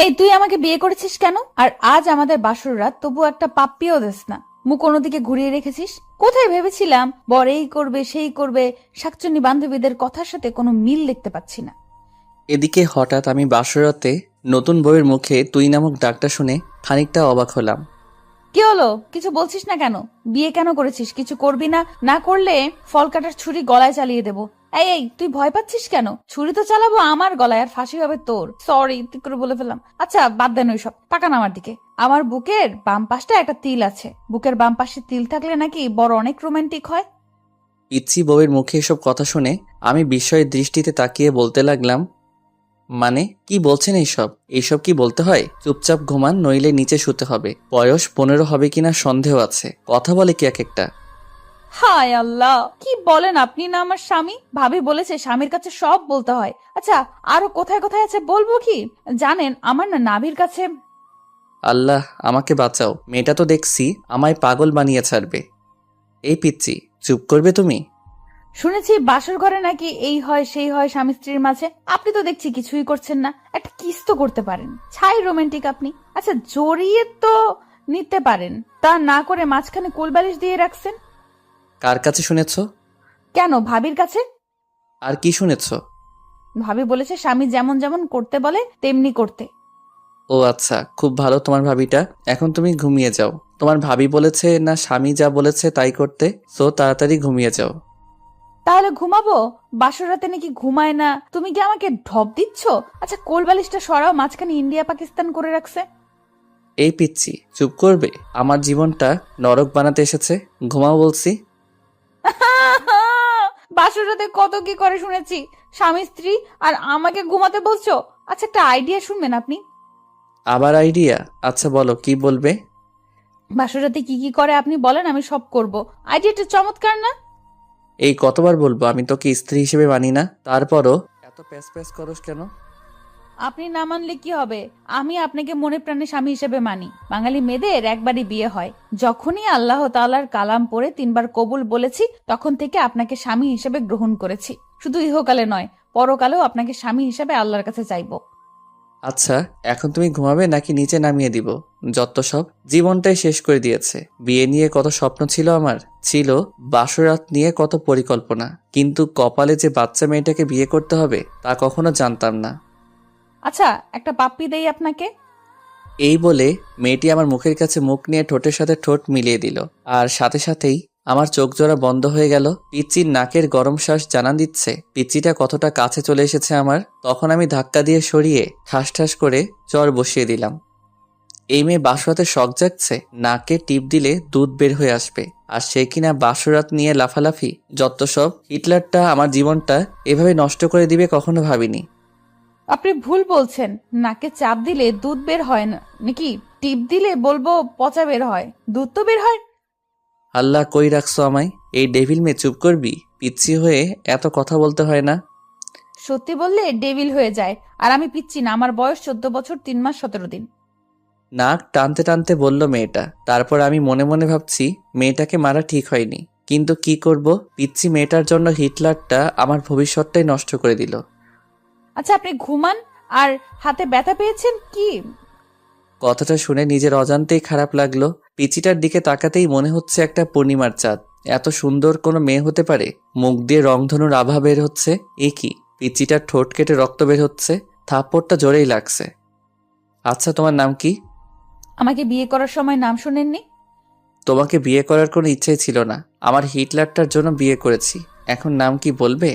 এই তুই আমাকে বিয়ে করেছিস কেন? আর আজ আমাদের বাসর রাত, তবু একটা পাপ্পিও দেস না, মুখ অন্যদিকে ঘুরিয়ে রেখেছিস। কোথায় ভেবেছিলাম বর এই করবে সেই করবে, শাকচুন্নি বান্ধবীদের কথার সাথে কোনো মিল দেখতে পাচ্ছি না। এদিকে হঠাৎ আমি বাসরাতে নতুন বউয়ের মুখে তুই নামক ডাকটা শুনে খানিকটা অবাক হলাম। কি হলো, কিছু বলছিস না কেন? বিয়ে কেন করেছিস? কিছু করবি না? না করলে ফল কাটার ছুরি গলায় চালিয়ে দেবো। এই এই তুই ভয় পাচ্ছিস কেন? ছুরি তো চালাবো আমার গলায়, আর ফাঁসি হবে তোর। সরি, তুই করে বলে ফেললাম। আচ্ছা বাদ দেন ওইসব, তাকান আমার দিকে। আমার বুকের বাম পাশটা একটা তিল আছে। বুকের বাম পাশে তিল থাকলে নাকি বড় অনেক রোমান্টিক হয়। পিচ্ছি বউয়ের মুখে এসব কথা শুনে আমি বিস্ময়ের দৃষ্টিতে তাকিয়ে বলতে লাগলাম, মানে কি বলছেন এইসব? এইসব কি বলতে হয়? চুপচাপ ঘুমান, নইলে নিচে শুতে হবে। বয়স 15 হবে কিনা সন্দেহ আছে। কথা বলে কি এক একটা। হায় আল্লাহ, কি বলেন আপনি? না আমার স্বামী, ভাবি বলেছে স্বামীর কাছে সব বলতে হয়। আচ্ছা আরো কোথায় কোথায় আছে বলবো কি? জানেন আমার না নাভির কাছে। আল্লাহ আমাকে বাঁচাও, মেয়েটা তো দেখছি আমায় পাগল বানিয়ে ছাড়বে। এই পিচ্ছি, চুপ করবে তুমি? শুনেছি বাসর ঘরে নাকি এই হয় সেই হয় স্বামী স্ত্রীর মাঝে। আপনি তো দেখছি কিছুই করছেন না, একটা কিস তো করতে পারেন। ছাই রোমান্টিক আপনি। আচ্ছা জড়িয়ে তো নিতে পারেন, তা না করে মাঝখানে কোলবালিশ দিয়ে রাখছেন কার কাছে শুনেছ? কেন? ভাবির কাছে। আর কি শুনেছ? ভাবি বলেছে স্বামী যেমন যেমন করতে বলে তেমনি করতে। ও আচ্ছা, খুব ভালো তোমার ভাবিটা। এখন তুমি ঘুমিয়ে যাও। তোমার ভাবি বলেছে না স্বামী যা বলেছে তাই করতে, সো তাড়াতাড়ি ঘুমিয়ে যাও। তাহলে ঘুমাবো? বাসর রাতে নাকি ঘুমায় না? তুমি কি আমাকে ঢপ দিচ্ছ? আচ্ছা কোলবালিশটা সরাও, মাঝখানে ইন্ডিয়া পাকিস্তান করে রাখছে। এই পিচ্ছি, চুপ করবে? আমার জীবনটা নরক বানাতে এসেছে। ঘুমাও বলছি। বাসর রাতে কত কি করে শুনেছি, স্বামী স্ত্রী, আর আমাকে ঘুমাতে বলছো? আচ্ছা একটা আইডিয়া শুনবেন আপনি? আবার আইডিয়া? আচ্ছা বলো, কি বলবে? বাসর রাতে কি কি করে আপনি বলেন, আমি সব করব। আইডিয়াটা চমৎকার না? এই কতবার বলবো আমি তোকে স্ত্রী হিসেবে মানি না? তারপরও এত প্যাস প্যাস করস কেন? আপনি না মানলে কি হবে? আমি আপনাকে মনে প্রাণে স্বামী হিসেবে মানি। বাঙালি মেয়েদের একবারই বিয়ে হয়। যখনই আল্লাহ তাআলার কালাম পড়ে 3বার কবুল বলেছি, তখন থেকে আপনাকে স্বামী হিসেবে গ্রহণ করেছি। শুধু ইহকালে নয়, পরকালেও আপনাকে স্বামী হিসেবে আল্লাহর কাছে চাইবো। আচ্ছা, এখন তুমি ঘুমাবে নাকি নিচে নামিয়ে দিব? যত সব, জীবনটাই শেষ করে দিয়েছে। বিয়ে নিয়ে কত স্বপ্ন ছিল আমার, ছিল বাসরাত নিয়ে কত পরিকল্পনা, কিন্তু কপালে যে বাচ্চা মেয়েটাকে বিয়ে করতে হবে তা কখনো জানতাম না। আচ্ছা একটা পাপ্পি দেই আপনাকে। এই বলে মেয়েটি আমার মুখের কাছে মুখ নিয়ে ঠোঁটের সাথে ঠোঁট মিলিয়ে দিল, আর সাথে সাথেই আমার চোখ জোড়া বন্ধ হয়ে গেল। পিচ্চির নাকের গরম শ্বাস জানান দিচ্ছে পিচ্চিটা কতটা কাছে চলে এসেছে আমার। তখন আমি ধাক্কা দিয়ে সরিয়ে ঠাস ঠাস করে চর বসিয়ে দিলাম। এই মেয়ে বাসরাতে শখ জাগছে, নাকে টিপ দিলে দুধ বের হয়ে আসবে, আর সে কিনা বাসরাত নিয়ে লাফালাফি। যত সব, হিটলারটা আমার জীবনটা এভাবে নষ্ট করে দিবে কখনো ভাবিনি। আপনি ভুল বলছেন। নাকে চাপ দিলে দুধ বের হয় না নাকি? টিপ দিলে বলবো পচা বের হয়, দুধ তো বের হয়। আল্লাহ কই রাখছো আমায়? এই ডেভিল মেয়ে, চুপ করবি? পিচ্ছি হয়ে এত কথা বলতে হয় না। সত্যি বললে ডেভিল হয়ে যায়। আর আমি পিচ্ছি না, আমার বয়স 14 বছর 3 মাস 17 দিন। নাক টানতে টানতে বলল মেয়েটা। তারপর আমি মনে মনে ভাবছি মেয়েটাকে মারা ঠিক হয়নি, কিন্তু কি করব, পিচ্ছি মেয়েটার জন্য হিটলারটা আমার ভবিষ্যৎটাই নষ্ট করে দিল। আচ্ছা আপনি ঘুমান। আর হাতে ব্যথা পেয়েছেন কি? কথাটা শুনে নিজের অজান্তেই খারাপ লাগলো। পিচিটার দিকে তাকাতেই মনে হচ্ছে একটা পূর্ণিমার চাঁদ। এত সুন্দর কোনো মেয়ে হতে পারে? মুখ দিয়ে রংধনুর আভা বের হচ্ছে। এ কি? পিচিটার ঠোঁট কেটে রক্ত বের হচ্ছে। থাপ্পড়টা জোরেই লাগছে। আচ্ছা তোমার নাম কি? আমাকে বিয়ে করার সময় নাম শুনেননি? তোমাকে বিয়ে করার কোনো ইচ্ছেই ছিল না। আমার হিটলারটার জন্য বিয়ে করেছি। এখন নাম কি বলবে?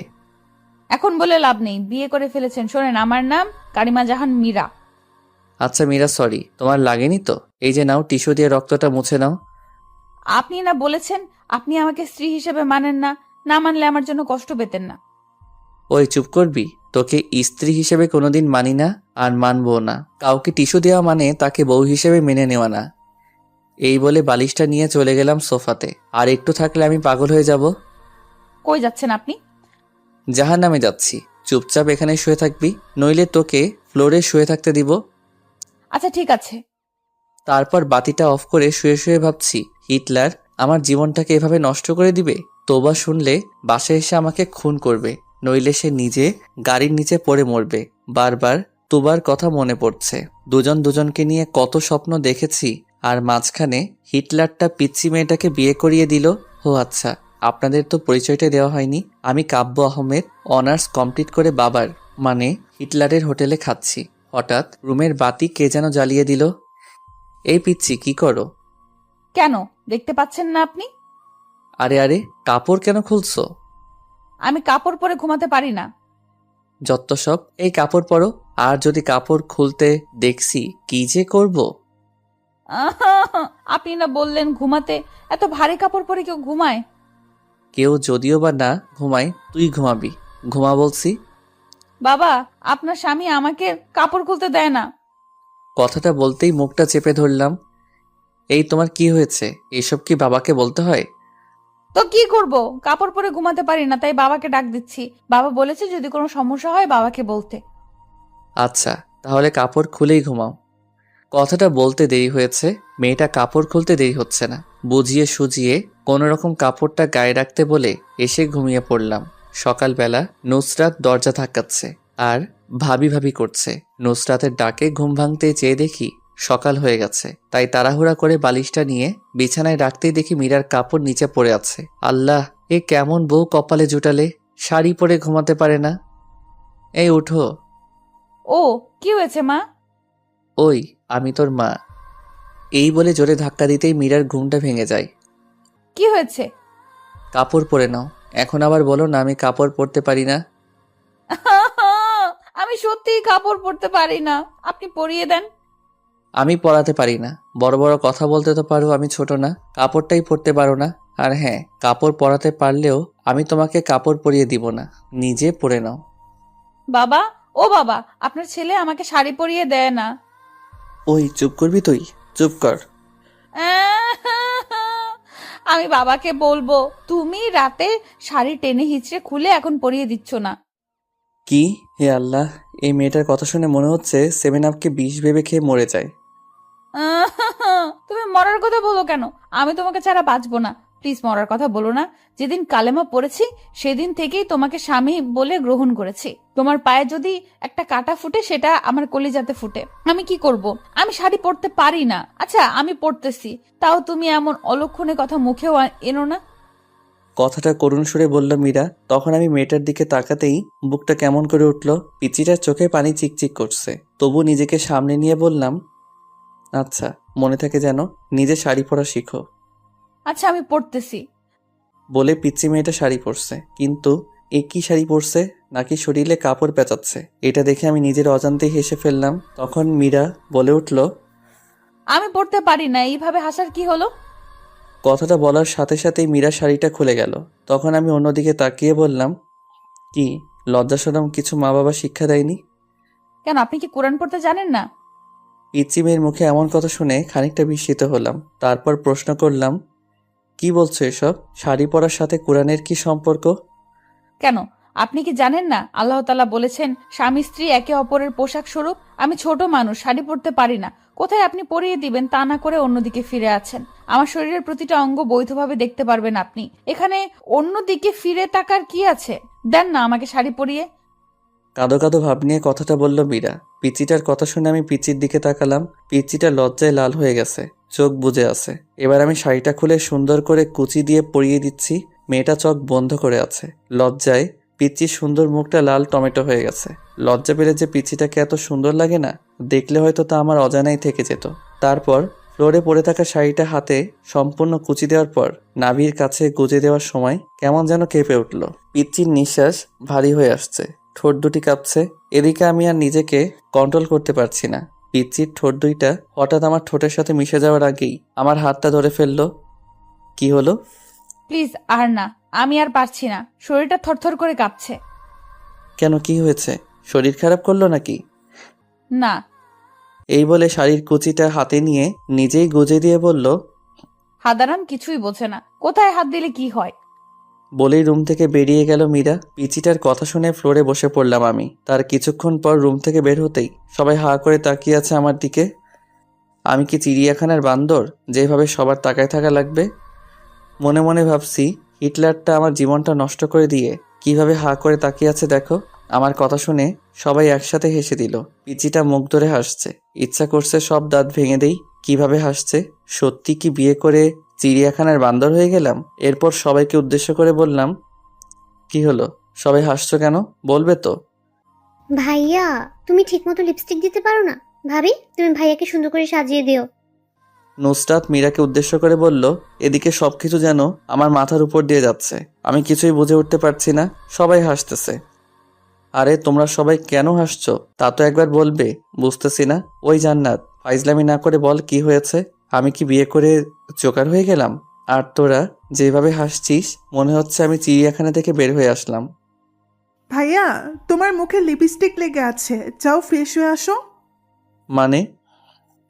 এখন বলে লাভ নেই, বিয়ে করে ফেলেছেন। শোনেন, আমার নাম কারিমা জাহান মীরা। আচ্ছা মীরা, সরি। তোমার লাগেনি তো? এই যে নাও, টিস্যু দিয়ে রক্তটা মুছে নাও। আপনি না বলেছেন আপনি আমাকে স্ত্রী হিসেবে মানেন না? না মানলে আমার জন্য কষ্ট পেতেন না? ওই চুপ করবি? তোকে স্ত্রী হিসেবে কোনোদিন মানি না, আর মানবো না। কাউকে টিস্যু দেওয়া মানে তাকে বউ হিসেবে মেনে নেওয়া না। এই বলে বালিশটা নিয়ে চলে গেলাম সোফাতে। আর একটু থাকলে আমি পাগল হয়ে যাব। কই যাচ্ছেন আপনি? জাহান্নামে যাচ্ছি। চুপচাপ এখানে শুয়ে থাকবি, নইলে তোকে ফ্লোরে শুয়ে থাকতে দিব। আচ্ছা ঠিক আছে। তারপর বাতিটা অফ করে শুয়ে শুয়ে ভাবছি হিটলার আমার জীবনটাকে এভাবে নষ্ট করে দিবে। তোবা শুনলে বাসায় এসে আমাকে খুন করবে, নইলে সে নিজে গাড়ির নিচে পড়ে মরবে। বারবার তুবার কথা মনে পড়ছে। দুজন দুজনকে নিয়ে কত স্বপ্ন দেখেছি, আর মাঝখানে হিটলারটা পিচ্চি মেয়েটাকে বিয়ে করিয়ে দিল। ও আচ্ছা, আপনাদের তো পরিচয়টা দেওয়া হয়নি। আমি কাব্য আহমেদ, অনার্স কমপ্লিট করে বাবার মানে হিটলারের হোটেলে খাচ্ছি। হঠাৎ রুমের বাতি কে যেন জ্বালিয়ে দিল। এই পিচ্চি, কি করো? কেন, দেখতে পাচ্ছেন না আপনি? আরে আরে, কাপড় কেন খুলছো? আমি কাপড় পরে ঘুমাতে পারি না। যত সব, এই কাপড় পরো। আর যদি কাপড় খুলতে দেখছি কি যে করব। আপনি না বললেন ঘুমাতে, এত ভারী কাপড় পরে কেউ ঘুমায়? কেউ যদিও বা না ঘুমায়, তুই ঘুমাবি। ঘুমা বলছি। বাবা, আপনার স্বামী আমাকে কাপড় খুলতে দেয় না। কথাটা বলতেই মুখটা চেপে ধরলাম। এই তোমার কি হয়েছে? এসব কি বাবাকে বলতে হয়? তো কি করব, কাপড় পরে ঘুমাতে পারি না, তাই বাবাকে ডাক দিচ্ছি। বাবা বলেছে যদি কোনো সমস্যা হয় বাবাকে বলতে। আচ্ছা, তাহলে কাপড় খুলেই ঘুমাও। কথাটা বলতে দেরি হয়েছে, মেয়েটা কাপড় খুলতে দেরি হচ্ছে না। বুঝিয়ে সুজিয়ে কোনো রকম কাপড়টা গায়ে রাখতে বলে এসে ঘুমিয়ে পড়লাম। সকালবেলা নুসরাত দরজা ধাক্কাচ্ছে আর ভাবি ভাবি করছে। নুসরাতের ডাকে ঘুম ভাঙতে চেয়ে দেখি সকাল হয়ে গেছে, তাই তাড়াহুড়া করে বালিশটা নিয়ে বিছানায় রাখতেই দেখি মীরার কাপড় নিচে পড়ে আছে। আল্লাহ, এ কেমন বউ কপালে জুটালে, শাড়ি পরে ঘুমাতে পারে না। এই উঠো। ও, কি হয়েছে মা? ওই, আমি তোর মা। এই বলে জোরে ধাক্কা দিতেই মীরার ঘুমটা ভেঙে যায়। কি হয়েছে? কাপড় পরে নাও। এখন আবার বলো না আমি কাপড় পরতে পারি না। আমি সত্যিই কাপড় পরতে পারি না, আপনি পরিয়ে দেন। আমি পরাতে পারি না। বড় বড় কথা বলতে তো পারো, আমি ছোট না। কাপড়টাই পরতে পারো না। আর হ্যাঁ, কাপড় পরাতে পারলেও আমি তোমাকে কাপড় পরিয়ে দিব না, নিজে পরে নাও। বাবা, ও বাবা, আপনার ছেলে আমাকে শাড়ি পরিয়ে দেয় না। ওই, চুপ করবি তুই? চুপ কর। আমি বাবাকে বলবো তুমি রাতে শাড়ি টেনে হিচড়ে খুলে এখন পরিয়ে দিচ্ছ না। কি? হে আল্লাহ, এই মেয়েটার কথা শুনে মনে হচ্ছে 7 আপকে বিষ ভেবে খেয়ে মরে যায়। তুমি মরার কথা বলো কেন? আমি তোমাকে ছাড়া বাঁচবো না। প্লিজ মরার কথা বলো না। যেদিন কালেমা পড়েছি সেদিন থেকেই তোমাকে স্বামী বলে গ্রহণ করেছি। তোমার পায়ে যদি একটা কাঁটা ফুটে সেটা আমার কলিজাতে ফুটে। আমি কি করব? আমি শাড়ি পরতে পারি না। আচ্ছা, আমি পরতেছি, তাও তুমি এমন অলক্ষণে কথা মুখেও এনো না। কথাটা করুণ সুরে বলল মীরা। তখন আমি মেয়েটার দিকে তাকাতেই বুকটা কেমন করে উঠল। পিচিটার চোখে পানি চিকচিক করছে, তবু নিজেকে সামনে নিয়ে বললাম, আচ্ছা, মনে থাকে যেন, নিজে শাড়ি পরা শিখো। আচ্ছা, আমি পরতেছি। বলে পিচ্চি মেয়েটা শাড়ি পরছে। কিন্তু এ কি শাড়ি পরছে, নাকি শরীরে কাপড় পেঁচাচ্ছে? এটা দেখে আমি নিজের অজান্তেই হেসে ফেললাম। তখন মীরা বলে উঠল, আমি পরতে পারি না, এইভাবে হাসার কি হলো? কথাটা বলার সাথে সাথেই মীরা শাড়িটা খুলে গেল। তখন আমি অন্যদিকে তাকিয়ে বললাম, কি লজ্জা শরম কিছু মা বাবা শিক্ষা দেয়নি? কেন, আপনি কি কোরআন পড়তে জানেন না? পিচ্চি মেয়ের মুখে এমন কথা শুনে খানিকটা বিস্মিত হলাম। তারপর প্রশ্ন করলাম, কি বলছো এসব? শাড়ি পরার সাথে কোরআনের কি সম্পর্ক? কেন, আপনি কি জানেন না আল্লাহ তাআলা বলেছেন স্বামী স্ত্রী একে অপরের পোশাক স্বরূপ? আমি ছোট মানুষ, শাড়ি পরতে পারি না। কোথায় আপনি পরিয়ে দিবেন তা না করে অন্যদিকে ফিরে আছেন। আমার শরীরের প্রতিটা অঙ্গ বৈধভাবে দেখতে পারবেন আপনি। এখানে অন্যদিকে ফিরে তাকার কি আছে? দেন না আমাকে শাড়ি পরিয়ে। কাঁদো কাঁদো ভাব নিয়ে কথাটা বলল মীরা। পিচিটার কথা শুনে আমি পিচির দিকে তাকালাম। পিচিটা লজ্জায় লাল হয়ে গেছে, চোখ বুজে আছে। এবার আমি শাড়িটা খুলে সুন্দর করে কুচি দিয়ে পরিয়ে দিচ্ছি। মেয়েটা চোখ বন্ধ করে আছে। লজ্জায় পিচির সুন্দর মুখটা লাল টমেটো হয়ে গেছে। লজ্জা পেলে যে পিচিটাকে এত সুন্দর লাগে না, দেখলে হয়তো তা আমার অজানাই থেকে যেত। তারপর ফ্লোরে পড়ে থাকা শাড়িটা হাতে সম্পূর্ণ কুচি দেওয়ার পর নাভির কাছে গুজে দেওয়ার সময় কেমন যেন কেঁপে উঠল। পিচির নিঃশ্বাস ভারী হয়ে আসছে, ঠোঁট দুটি কাঁপছে। এদিকে আমি আর নিজেকে কন্ট্রোল করতে পারছি না। পিচ্চির ঠোঁট দুইটা হঠাৎ আমার ঠোঁটের সাথে মিশে যাওয়ার আগেই আমার হাতটা ধরে ফেললো। কি হলো? প্লিজ আর না, আমি আর পারছি না, শরীরটা থরথর করে কাঁপছে। কেন, কি হয়েছে? শরীর খারাপ করলো নাকি? না। এই বলে শাড়ির কুচিটা হাতে নিয়ে নিজেই গুজে দিয়ে বলল, হাদারাম কিছুই বোঝে না, কোথায় হাত দিলে কি হয়। বলেই রুম থেকে বেরিয়ে গেল মীরা। পিচিটার কথা শুনে ফ্লোরে বসে পড়লাম আমি। তার কিছুক্ষণ পর রুম থেকে বের হতেই সবাই হা করে তাকিয়ে আছে আমার দিকে। আমি কি চিড়িয়াখানার বান্দর যেভাবে সবার তাকায় থাকা লাগবে? মনে মনে ভাবছি, হিটলারটা আমার জীবনটা নষ্ট করে দিয়ে কিভাবে হা করে তাকিয়ে আছে দেখো। আমার কথা শুনে সবাই একসাথে হেসে দিল। পিচিটা মুখ ধরে হাসছে। ইচ্ছা করছে সব দাঁত ভেঙে দেই। কিভাবে হাসছে! সত্যি কি বিয়ে করে চিড়িয়াখানার বান্দর হয়ে গেলাম? এরপর সবাইকে উদ্দেশ্য করে বললাম, কি হলো, সবাই হাসছো কেন? বলবে তো? ভাইয়া, তুমি ঠিকমতো লিপস্টিক দিতে পারো না? ভাবি, তুমি ভাইয়াকে সুন্দর করে সাজিয়ে দিও। নুসরাত মীরাকে উদ্দেশ্য করে বলল, এদিকে সবকিছু যেন আমার মাথার উপর দিয়ে যাচ্ছে। আমি কিছুই বুঝে উঠতে পারছি না। সবাই হাসতেছে। আরে তোমরা সবাই কেন হাসছো তা তো একবার বলবে। বুঝতেছি না। ওই জান্নাত, ফাইজলামি না করে বল কি হয়েছে? আমি কি বিয়ে করে জোকার হয়ে গেলাম? আর তোরা যেভাবে হাসছিস মনে হচ্ছে আমি চিড়িয়াখানা থেকে বের হয়ে আসলাম। ভাইয়া, তোমার মুখে লিপস্টিক লেগে আছে, যাও ফ্রেশ হয়ে আসো। মানে?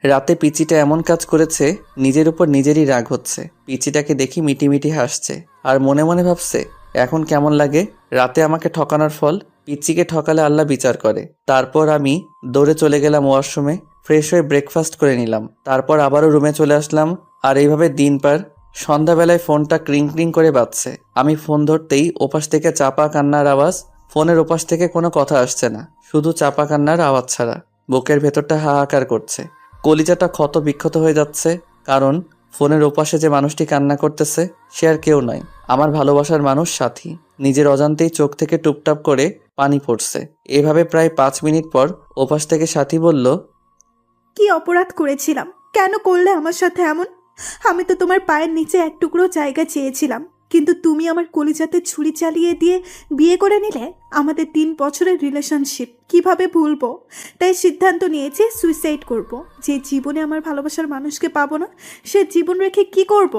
রাতে পিচিটা এমন কাজ করেছে, নিজের উপর নিজেরই রাগ হচ্ছে। পিচিটাকে দেখি মিটিমিটি হাসছে আর মনে মনে ভাবছে এখন কেমন লাগে। রাতে আমাকে ঠকানোর ফল পিচিকে ঠকালে আল্লাহ বিচার করে। তারপর আমি দৌড়ে চলে গেলাম ওয়াশরুমে, ফ্রেশ হয়ে ব্রেকফাস্ট করে নিলাম। তারপর আবারও রুমে চলে আসলাম। আর এইভাবে দিন পার। সন্ধ্যাবেলায় ফোনটা ক্রিং ক্রিং করে বাজছে। আমি ফোন ধরতেই ওপাশ থেকে চাপা কান্নার আওয়াজ। ফোনের ওপাশ থেকে কোনো কথা আসছে না, শুধু চাপা কান্নার আওয়াজ ছাড়া। বুকের ভেতরটা হাহাকার করছে। কলিজাটা ক্ষত বিক্ষত হয়ে যাচ্ছে। কারণ ফোনের ওপাশে যে মানুষটি কান্না করতেছে সে আর কেউ নয়, আমার ভালোবাসার মানুষ সাথী। নিজের অজান্তেই চোখ থেকে টুপটাপ করে পানি পড়ছে। এভাবে প্রায় 5 মিনিট পর ওপাশ থেকে সাথী বলল, কি অপরাধ করেছিলাম? কেন করলে আমার সাথে এমন? আমি তো তোমার পায়ের নিচে এক টুকরো জায়গা চেয়েছিলাম, কিন্তু তুমি আমার কলিজাতে ছুরি চালিয়ে দিয়ে বিয়ে করে নিলে। আমাদের 3 বছরের রিলেশনশিপ কিভাবে ভুলবো? তাই সিদ্ধান্ত নিয়েছি সুইসাইড করব। যে জীবনে আমার ভালোবাসার মানুষকে পাবো না, সে জীবন রেখে কি করব?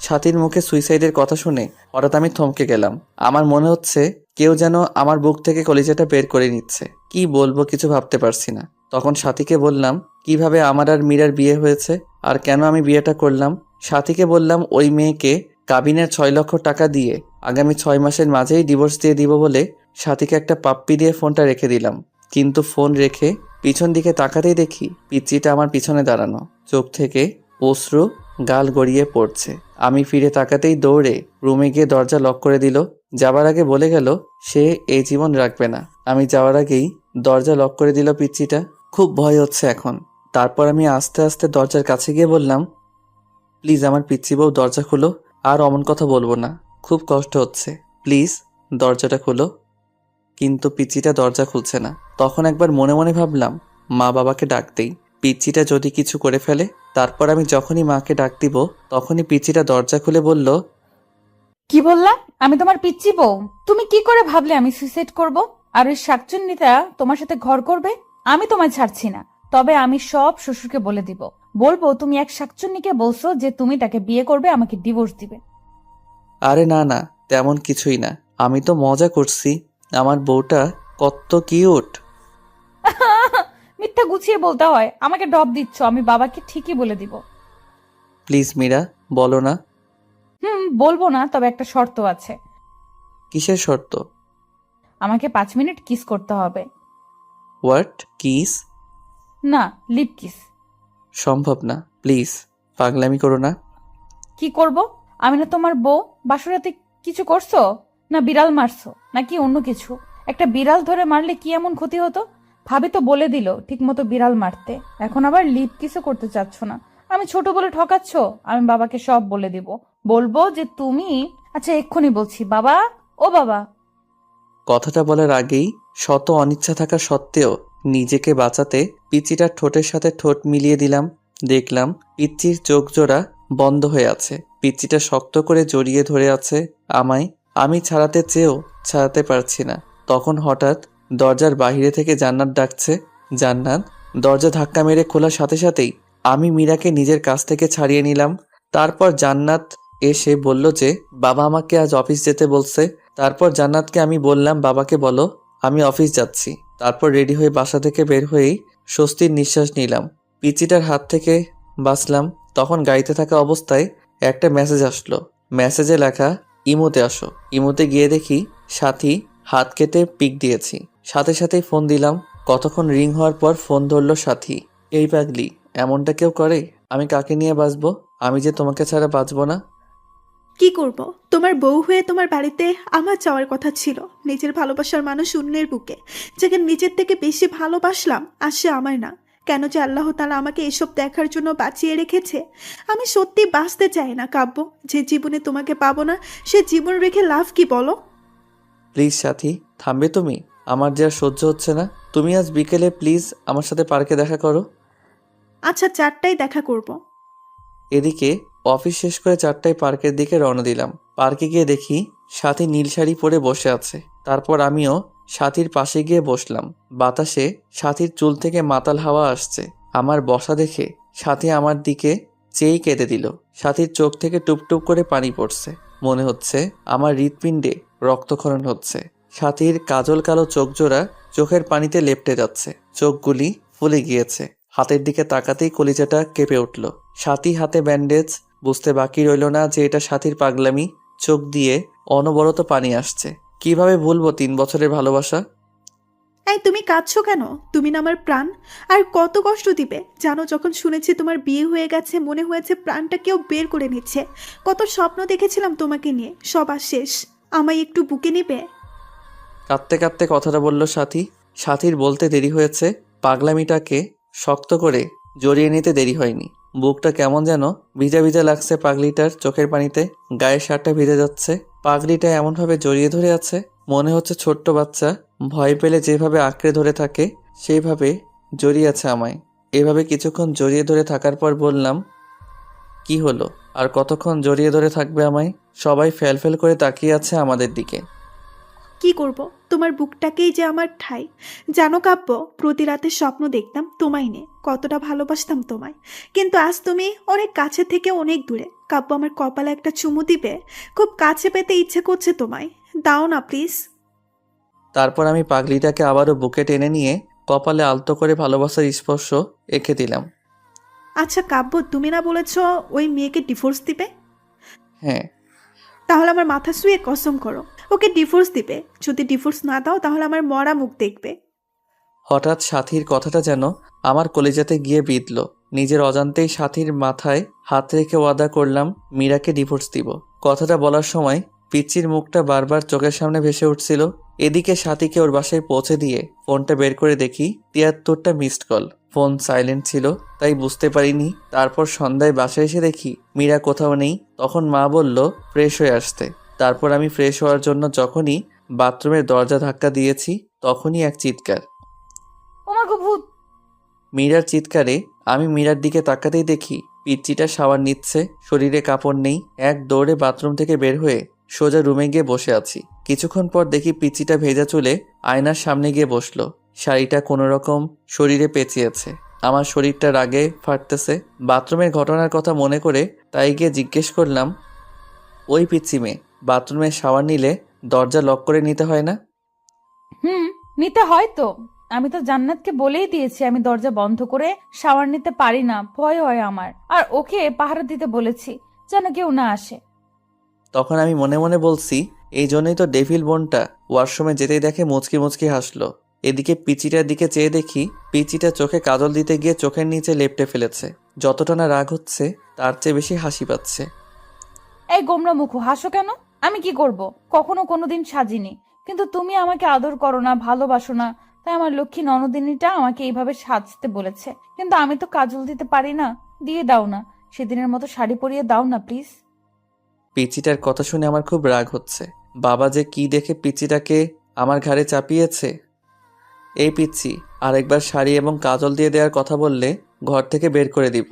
সাথীর মুখে সুইসাইডের কথা শুনে হঠাৎ আমি থমকে গেলাম। আমার মনে হচ্ছে কেউ যেন আমার বুক থেকে কলিজাটা বের করে নিচ্ছে। কি বলবো কিছু ভাবতে পারছি না। তখন সাথীকে বললাম কিভাবে আমার আর মীরার বিয়ে হয়েছে আর কেন আমি বিয়েটা করলাম। সাথীকে বললাম ওই মেয়েকে কাবিনের 6 লক্ষ টাকা দিয়ে আগামী 6 মাসের মাঝেই ডিভোর্স দিয়ে দিব বলে সাথীকে একটা পাপ্পি দিয়ে ফোনটা রেখে দিলাম। কিন্তু ফোন রেখে পিছন দিকে তাকাতেই দেখি পিচ্চিটা আমার পিছনে দাঁড়ানো, চোখ থেকে অশ্রু গাল গড়িয়ে পড়ছে। আমি ফিরে তাকাতেই দৌড়ে রুমে গিয়ে দরজা লক করে দিল। যাবার আগে বলে গেল সে এই জীবন রাখবে না। আমি যাওয়ার আগেই দরজা লক করে দিল পিচ্চিটা। খুব ভয় হচ্ছে এখন। তারপর আমি আস্তে আস্তে দরজার কাছে গিয়ে বললাম, প্লিজ আমার পিচ্চি বউ দরজা খুলো। আর অমন কথা বলবো না, খুব কষ্ট হচ্ছে, প্লিজ দরজাটা খুলো। কিন্তু পিচ্চিটা দরজা খুলছে না। তখন একবার মনে মনে ভাবলাম মা বাবাকে ডাক দেই, পিচ্চিটা যদি কিছু করে ফেলে। তারপর আমি যখনই মাকে ডাক দিব তখনই পিচ্চিটা দরজা খুলে বলল, কি বললাম? আমি তোমার পিচ্চি বউ? তুমি কি করে ভাবলে আমি সুইসাইড করব? আর ওই শাকচুন্নিটা তোমার সাথে ঘর করবে? আমি তোমায় ছাড়ছি না। তবে আমি সব শ্বশুরকে বলে দিব। বলবো তুমি এক শাকচুন্নিকে বলছো যে তুমি তাকে বিয়ে করবে, আমাকে ডিভোর্স দিবে। আরে না না, তেমন কিছুই না, আমি তো মজা করছি। আমার বউটা কত কিউট। মিথ্যা গুছিয়ে বলতে হয়। আমাকে ডব দিচ্ছ, আমি বাবাকে ঠিকই বলে দিব। প্লিজ মীরা, বলো না। বলবো না, তবে একটা শর্ত আছে। কিসের শর্ত? আমাকে 5 মিনিট কিস করতে হবে। হোয়াট? কিস? না, লিপ কিস। সম্ভব না, প্লিজ পাগলামি করো না। কি করব? আমি না তোমার বউ? বাসুরাতে কিছু করছো? না বিড়াল মারছো নাকি অন্য কিছু? একটা বিড়াল ধরে মারলে কি এমন ক্ষতি হতো? ভাবি তো বলে দিল ঠিক মতো বিড়াল মারতে, এখন আবার লিপ কিসও করতে চাচ্ছ না। আমি ছোট বলে ঠকাচ্ছ? আমি বাবাকে সব বলে দিব। বলবো যে তুমি... আচ্ছা এক্ষুনি বলছি। বাবা, ও বাবা। কথাটা বলার আগেই শত অনিচ্ছা থাকা সত্ত্বেও নিজেকে বাঁচাতে পিচ্চিটার ঠোঁটের সাথে ঠোঁট মিলিয়ে দিলাম। দেখলাম পিচ্চির চোখ জোড়া বন্ধ হয়ে আছে। পিচ্চিটা শক্ত করে জড়িয়ে ধরে আছে আমায়। আমি ছাড়াতে চেয়েও ছাড়াতে পারছি না। তখন হঠাৎ দরজার বাইরে থেকে জান্নাত ডাকছে, জান্নাত। দরজা ধাক্কা মেরে খোলার সাথে সাথেই আমি মীরাকে নিজের কাছ থেকে ছাড়িয়ে নিলাম। তারপর জান্নাত এসে বলল যে বাবা আমাকে আজ অফিস যেতে বলছে। তারপর জান্নাতকে আমি বললাম বাবাকে বলো আমি অফিস যাচ্ছি। তারপর রেডি হয়ে বাসা থেকে বের হয়েই স্বস্তির নিঃশ্বাস নিলাম। পিচিটার হাত থেকে বাঁচলাম। তখন গাড়িতে থাকা অবস্থায় একটা মেসেজ আসলো। মেসেজে লেখা, ইমোতে আসো। ইমোতে গিয়ে দেখি সাথী হাত কেটে পিক দিয়েছি। সাথে সাথেই ফোন দিলাম। কতক্ষণ রিং হওয়ার পর ফোন ধরলো সাথী। এই পাগলি, এমনটা কেউ করে? আমি কাকে নিয়ে বাঁচবো? আমি যে তোমাকে ছাড়া বাঁচবো না। কি করব? তোমার বউ হয়ে তোমার বাড়িতে আমার যাওয়ার কথা ছিল। নিজের ভালোবাসার মানুষ অন্যের বুকে, যাকে নিজের থেকে বেশি ভালোবাসলাম, আর সে আমার না। কেন যে আল্লাহ তাআলা আমাকে এসব দেখার জন্য বাঁচিয়ে রেখেছে। আমি সত্যি বাঁচতে চাই না কাব্য। যে জীবনে তোমাকে পাবো না, সে জীবন রেখে লাভ কি বলো? প্লিজ সাথী, থামবে তুমি? আমার যে আর সহ্য হচ্ছে না। তুমি আজ বিকেলে প্লিজ আমার সাথে পার্কে দেখা করো। আচ্ছা, 4টায় দেখা করব। এদিকে অফিস শেষ করে 4টায় পার্কের দিকে রওনা দিলাম। পার্কে গিয়ে দেখি সাথী নীল শাড়ি পরে বসে আছে। তারপর আমিও সাথীর পাশে গিয়ে বসলাম। বাতাসে সাথীর চুল থেকে মাতাল হাওয়া আসছে। আমার বসা দেখে সাথী আমার দিকে চেয়েই কেঁদে দিল। সাথীর চোখ থেকে টুপটুপ করে পানি পড়ছে। মনে হচ্ছে আমার হৃৎপিণ্ডে রক্তক্ষরণ হচ্ছে। সাথীর কাজল কালো চোখজোড়া চোখের পানিতে লেপ্টে যাচ্ছে। চোখগুলি ফুলে গিয়েছে। হাতের দিকে তাকাতেই কলিজাটা কেঁপে উঠল। সাথী হাতে ব্যান্ডেজ। বুঝতে বাকি রইল না যে এটা সাথীর পাগলামি। চোখ দিয়ে অনবরত পানি আসছে। কিভাবে ভুলবো 3 বছরের ভালোবাসা? এই, তুমি কাঁদছো কেন? তুমি না আমার প্রাণ। আর কত কষ্ট দিবে জানো? যখন শুনেছি তোমার বিয়ে হয়ে গেছে, মনে হয়েছে প্রাণটা কেউ বের করে নিচ্ছে। কত স্বপ্ন দেখেছিলাম তোমাকে নিয়ে, সব আর শেষ। আমায় একটু বুকে নিবে? কাঁদতে কাঁদতে কথাটা বলল সাথী। সাথীর বলতে দেরি হয়েছে। পাগলামিটাকে শক্ত করে জড়িয়ে নিতে দেরি হয়নি। বুকটা কেমন যেন ভিজা ভিজা লাগছে পাগলিটার চোখের পানিতে। গায়ের শার্টটা ভিজে যাচ্ছে। পাগলিটা এমনভাবে জড়িয়ে ধরে আছে, মনে হচ্ছে ছোট্ট বাচ্চা ভয় পেলে যেভাবে আঁকড়ে ধরে থাকে সেইভাবে জড়িয়ে আছে আমায়। এভাবে কিছুক্ষণ জড়িয়ে ধরে থাকার পর বললাম, কি হলো? আর কতক্ষণ জড়িয়ে ধরে থাকবে আমায়? সবাই ফ্যালফ্যাল করে তাকিয়ে আছে আমাদের দিকে। কি করব? তোমার বুকটাকেই যে আমার ঠাই। জানো কাব্য, প্রতি রাতে স্বপ্ন দেখতাম তোমায় নিয়ে, কতটা ভালোবাসতাম তোমায়। কিন্তু আজ তুমি অনেক কাছে থেকে অনেক দূরে। কাব্য, আমার কপালে একটা চুমু দিবে? খুব কাছে পেতে ইচ্ছে করছে তোমায়, দাও না প্লিজ। তারপর আমি পাগলিটাকে আবারও বুকে টেনে নিয়ে কপালে আলতো করে ভালোবাসার স্পর্শ এঁকে দিলাম। আচ্ছা কাব্য, তুমি না বলেছ ওই মেয়েকে ডিভোর্স দিবে? হ্যাঁ। তাহলে আমার মাথা শুয়ে কসম করো ওকে ডিভোর্স দিবে। যদি ডিভোর্স না দাও তাহলে আমার মরা মুখ দেখবে। হঠাৎ সাথীর কথাটা যেন আমার কলিজাতে গিয়ে বিঁধল। নিজের অজান্তেই সাথীর মাথায় হাত রেখে ওয়াদা করলাম মীরাকে ডিভোর্স দিব। কথাটা বলার সময় পিচ্চির মুখটা বারবার চোখের সামনে ভেসে উঠছিল। এদিকে সাথীকে ওর বাসায় পৌঁছে দিয়ে ফোনটা বের করে দেখি 73টা মিসড কল। ফোন সাইলেন্ট ছিল, তাই বুঝতে পারিনি। তারপর সন্ধ্যায় বাসায় এসে দেখি মীরা কোথাও নেই। তখন মা বলল ফ্রেশ হয়ে আসতে। তারপর আমি ফ্রেশ হওয়ার জন্য যখনই বাথরুমের দরজা ধাক্কা দিয়েছি তখনই এক চিৎকার। ওমা গো ভূত! মীরার চিৎকারে আমি মীরার দিকে তাকাতেই দেখি পিচ্চিটা শাওয়ার নিচ্ছে, শরীরে কাপড় নেই। এক দৌড়ে বাথরুম থেকে বের হয়ে সোজা রুমে গিয়ে বসে আছি। কিছুক্ষণ পর দেখি পিচ্চিটা ভেজা চুলে আয়নার সামনে গিয়ে বসলো। শাড়িটা কোনোরকম শরীরে পেঁচিয়েছে। আমার শরীরটা রাগে ফাটতেছে। বাথরুমের ঘটনার কথা মনে করে তাই গিয়ে জিজ্ঞেস করলাম, ওই পিচ্চি মেয়ে, বাথরুমে শাওয়ার নিলে দরজা লক করে নিতে হয় না? নিতে হয় তো। আমি তো জান্নাতকে বলেই দিয়েছি আমি দরজা বন্ধ করে শাওয়ার নিতে পারি না, ভয় হয় আমার। আর ওকে পাহারা দিতে বলেছি যেন কেউ না আসে। তখন আমি মনে মনে বলছি, এই জন্যই তো ডেভিল বোনটা ওয়াশরুমে যেতেই দেখে মুচকি মুচকি হাসলো। এদিকে পিচিটার দিকে চেয়ে দেখি পিচিটা চোখে কাজল দিতে গিয়ে চোখের নিচে লেপ্টে ফেলেছে। যতটা না রাগ হচ্ছে তার চেয়ে বেশি হাসি পাচ্ছে। এই গোমরা মুখো, হাসো কেন? আমি কি করব? কখনো কোনোদিন সাজিনি, কিন্তু তুমি আমাকে আদর করো না, ভালোবাসো না, তাই আমার লক্ষ্মী ননদিনীটা আমাকে এইভাবে সাজতে বলেছে। কিন্তু আমি তো কাজল দিতে পারি না। দিয়ে দাও না, সেদিনের মতো শাড়ি পরিয়ে দাও না প্লিজ। পিচিটার কথা শুনে আমার খুব রাগ হচ্ছে। বাবা যে কি দেখে পিচিটাকে আমার ঘাড়ে চাপিয়েছে। এই পিচ্ছি, আরেকবার শাড়ি এবং কাজল দিয়ে দেওয়ার কথা বললে ঘর থেকে বের করে দিব।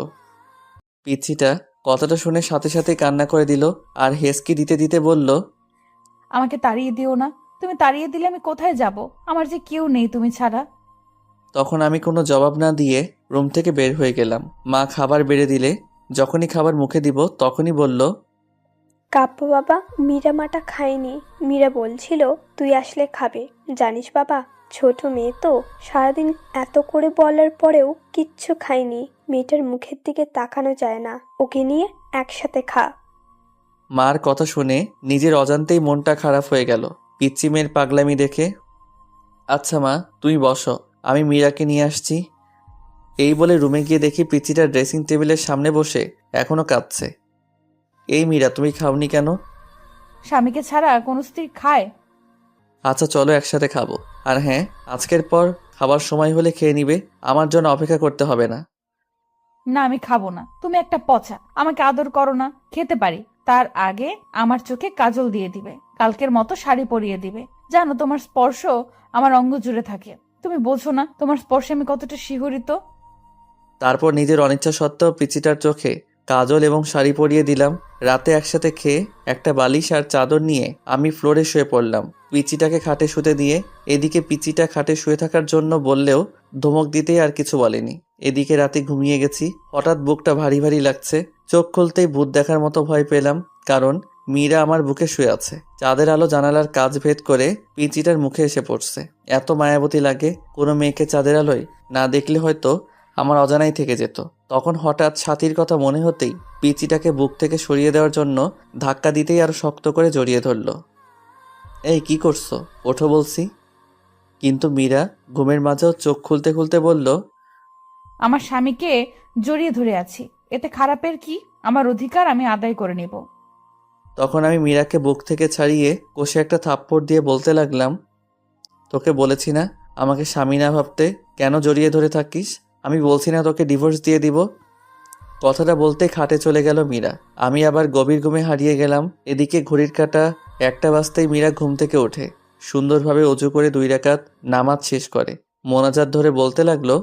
পিচ্ছিটা কথাটা শুনে সাথে সাথে কান্না করে দিল আর হেসকি দিতে দিতে বলল, আমাকে তাড়িয়ে দিও না। তুমি তাড়িয়ে দিলে আমি কোথায় যাব? আমার যে কেউ নেই তুমি ছাড়া। তখন আমি কোনো জবাব না দিয়ে রুম থেকে বের হয়ে গেলাম। মা খাবার বেড়ে দিলে যখনই খাবার মুখে দিব তখনই বলল, কাব্য বাবা, মীরা মাটা খায়নি। মীরা বলছিল তুই আসলে খাবে। জানিস বাবা, ছোট মেয়ে তো, সারাদিন এত করে বলার পরেও কিচ্ছু খায়নি। মেয়েটার মুখের দিকে তাকানো যায় না। ওকে নিয়ে একসাথে খা। মার কথা শুনে নিজের অজান্তেই মনটা খারাপ হয়ে গেল পিচ্চি মেয়ের পাগলামি দেখে। আচ্ছা মা, তুমি বসো, আমি মীরাকে নিয়ে আসছি। এই বলে রুমে গিয়ে দেখি পিচ্চিটা ড্রেসিং টেবিলের সামনে বসে এখনো কাঁদছে। এই মীরা, তুমি খাওনি কেন? স্বামীকে ছাড়া কোনো স্ত্রী খায়? আচ্ছা চলো একসাথে খাবো। আর হ্যাঁ, আজকের পর খাবার সময় হলে খেয়ে নিবে, আমার জন্য অপেক্ষা করতে হবে না। না, আমি খাবো না। তুমি একটা পচা, আমাকে আদর করো না। খেতে পারি, তার আগে আমার চোখে কাজল দিয়ে দিবে, কালকের মতো শাড়ি পরিয়ে দিবে। জানো, তোমার স্পর্শ আমার অঙ্গ জুড়ে থাকে। তুমি বোঝো না তোমার স্পর্শে আমি কতটা শিহরিত। তারপর নিজের অনিচ্ছা সত্ত্বেও পিচিটার চোখে কাজল এবং শাড়ি পরিয়ে দিলাম। রাতে একসাথে খেয়ে একটা বালিশ আর চাদর নিয়ে আমি ফ্লোরে শুয়ে পড়লাম, পিচিটাকে খাটে শুতে দিয়ে। এদিকে পিচিটা খাটে শুয়ে থাকার জন্য বললেও ধমক দিতেই আর কিছু বলেনি। এদিকে রাতে ঘুমিয়ে গেছি, হঠাৎ বুকটা ভারী ভারী লাগছে। চোখ খুলতেই ভূত দেখার মতো ভয় পেলাম, কারণ মীরা আমার বুকে শুয়ে আছে। চাঁদের আলো জানালার কাজ ভেদ করে পিচিটার মুখে এসে পড়ছে। এত মায়াবতী লাগে, কোনো মেয়েকে চাঁদের আলোয় না দেখলে হয়তো আমার অজানাই থেকে যেত। তখন হঠাৎ সাথীর কথা মনে হতেই পিচিটাকে বুক থেকে সরিয়ে দেওয়ার জন্য ধাক্কা দিতেই আরো শক্ত করে জড়িয়ে ধরল। এই কি করছো, ওঠো বলছি। কিন্তু মীরা ঘুমের মাঝেও চোখ খুলতে খুলতে বলল, আমার স্বামীকে জড়িয়ে ধরে আছি, এতে খারাপের কি? আমার অধিকার আমি আদায় করে নেব। তখন আমি মীরাকে বুক থেকে ছাড়িয়ে কষে একটা থাপ্পড় দিয়ে বলতে লাগলাম, তোকে বলেছি না আমাকে স্বামী না ভাবতে, কেন জড়িয়ে ধরে থাকিস? আমি বলছি না তোকে ডিভোর্স দিয়ে দিব? কথাটা বলতে খাটে চলে গেল মীরা। আমি আবার গভীর ঘুমে হারিয়ে গেলাম। এদিকে ঘড়ির কাঁটা 1টা বাজতেই মীরা ঘুম থেকে ওঠে, সুন্দরভাবে অজু করে 2 রাকাত নামাজ শেষ করে মোনাজাত ধরে বলতে লাগলো,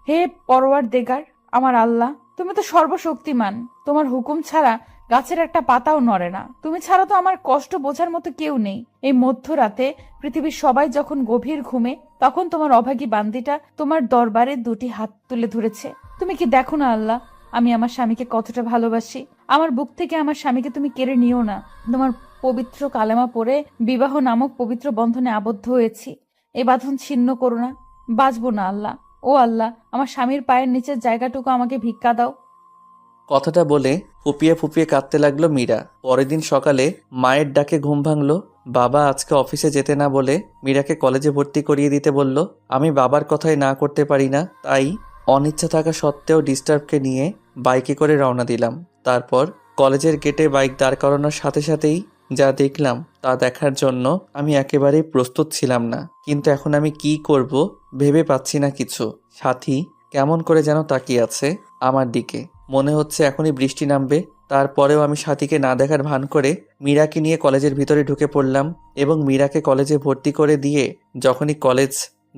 হে পরওয়ারদিগার, আমার আল্লাহ, তুমি তো সর্বশক্তিমান। তোমার হুকুম ছাড়া গাছের একটা পাতাও নড়ে না। তুমি ছাড়া তো আমার কষ্ট বোঝার মতো কেউ নেই। এই মধ্যরাতে পৃথিবীর সবাই যখন গভীর ঘুমে, তখন তোমার অভাগী বান্দিটা তোমার দরবারে 2টি হাত তুলে ধরেছে। তুমি কি দেখো না আল্লাহ, আমি আমার স্বামীকে কতটা ভালোবাসি? আমার বুক থেকে আমার স্বামীকে তুমি কেড়ে নিও না। তোমার পবিত্র কালেমা পড়ে বিবাহ নামক পবিত্র বন্ধনে আবদ্ধ হয়েছি, এই বাঁধন ছিন্ন করো না। বাঁচবো না আল্লাহ। ও আল্লাহ, আমার স্বামীর পায়ের নিচের জায়গাটুকু আমাকে ভিক্ষা দাও। কথাটা বলে ফুপিয়ে ফুপিয়ে কাঁদতে লাগলো মীরা। পরের দিন সকালে মায়ের ডাকে ঘুম ভাঙলো। বাবা আজকে অফিসে যেতে না বলে মীরাকে কলেজে ভর্তি করিয়ে দিতে বলল। আমি বাবার কথাই না করতে পারি না, তাই অনিচ্ছা থাকা সত্ত্বেও ডিস্টার্বকে নিয়ে বাইকে করে রওনা দিলাম। তারপর কলেজের গেটে বাইক দাঁড় করানোর সাথে সাথেই যা দেখলাম তা দেখার জন্য আমি একেবারেই প্রস্তুত ছিলাম না। কিন্তু এখন আমি কি করব ভেবে পাচ্ছি না কিছু। সাথী কেমন করে যেন তাকিয়ে আছে আমার দিকে, মনে হচ্ছে এখনই বৃষ্টি নামবে। তারপরেও আমি সাথীকে না দেখার ভান করে মীরাকে নিয়ে কলেজের ভিতরে ঢুকে পড়লাম এবং মীরাকে কলেজে ভর্তি করে দিয়ে যখনই কলেজ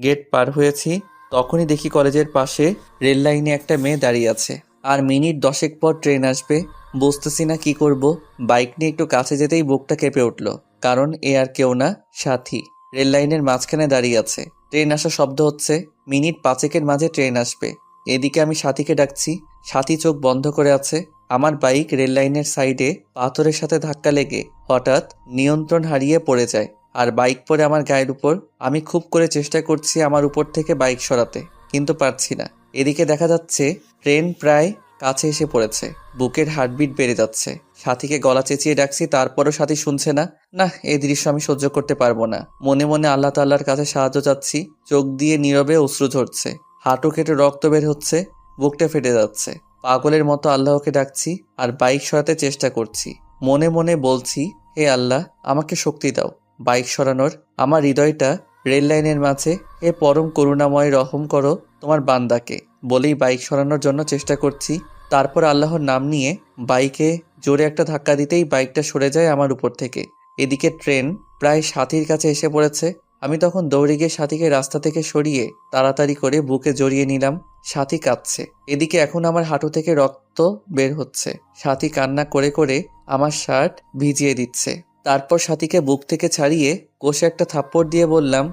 গেট পার হয়েছি, তখনই দেখি কলেজের পাশে রেল লাইনে একটা মেয়ে দাঁড়িয়ে আছে। আর মিনিট 10 পর ট্রেন আসবে, বুঝতেছি না কি করব। বাইক নিয়ে একটু কাছে যেতেই বুকটা কেঁপে উঠল, কারণ এ আর কেউ না, সাথী। রেল লাইনের মাঝখানে দাঁড়িয়ে আছে, ট্রেন আসার শব্দ হচ্ছে। মিনিট 5 মাঝে ট্রেন আসবে। এদিকে আমি সাথীকে ডাকছি, সাথী চোখ বন্ধ করে আছে। আমার বাইক রেল লাইনের সাইডে পাথরের সাথে ধাক্কা লেগে হঠাৎ নিয়ন্ত্রণ হারিয়ে পড়ে যায় আর বাইক পড়ে আমার গায়ের উপর। আমি খুব করে চেষ্টা করছি আমার উপর থেকে বাইক সরাতে, কিন্তু পারছি না। এদিকে দেখা যাচ্ছে ট্রেন প্রায় কাছে এসে পড়েছে। বুকের হার্টবিট বেড়ে যাচ্ছে। সাথীকে গলা চেঁচিয়ে ডাকছি, তারপরও সাথী শুনছে না। না, এই দৃশ্য আমি সহ্য করতে পারবো না। মনে মনে আল্লাহ তাআলার কাছে সাহায্য চাচ্ছি। চোখ দিয়ে নীরবে অশ্রু ঝরছে, হাঁটু কেটে রক্ত বের হচ্ছে, বুকটা ফেটে যাচ্ছে। পাগলের মতো আল্লাহকে ডাকছি আর বাইক সরাতে চেষ্টা করছি। মনে মনে বলছি, হে আল্লাহ, আমাকে শক্তি দাও বাইক সরানোর। আমার হৃদয়টা রেল লাইনের মাঝে, হে পরম করুণাময়, রহম করো তোমার বান্দাকে বলেই বাইক সরানোর জন্য চেষ্টা করছি। তারপর আল্লাহর নাম নিয়ে বাইকে জোরে একটা ধাক্কা দিতেই বাইকটা সরে যায় আমার উপর থেকে। এদিকে ট্রেন প্রায় সাথীর কাছে এসে পড়েছে। আমি তখন দৌড়ে গিয়ে সাথীকে রাস্তা থেকে সরিয়ে তাড়াতাড়ি করে বুকে জড়িয়ে নিলাম। সাথী কাঁদছে। এদিকে এখন আমার হাঁটু থেকে রক্ত বের হচ্ছে। সাথী কান্না করে করে আমার শার্ট ভিজিয়ে দিচ্ছে। তারপর সাথীকে বুক থেকে ছাড়িয়ে কষে একটা থাপ্পড় দিয়ে বললাম,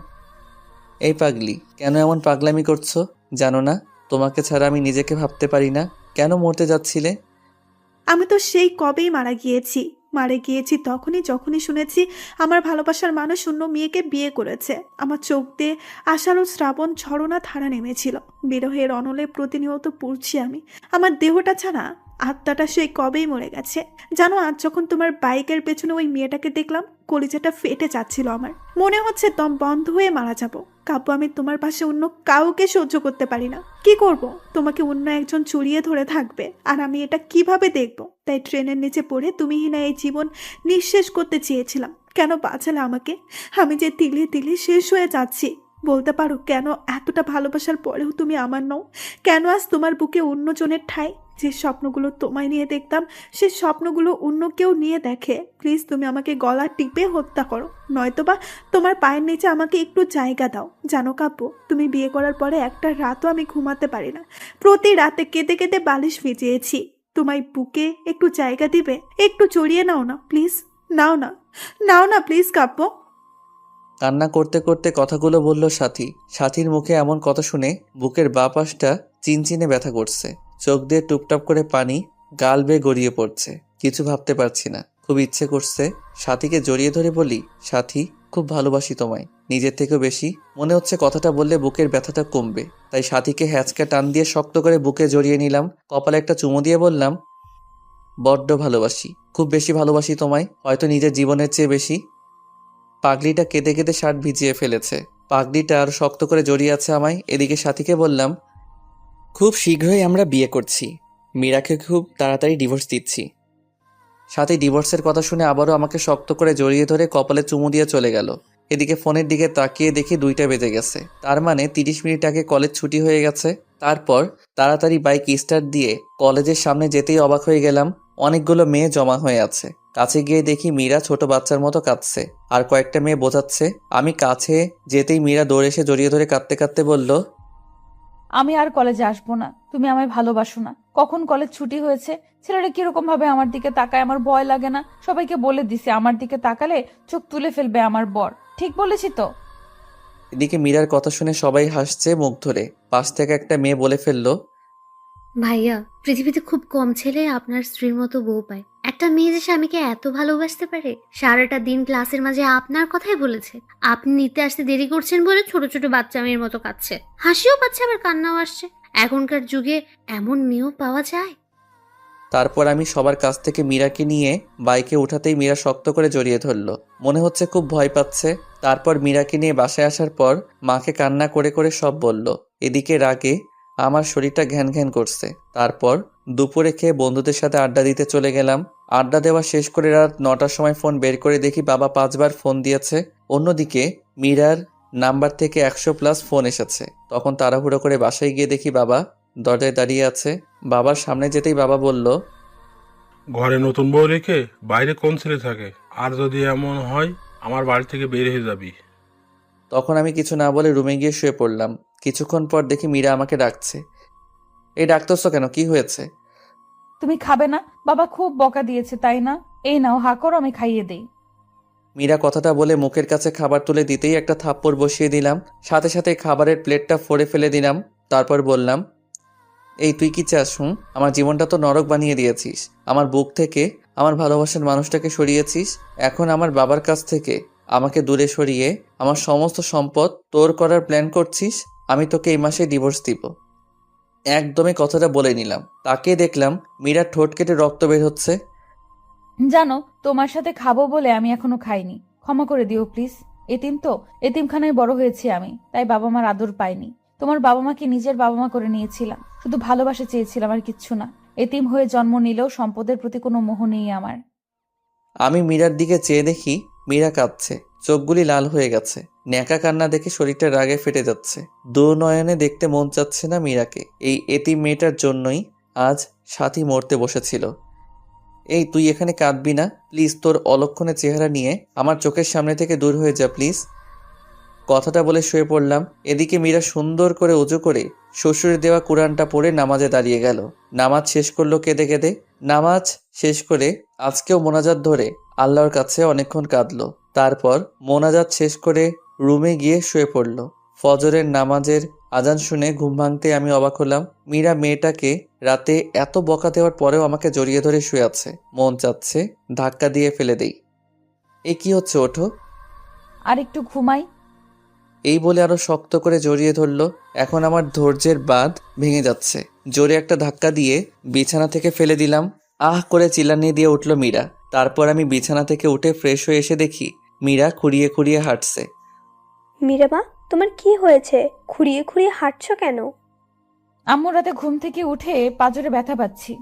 এই পাগলি, কেন এমন পাগলামি করছো? জানো না তোমাকে ছাড়া আমি নিজেকে ভাবতে পারি না? কেন মরতে যাচ্ছিলে? আমি তো সেই কবেই মারা গিয়েছি যখনই শুনেছি আমার ভালোবাসার মানুষ অন্য মেয়েকে বিয়ে করেছে। আমার চোখ দিয়ে আষাঢ় শ্রাবণ ঝরনা ধারা নেমেছিল। বিরহের অনলে প্রতিনিয়ত পড়ছি আমি। আমার দেহটা ছাড়া আত্মাটা সেই কবেই মরে গেছে। জানো, আজ যখন তোমার বাইকের পেছনে ওই মেয়েটাকে দেখলাম, কলিজাটা ফেটে যাচ্ছিল আমার। মনে হচ্ছে দম বন্ধ হয়ে মারা যাব। কাব্য, আমি তোমার পাশে অন্য কাউকে সহ্য করতে পারি না। কি করব? তোমাকে অন্য একজন জড়িয়ে ধরে থাকবে, আর আমি এটা কিভাবে দেখব? তাই ট্রেনের নিচে পড়ে তুমিহীনা এই জীবন নিঃশেষ করতে চেয়েছিলাম। কেন বাঁচালে আমাকে? আমি যে তিলে তিলে শেষ হয়ে যাচ্ছি। বলতে পারো কেন এতটা ভালোবাসার পরেও তুমি আমার নও? কেন আজ তোমার বুকে অন্যজনের ঠাঁই? যে স্বপ্নগুলো তোমায় নিয়ে দেখতাম, সে স্বপ্নগুলো অন্য কেউ নিয়ে দেখে। প্লিজ তুমি আমাকে গলা টিপে হত্যা করো, নয়তোবা তোমার পায়ের নিচে আমাকে একটু জায়গা দাও। জানো কাব্য, তুমি বিয়ে করার পরে একটা রাতও আমি ঘুমাতে পারি না। প্রতি রাতে কেঁদে কেঁদে বালিশ ভিজিয়েছি। তোমায় বুকে একটু জায়গা দিবে? একটু জড়িয়ে নাও না প্লিজ। নাও না, নাও না প্লিজ কাব্য। কান্না করতে করতে কথাগুলো বলল সাথী। সাথীর মুখে এমন কথা শুনে বুকের বাঁ পাশটা চিনচিনে ব্যথা করছে। চোখ দিয়ে টুপটাপ করে পানি গাল বেয়ে গড়িয়ে পড়ছে। কিছু ভাবতে পারছি না। খুব ইচ্ছে করছে সাথীকে জড়িয়ে ধরে বলি, সাথী খুব ভালোবাসি তোমায়, নিজের থেকেও বেশি। মনে হচ্ছে কথাটা বললে বুকের ব্যথাটা কমবে। তাই সাথীকে হ্যাঁচকা টান দিয়ে শক্ত করে বুকে জড়িয়ে নিলাম। কপালে একটা চুমু দিয়ে বললাম, বড্ড ভালোবাসি, খুব বেশি ভালোবাসি তোমায়, হয়তো নিজের জীবনের চেয়ে বেশি। পাগলিটা কেঁদে কেঁদে শার্ট ভিজিয়ে ফেলেছে। পাগলিটা আর শক্ত করে জড়িয়ে আছে আমায়। এদিকে সাথীকে বললাম, খুব শীঘ্রই আমরা বিয়ে করছি, মীরাকে খুব তাড়াতাড়ি ডিভোর্স দিচ্ছি। সাথী ডিভোর্সের কথা শুনে আবারও আমাকে শক্ত করে জড়িয়ে ধরে কপালে চুমু দিয়ে চলে গেল। এদিকে ফোনের দিকে তাকিয়ে দেখি 2টা বেজে গেছে। তার মানে 30 মিনিট আগে কলেজ ছুটি হয়ে গেছে। তারপর তাড়াতাড়ি বাইক স্টার্ট দিয়ে কলেজের সামনে যেতেই অবাক হয়ে গেলাম, অনেকগুলো মেয়ে জমা হয়ে আছে। কাছে গিয়ে দেখি মীরা ছোট বাচ্চার মতো কাঁদছে, আর কয়েকটা মেয়ে বোঝাচ্ছে। আমি কাছে যেতেই মীরা দৌড়ে এসে জড়িয়ে ধরে কাঁদতে কাঁদতে বলল, আমি আর কলেজে আসবো না, তুমি আমায় ভালোবাসো না। কখন কলেজ ছুটি হয়েছে? ছেলেরা কিরকম ভাবে আমার দিকে তাকায়, আমার ভয় লাগে না? সবাইকে বলে দিছে আমার দিকে তাকালে চোখ তুলে ফেলবে আমার বর। ঠিক বলেছি তো? এদিকে মীরার কথা শুনে সবাই হাসছে মুখ ধরে। পাশ থেকে একটা মেয়ে বলে ফেলল, ভাইয়া, পৃথিবীতে খুব কম ছেলে আপনার স্ত্রীর মতো বউ পায়। একটা মেয়ে যে স্বামীকে এত ভালোবাসতে পারে। সারাটা দিন ক্লাসের মাঝে আপনার কথাই বলেছে। আপনি নিতে আসতে দেরি করছেন বলে ছোট ছোট বাচ্চা মেয়ের মতো কাঁদছে, হাসিও পাচ্ছে আবার কান্নাও আসছে। এখনকার যুগে এমন মেয়েও পাওয়া যায়? তারপর আমি সবার কাছ থেকে মীরাকে নিয়ে বাইকে উঠাতেই মীরা শক্ত করে জড়িয়ে ধরলো। মনে হচ্ছে খুব ভয় পাচ্ছে। তারপর মীরাকে নিয়ে বাসায় আসার পর মাকে কান্না করে করে সব বলল। এদিকে রাগে আমার শরীরটা ঘ্যান ঘ্যান করছে। তারপর দুপুরে খেয়ে বন্ধুদের সাথে আড্ডা দিতে চলে গেলাম। আড্ডা দেওয়া শেষ করে রাত 9টার সময় ফোন বের করে দেখি বাবা 5বার ফোন দিয়েছে। অন্যদিকে মীরার নাম্বার থেকে 100+ ফোন এসেছে। তখন তাড়াহুড়ো করে বাসায় গিয়ে দেখি বাবা দরজায় দাঁড়িয়ে আছে। বাবার সামনে যেতেই বাবা বলল, ঘরে নতুন বউ রেখে বাইরে কোন ছেলে থাকে? আর যদি এমন হয় আমার বাড়ি থেকে বের হয়ে যাবি। তখন আমি কিছু না বলে রুমে গিয়ে শুয়ে পড়লাম। কিছুক্ষণ পর দেখি মীরা আমাকে ডাকছে। এই ডাকতেছো কেন, কি হয়েছে? তুমি খাবে না? বাবা খুব বকা দিয়েছে তাই না? এই নাও, হা করো, আমি খাইয়ে দেই। মীরা কথাটা বলে মুখের কাছে খাবার তুলে দিতেই একটা থাপ্পড় বসিয়ে দিলাম। সাথে সাথে খাবারের প্লেটটা ফোড়ে ফেলে দিলাম। তারপর বললাম, এই তুই কি চাস? আমার জীবনটা তো নরক বানিয়ে দিয়েছিস। আমার বুক থেকে আমার ভালোবাসার মানুষটাকে সরিয়েছিস। এখন আমার বাবার কাছ থেকে আমাকে দূরে সরিয়ে আমার সমস্ত সম্পদ তোর করার প্ল্যান করছিস। আমি তোকে এই মাসে ডিভোর্স দিব। একদমই কথাটা বলে নিলাম। তাকে দেখলাম মীরার ঠোঁট কেটে রক্ত বের হচ্ছে। জানো, তোমার সাথে খাবো বলে আমি এখনো খাইনি। ক্ষমা করে দিও প্লিজ। এতিম তো, এতিমখানায় বড় হয়েছি আমি, তাই বাবা মার আদর পাইনি। তোমার বাবা মাকে নিজের বাবা মা করে নিয়েছিলাম, শুধু ভালোবাসা চেয়েছিলাম আর কিচ্ছু না। এতিম হয়ে জন্ম নিলেও সম্পদের প্রতি কোনো মোহ নেই আমার। আমি মীরার দিকে চেয়ে দেখি মীরা কাঁদছে, চোখগুলি লাল হয়ে গেছে। ন্যাকা কান্না দেখে শরীরটা রাগে ফেটে যাচ্ছে। দু নয়নে দেখতে মন চাচ্ছে না মীরাকে। এই এতিম মেয়েটার জন্যই আজ সাথী মরতে বসেছিল। এই তুই এখানে কাঁদবি না প্লিজ। তোর অলক্ষণে চেহারা নিয়ে আমার চোখের সামনে থেকে দূর হয়ে যা প্লিজ। কথাটা বলে শুয়ে পড়লাম। এদিকে মীরা সুন্দর করে উজু করে শ্বশুরের দেওয়া কুরআনটা পড়ে নামাজে দাঁড়িয়ে গেল। নামাজ শেষ করলো কেঁদে কেঁদে। নামাজ শেষ করে আজকেও মোনাজাত ধরে আল্লাহর কাছে অনেকক্ষণ কাঁদলো। তারপর মোনাজাত শেষ করে রুমে গিয়ে শুয়ে পড়ল। ফজরের নামাজের আজান শুনে ঘুম ভাঙতে আমি অবাক হলাম। মীরা মেয়েটাকে রাতে এত বকা দেওয়ার পরেও আমাকে জড়িয়ে ধরে শুয়ে আছে। মন চাচ্ছে ধাক্কা দিয়ে ফেলে দেই। এ কি হচ্ছে, ওঠো। আর একটু ঘুমাই। এই বলে আরো শক্ত করে জড়িয়ে ধরলো। এখন আমার ধৈর্যের বাঁধ ভেঙে যাচ্ছে। জোরে একটা ধাক্কা দিয়ে বিছানা থেকে ফেলে দিলাম। আহ করে চিল্লানি দিয়ে উঠল মীরা। তারপর আমি বিছানা থেকে উঠে ফ্রেশ হয়ে এসে দেখি মীরা খুঁড়িয়ে খুঁড়িয়ে হাঁটছে। মীরা মা, তোমার কি হয়েছে? খুঁড়িয়ে খুঁড়িয়ে হাঁটছো কেন? আম্মু রাতে ঘুম থেকে উঠে পাঁজরে ব্যথা পাচ্ছি।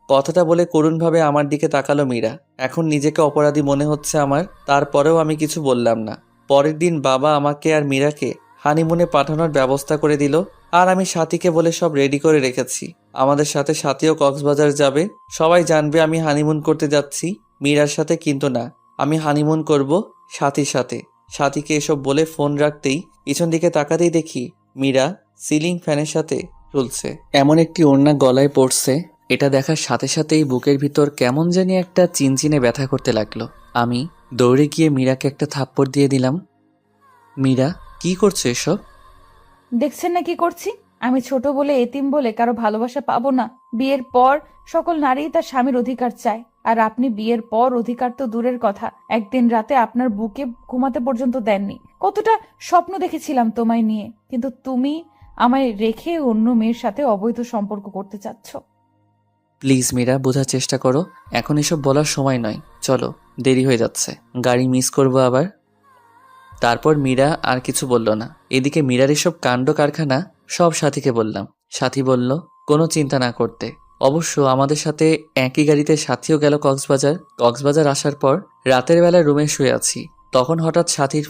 কথাটা বলে করুণভাবে আমার দিকে তাকালো মীরা। এখন নিজেকে অপরাধী মনে হচ্ছে আমার, তারপরেও আমি কিছু বললাম না। পরের দিন বাবা আমাকে আর মীরাকে হানিমুনে পাঠানোর ব্যবস্থা করে দিল। আর আমি সাথীকে বলে সব রেডি করে রেখেছি। আমাদের সাথে সাথীও কক্সবাজার যাবে। সবাই জানবে আমি হানিমুন করতে যাচ্ছি মীরার সাথে, কিন্তু না, আমি হানিমুন করব সাথীর সাথে। সাথীকে এসব বলে ফোন রাখতেই পিছন দিকে তাকাতেই দেখি মীরা সিলিং ফ্যানের সাথে ঝুলছে। এমন একটি ওড়না গলায় পড়ছে, এটা দেখার সাথে সাথেই বুকের ভিতর কেমন জানি একটা চিনচিনে ব্যথা করতে লাগলো। আমি দৌড়ে গিয়ে মীরাকে একটা থাপ্পড় দিয়ে দিলাম। মীরা, কি করছো এসব? দেখছেন না কি করছি? আমি ছোট বলে, এতিম বলে কারো ভালোবাসা পাবো না? বিয়ের পর সকল নারী তার স্বামীর অধিকার চায়, আর আপনি বিয়ের পর অধিকার তো দূরের কথা, একদিন রাতে আপনার বুকে ঘুমাতে পর্যন্ত দেননি। কতটা স্বপ্ন দেখেছিলাম তোমায় নিয়ে, কিন্তু তুমি আমায় রেখে অন্য মেয়ের সাথে অবৈধ সম্পর্ক করতে চাচ্ছ। প্লিজ মীরা, বোঝার চেষ্টা করো। এখন এসব বলার সময় নয়, চলো, দেরি হয়ে যাচ্ছে, গাড়ি মিস করবো আবার। তারপর মীরা আর কিছু বলল না। এদিকে মীরার এসব কাণ্ড কারখানা সব সাথীকে বললাম। সাথী বলল কোনো চিন্তা না করতে। অবশ্য আমাদের সাথে একই গাড়িতে সাথীও গেল কক্সবাজার। কক্সবাজার আসার পর রাতের বেলা রুমে শুয়ে আছি, তখন হঠাৎ সাথীর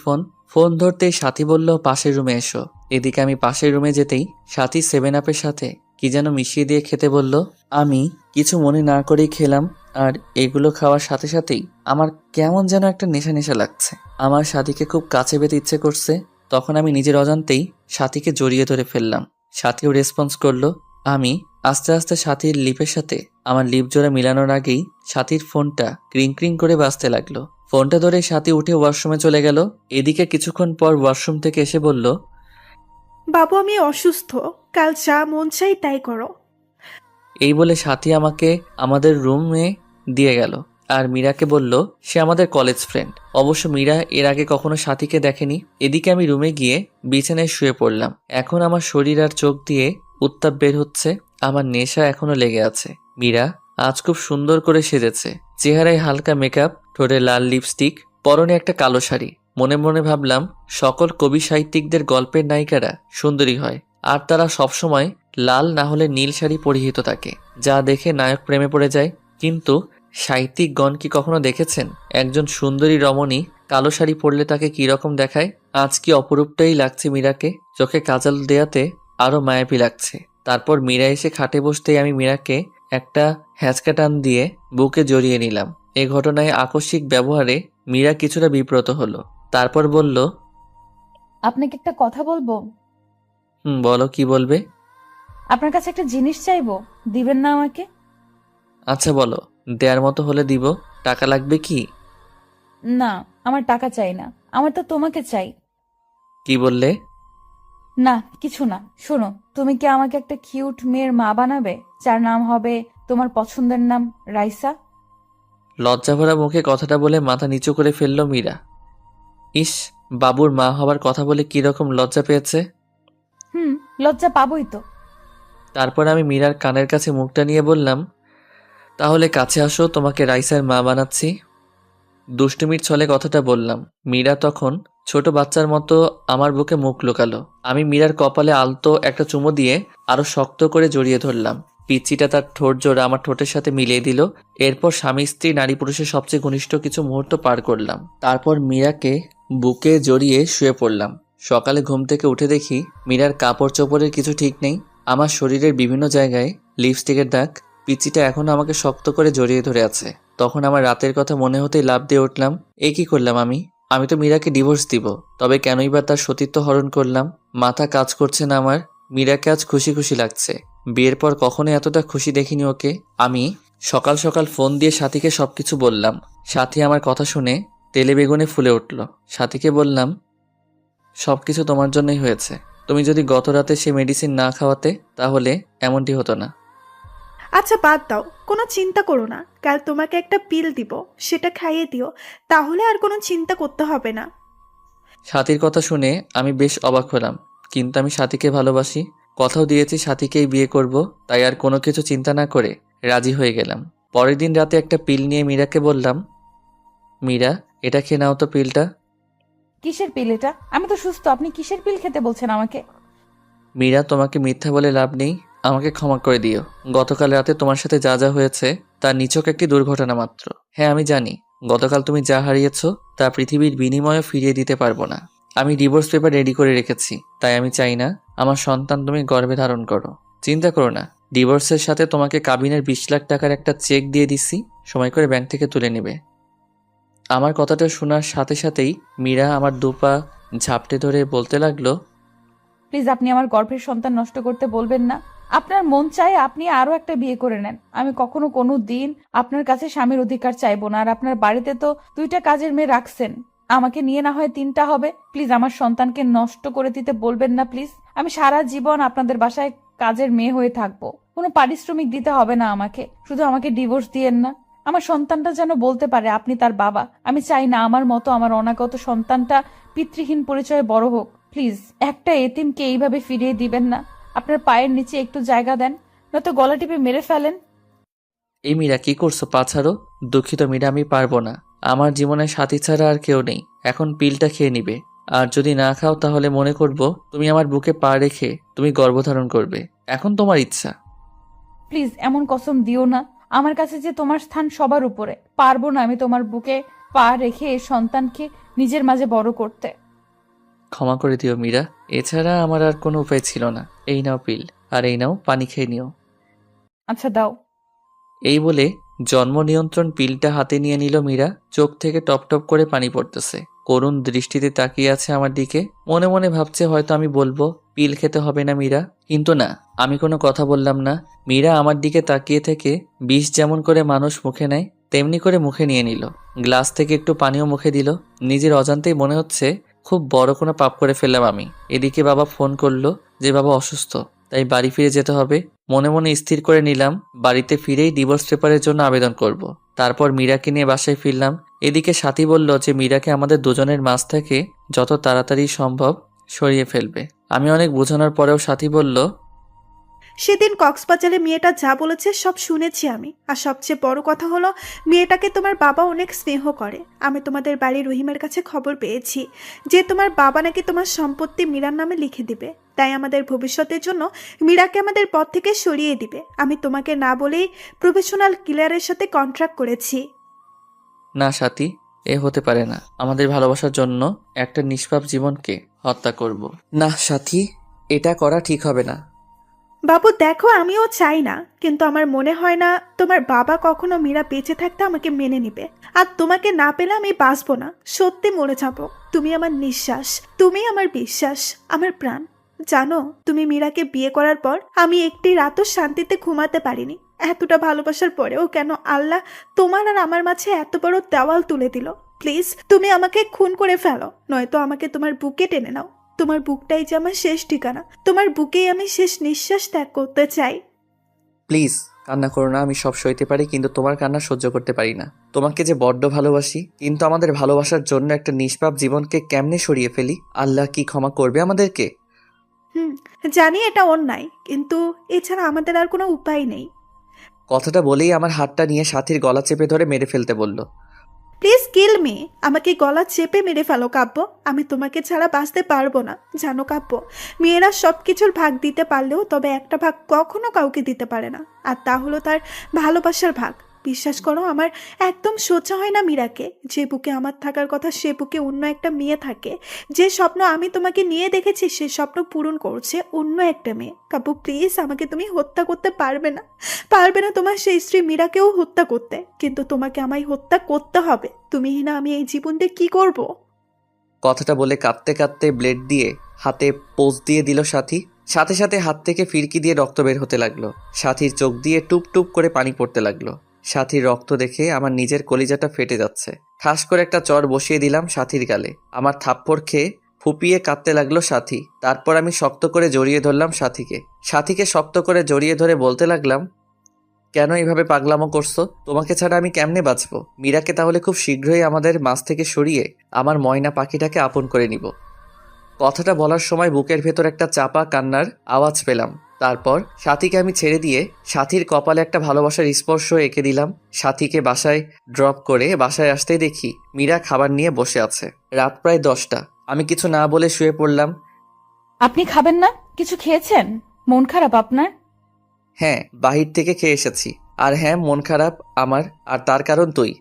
ফোন ধরতেই সাথী বলল পাশের রুমে এসো। এদিকে আমি পাশের রুমে যেতেই সাথী 7 আপের সাথে কি যেন মিশিয়ে দিয়ে খেতে বলল। আমি কিছু মনে না করেই খেলাম, আর এগুলো খাওয়ার সাথে সাথেই আমার কেমন যেন একটা নেশা নেশা লাগছে। আমার সাথীকে খুব কাছে পেতে ইচ্ছে করছে। তখন আমি নিজের অজান্তেই সাথীকে জড়িয়ে ধরে ফেললাম। সাথীও রেসপন্স করলো। আমি আস্তে আস্তে সাথীর লিপের সাথে আমার লিপ জোড়া মিলানোর আগেই সাথীর ফোনটা ক্রিং ক্রিং করে বাজতে লাগলো। ফোনটা ধরে সাথী উঠে ওয়াশরুমে চলে গেল। এদিকে কিছুক্ষণ পর ওয়াশরুম থেকে এসে বলল, বাবু আমি অসুস্থ, কাল যা মন চাই তাই করো। এই বলে সাথী আমাকে আমাদের রুমে দিয়ে গেল আর মীরাকে বলল সে আমাদের কলেজ ফ্রেন্ড। অবশ্য মীরা এর আগে কখনো সাথীকে দেখেনি। এদিকে আমি রুমে গিয়ে বিছানায় শুয়ে পড়লাম। এখন আমার শরীর আর চোখ দিয়ে উত্তাপ বের হচ্ছে, আমার নেশা এখনো লেগে আছে। মীরা আজ খুব সুন্দর করে সেজেছে, চেহারায় হালকা মেকআপ, ঠোঁটে লাল লিপস্টিক, পরনে একটা কালো শাড়ি। মনে মনে ভাবলাম সকল কবি সাহিত্যিকদের গল্পের নায়িকারা সুন্দরী হয়, আর তারা সবসময় লাল না হলে নীল শাড়ি পরিহিত থাকে, যা দেখে নায়ক প্রেমে পড়ে যায়। কিন্তু সাহিত্যিকগণ কি কখনো দেখেছেন একজন সুন্দরী রমণী কালো শাড়ি পরলে তাকে কি রকম দেখায়? আজ কি অপরূপটাই লাগছে মীরাকে, চোখে কাজল দেয়াতে আরো মায়াবী লাগছে। তারপর মীরা এসে খাটে বসতেই আমি মীরাকে একটা হ্যাঁচকা টান দিয়ে বুকে জড়িয়ে নিলাম। এ ঘটনায় আকস্মিক ব্যবহারে মীরা কিছুটা বিব্রত হলো। তারপর বলল, আপনাকে একটা কথা বলবো। বলো, কি বলবে? আপনার কাছে একটা জিনিস চাইবো, দিবেন না আমাকে? আচ্ছা বলো, দেয়ার মতো হলে দিব। টাকা লাগবে কি? না, আমার টাকা চাই না, আমার তো তোমাকে চাই। কি বললে? না কিছু না। শোনো, তুমি কি আমাকে একটা কিউট মেয়ের মা বানাবে, যার নাম হবে তোমার পছন্দের নাম রাইসা? লজ্জাভরা মুখে কথাটা বলে মাথা নিচু করে ফেলল মীরা। ইস, বাবুর মা হবার কথা বলে কিরকম লজ্জা পেয়েছে। লজ্জা পাবোই তো। তারপর আমি মীরার কানের কাছে মুখটা নিয়ে বললাম, তাহলে কাছে আসো, তোমাকে রাইসার মা বানাচ্ছি। দুষ্টুমির ছলে কথাটা বললাম। মীরা তখন ছোট বাচ্চার মতো আমার বুকে মুখ লুকালো। আমি মীরার কপালে আলতো একটা চুমো দিয়ে আরো শক্ত করে জড়িয়ে ধরলাম। পিচ্চিটা তার ঠোঁট জোড়া আমার ঠোঁটের সাথে মিলিয়ে দিল। এরপর স্বামী স্ত্রী নারী পুরুষের সবচেয়ে ঘনিষ্ঠ কিছু মুহূর্ত পার করলাম। তারপর মীরাকে বুকে জড়িয়ে শুয়ে পড়লাম। সকালে ঘুম থেকে উঠে দেখি মীরার কাপড় চোপড়ের কিছু ঠিক নেই। আমার শরীরের বিভিন্ন জায়গায় লিপস্টিকের দাগ। পিচ্চিটা এখনো আমাকে শক্ত করে জড়িয়ে ধরে আছে। তখন আমার রাতের কথা মনে হতেই লাফ দিয়ে উঠলাম। এ কি করলাম আমি তো মীরাকে ডিভোর্স দিব, তবে কেনই বা তার সতীত্ব হরণ করলাম? মাথা কাজ করছে না আমার। মীরাকে আজ খুশি খুশি লাগছে। বিয়ের পর কখনো এতটা খুশি দেখিনি ওকে। আমি সকাল সকাল ফোন দিয়ে সাথীকে সবকিছু বললাম। সাথী আমার কথা শুনে তেলে বেগুনে ফুলে উঠল। সাথীকে বললাম, সবকিছু তোমার জন্যই হয়েছে। তুমি যদি গত রাতে সে মেডিসিন না খাওয়াতে তাহলে এমনটি হতো না। আচ্ছা বাদ দাও, কোনো চিন্তা করো না, কাল তোমাকে একটা পিল দিব, সেটা খাইয়ে দিও, তাহলে আর কোনো চিন্তা করতে হবে না। সাথীর কথা শুনে আমি বেশ অবাক হলাম, কিন্তু আমি সাথীকে ভালোবাসি, কথাও দিয়েছি সাথীকেই বিয়ে করব, তাই আর কোনো কিছু চিন্তা না করে রাজি হয়ে গেলাম। পরের দিন রাতে একটা পিল নিয়ে মীরাকে বললাম, মীরা, এটা খেয়ে নাও তো পিলটা। কিসের পিল এটা? আমি তো সুস্থ, আপনি কিসের পিল খেতে বলছেন আমাকে? মীরা, তোমাকে মিথ্যা বলে লাভ নেই। আমাকে ক্ষমা করে দিও। গতকাল রাতে তোমার সাথে যা যা হয়েছে তা নিছক একটি দুর্ঘটনা মাত্র। হ্যাঁ, আমি জানি গতকাল তুমি যা হারিয়েছো তা পৃথিবীর বিনিময়ে ফিরিয়ে দিতে পারবো না। আমি ডিভোর্স পেপার রেডি করে রেখেছি, তাই আমি চাই না আমার সন্তান তুমি গর্ভে ধারণ করো। চিন্তা করো না, ডিভোর্সের সাথে তোমাকে কাবিনের 20 লাখ টাকার একটা চেক দিয়ে দিছি, সময় করে ব্যাংক থেকে তুলে নেবে। আমার কথাটা শোনার সাথে সাথেই মীরা আমার দুপা ঝাপটে ধরে বলতে লাগলো, প্লিজ আপনি আমার গর্ভের সন্তান নষ্ট করতে বলবেন না। আপনার মন চায় আপনি আরো একটা বিয়ে করে নেন, আমি কখনো কোনো দিন আপনার কাছে স্বামীর অধিকার চাইবো না। আর আপনার বাড়িতে তো 2টা কাজের মেয়ে রাখছেন, আমাকে নিয়ে না হয় 3টা হবে। প্লিজ আমার সন্তানকে নষ্ট করে দিতে বলবেন না প্লিজ। আমি সারা জীবন আপনাদের বাসায় কাজের মেয়ে হয়ে থাকবো, কোনো পারিশ্রমিক দিতে হবে না আমাকে, শুধু আমাকে ডিভোর্স দিয়েন না। আমার সন্তানটা যেন বলতে পারে আপনি তার বাবা। আমি চাই না আমার মতো আমার অনাগত সন্তানটা পিতৃহীন পরিচয়ে বড় হোক। প্লিজ একটা এতিমকে এইভাবে ফিরিয়ে দিবেন না। আপনার পায়ের নিচে একটু জায়গা দেন, নয়তো গলা টিপে মেরে ফেলেন। এই মীরা, কি করছো? পা ছাড়ো। দুঃখিত মীরা, আমি পারবো না। আমার জীবনে সাথী ছাড়া আর কেউ নেই। এখন পিলটা খেয়ে নিবে, আর যদি না খাও তাহলে মনে করব তুমি আমার বুকে পা রেখে তুমি গর্ভধারণ করবে। এখন তোমার ইচ্ছা। প্লিজ এমন কসম দিও না। আমার কাছে যে তোমার স্থান সবার উপরে, পারবো না আমি তোমার বুকে পা রেখে এই সন্তানকে নিজের মাঝে বড় করতে। ক্ষমা করে দিও মীরা, এছাড়া আমার আর কোনো উপায় ছিল না। এই নাও পিল, আর এই নাও পানি খেয়ে নিও। আচ্ছা দাও। এই বলে জন্ম নিয়ন্ত্রণ পিলটা হাতে নিয়ে নিল মীরা। চোখ থেকে টপ টপ করে পানি পড়তেছে। করুণ দৃষ্টিতে তাকিয়ে আছে আমার দিকে। মনে মনে ভাবছে হয়তো আমি বলবো পিল খেতে হবে না মীরা, কিন্তু না, আমি কোনো কথা বললাম না। মীরা আমার দিকে তাকিয়ে থেকে বিষ যেমন করে মানুষ মুখে নেয় তেমনি করে মুখে নিয়ে নিল। গ্লাস থেকে একটু পানিও মুখে দিল। নিজের অজান্তেই মনে হচ্ছে খুব বড় কোনো পাপ করে ফেললাম আমি। এদিকে বাবা ফোন করলো যে বাবা অসুস্থ, তাই বাড়ি ফিরে যেতে হবে। মনে মনে স্থির করে নিলাম বাড়িতে ফিরেই ডিভোর্স পেপারের জন্য আবেদন করব। তারপর মীরাকে নিয়ে বাসায় ফিরলাম। এদিকে সাথী বলল যে মীরাকে আমাদের দুজনের মাঝ থেকে যত তাড়াতাড়ি সম্ভব সরিয়ে ফেলবে। আমি অনেক বোঝানোর পরেও সাথী বলল, সেদিন কক্সবাজারে মেয়েটা যা বলেছে সব শুনেছি আমি। আর সবচেয়ে বড় কথা হলো, মেয়েটাকে তোমার বাবা অনেক স্নেহ করে। আমি তোমাদের বাড়ির রহিমের কাছে খবর পেয়েছি যে তোমার বাবা নাকি তোমার সম্পত্তি মীরার নামে লিখে দিবে। তাই আমাদের ভবিষ্যতের জন্য মীরাকে আমাদের পথ থেকে সরিয়ে দিবে। আমি তোমাকে না বলেই প্রফেশনাল কিলারের সাথে কন্ট্রাক্ট করেছি। না সাথী, এ হতে পারে না। আমাদের ভালোবাসার জন্য একটা নিষ্পাপ জীবনকে হত্যা করব। না সাথী, এটা করা ঠিক হবে না। বাবু দেখো, আমিও চাই না, কিন্তু আমার মনে হয় না তোমার বাবা কখনো মীরা বেঁচে থাকতে আমাকে মেনে নিবে। আর তোমাকে না পেলে আমি বাঁচবো না, সত্যি মরে যাবো। তুমি আমার নিঃশ্বাস, তুমি আমার বিশ্বাস, আমার প্রাণ। জানো, তুমি মীরাকে বিয়ে করার পর আমি একটি রাতও শান্তিতে ঘুমাতে পারিনি। এতটা ভালোবাসার পরেও কেন আল্লাহ তোমার আর আমার মাঝে এত বড় দেওয়াল তুলে দিল? প্লিজ তুমি আমাকে খুন করে ফেলো, নয়তো আমাকে তোমার বুকে টেনে নাও। তোমার বুকটাই যে আমার শেষ ঠিকানা, তোমার বুকেই আমি শেষ নিঃশ্বাস ত্যাগ করতে চাই। প্লিজ কান্না করো না। আমি সব সইতে পারি, কিন্তু তোমার কান্না সহ্য করতে পারি না। তোমাকে যে বড্ড ভালোবাসি, কিন্তু আমাদের ভালোবাসার জন্য একটা নিষ্পাপ জীবনকে কেমনে সরিয়ে ফেলি? আল্লাহ কি ক্ষমা করবে আমাদেরকে? জানি এটা অন্যায়, কিন্তু এছাড়া আমাদের আর কোনো উপায় নেই। কথাটা বলেই আমার হাতটা নিয়ে সাথীর গলা চেপে ধরে মেরে ফেলতে বলল। প্লিজ কিল মি, আমাকে গলা চেপে মেরে ফেলো কাব্য। আমি তোমাকে ছাড়া বাঁচতে পারবো না। জানো কাব্য, মেয়েরা সব কিছুর ভাগ দিতে পারলেও তবে একটা ভাগ কখনো কাউকে দিতে পারে না, আর তা হলো তার ভালোবাসার ভাগ। বিশ্বাস করো, আমার একদম সহ্য হয় না মীরাকে। যে বুকে আমার থাকার কথা সে বুকে অন্য একটা মেয়ে থাকে। যে স্বপ্ন আমি তোমাকে নিয়ে দেখেছি সে স্বপ্ন পূরণ করছে অন্য একটা মেয়ে। কাব্য প্লিজ, আমাকে তুমি হত্যা করতে পারবে না, পারবে না তোমার সেই স্ত্রী মীরাকেও হত্যা করতে, কিন্তু তোমাকে আমায় হত্যা করতে হবে। তুমি না আমি এই জীবন দিয়ে কি করব? কথাটা বলে কাঁদতে কাঁদতে ব্লেড দিয়ে হাতে পোজ দিয়ে দিল সাথী। সাথে সাথে হাত থেকে ফিরকি দিয়ে রক্ত বের হতে লাগলো। সাথীর চোখ দিয়ে টুপ টুপ করে পানি পড়তে লাগলো। সাথীর রক্ত দেখে আমার নিজের কলিজাটা ফেটে যাচ্ছে। ঠাস করে একটা চর বসিয়ে দিলাম সাথীর গালে। আমার থাপ্পড় খেয়ে ফুপিয়ে কাঁদতে লাগলো সাথী। তারপর আমি শক্ত করে জড়িয়ে ধরলাম সাথীকে। সাথীকে শক্ত করে জড়িয়ে ধরে বলতে লাগলাম, কেন এইভাবে পাগলামো করছো? তোমাকে ছাড়া আমি কেমনে বাঁচবো? মীরাকে তাহলে খুব শীঘ্রই আমাদের মাঝ থেকে সরিয়ে আমার ময়না পাখিটাকে আপন করে নিব। কথাটা বলার সময় বুকের ভেতর একটা চাপা কান্নার আওয়াজ পেলাম। তারপর সাথীকে আমি ছেড়ে দিয়ে সাথীর কপালে একটা ভালোবাসার স্পর্শ এঁকে দিলাম। সাথীকে বাসায় ড্রপ করে বাসায় আসতেই দেখি মীরা খাবার নিয়ে বসে আছে। রাত প্রায় 10টা। আমি কিছু না বলে শুয়ে পড়লাম। আপনি খাবেন না? কিছু খেয়েছেন? মন খারাপ আপনার? হ্যাঁ, বাহির থেকে খেয়ে এসেছি। আর হ্যাঁ, মন খারাপ আমার, আর তার কারণ তুই।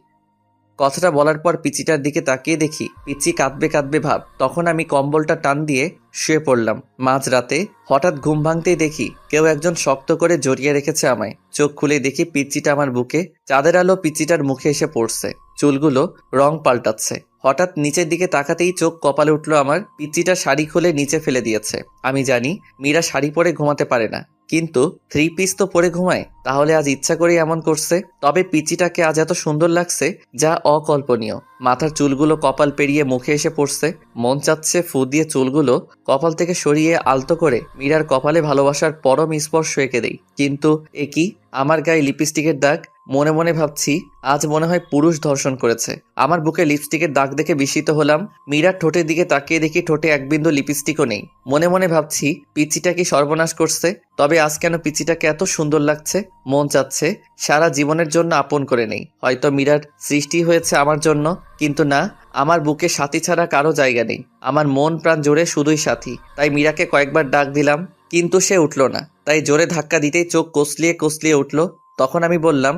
কথাটা বলার পর পিচিটার দিকে তাকিয়ে দেখি পিচি কাঁদবে কাঁদবে ভাব। তখন আমি কম্বলটা টান দিয়ে শুয়ে পড়লাম। মাঝরাতে হঠাৎ ঘুম ভাঙতেই দেখি কেউ একজন শক্ত করে জড়িয়ে রেখেছে আমায়। চোখ খুলে দেখি পিচিটা আমার বুকে। চাঁদের আলো পিচিটার মুখে এসে পড়ছে, চুলগুলো রং পাল্টাচ্ছে। হঠাৎ নিচের দিকে তাকাতেই চোখ কপালে উঠল আমার। পিচিটা শাড়ি খুলে নিচে ফেলে দিয়েছে। আমি জানি মীরা শাড়ি পরে ঘুমাতে পারে না, কিন্তু 3 পিস তো পরে ঘুমায়, তাহলে আজ ইচ্ছা করে এমন করছে। তবে পিচিটাকে আজ এত সুন্দর লাগছে যা অকল্পনীয়। মাথার চুলগুলো কপাল পেরিয়ে মুখে এসে পড়ছে। মন চাচ্ছে ফু দিয়ে চুলগুলো কপাল থেকে সরিয়ে আলতো করে মীরার কপালে ভালোবাসার পরম স্পর্শ এঁকে দেই। কিন্তু এ কি, আমার গায়ে লিপস্টিকের দাগ। মনে মনে ভাবছি আজ মনে হয় পুরুষ ধর্ষণ করেছে। আমার বুকে লিপস্টিকের দাগ দেখে বিস্মিত হলাম। মীরার ঠোঁটের দিকে তাকিয়ে দেখি ঠোঁটে এক বিন্দু লিপস্টিকও নেই। মনে মনে ভাবছি পিচিটা কি সর্বনাশ করছে। তবে আজ কেন পিচিটাকে এত সুন্দর লাগছে। মন চাচ্ছে সারা জীবনের জন্য আপন করে নেই। হয়তো মীরার সৃষ্টি হয়েছে আমার জন্য, কিন্তু না, আমার বুকে সাথী ছাড়া কারো জায়গা নেই। আমার মন প্রাণ জোরে শুধুই সাথী। তাই মীরাকে কয়েকবার ডাক দিলাম, কিন্তু সে উঠল না। তাই জোরে ধাক্কা দিতেই চোখ কসলিয়ে কসলিয়ে উঠল। তখন আমি বললাম,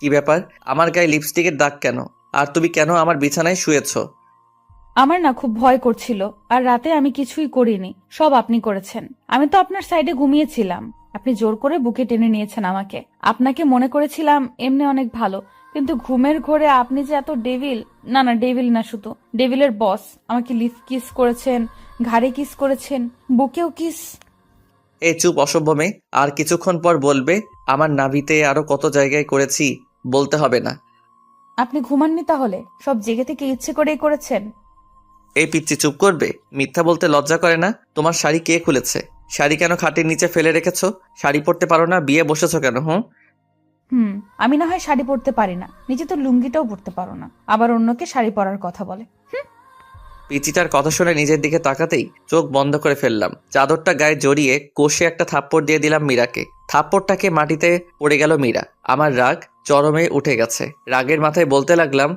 কি ব্যাপার, আমার গায়ে লিপস্টিকের দাগ কেন? আর তুমি কেন আমার বিছানায় শুয়েছো? আমার না খুব ভয় করছিল, আর রাতে আমি কিছুই করিনি, সব আপনি করেছেন। আমি তো আপনার সাইডে ঘুমিয়েছিলাম, আপনি জোর করে বুকে টেনে নিয়েছেন আমাকে। আপনাকে মনে করেছিলাম এমনি অনেক ভালো, কিন্তু ঘুমের ঘোরে আপনি যে এত ডেভিল। না না, ডেভিল না, শুধু ডেভিলের বস। আমাকে লিপ কিস করেছেন, ঘাড়ে কিস করেছেন, বুকেও কিস। এই চুপ অসভ্য মেয়ে। আর কিছুক্ষণ পর বলবে আমার নাভিতে আরো কত জায়গায় করেছি, বলতে হবে না। আপনি ঘুমাননি তাহলে? সব জেগে থেকে ইচ্ছে করেই করেছেন? এই পিচ্চি চুপ করবে? মিথ্যা বলতে লজ্জা করে না? তোমার শাড়ি কে খুলেছে? শাড়ি কেন খাটের নিচে ফেলে রেখেছো? শাড়ি পরতে পারো না? বিয়ে বসেছো কেন? আমি না হয় শাড়ি পরতে পারি না, নিজে তো লুঙ্গিটাও পরতে পারো না, আবার অন্যকে শাড়ি পরার কথা বলে। পিচিটার কথা শুনে নিজের দিকে তাকাতেই চোখ বন্ধ করে ফেললাম। চাদরটা গায়ে জড়িয়ে কষে একটা থাপ্পড় দিয়ে দিলাম মীরাকে। থাপ্পড়টাকে মাটিতে পড়ে গেল মীরা। আমার রাগ চরমে উঠে গেছে। রাগের মাথায় বলতে লাগলাম,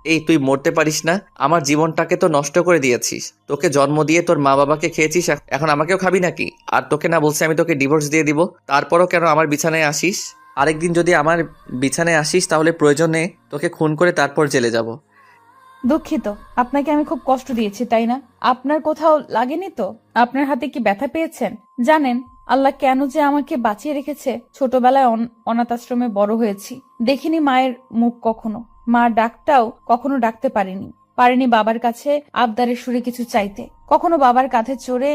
এই তুই মরতে পারিস না? আমার জীবনটাকে তো নষ্ট করে দিয়েছিস। তোকে জন্ম দিয়ে তোর মা বাবাকে খেয়েছিস, এখন আমাকেও খাবি নাকি? আর তোকে না বলছি আমি তোকে ডিভোর্স দিয়ে দিব? তারপরও কেন আমার বিছানায় আসিস? আরেকদিন যদি আমার বিছানায় আসিস তাহলে প্রয়োজনে তোকে খুন করে তারপর জেলে যাব। দুঃখিত, আপনাকে আমি খুব কষ্ট দিয়েছি, তাই না? আপনার কোথাও লাগেনি তো? আপনার হাতে কি ব্যথা পেয়েছেন? জানেন আল্লাহ কেন যে আমাকে বাঁচিয়ে রেখেছে? ছোটবেলায় অনাথ আশ্রমে বড় হয়েছি, দেখিনি মায়ের মুখ কখনো। মার ডাকটাও কখনো ডাকতে পারিনি বাবার কাছে আবদারের সুরে কিছু চাইতে। কখনো বাবার কাঁধে চড়ে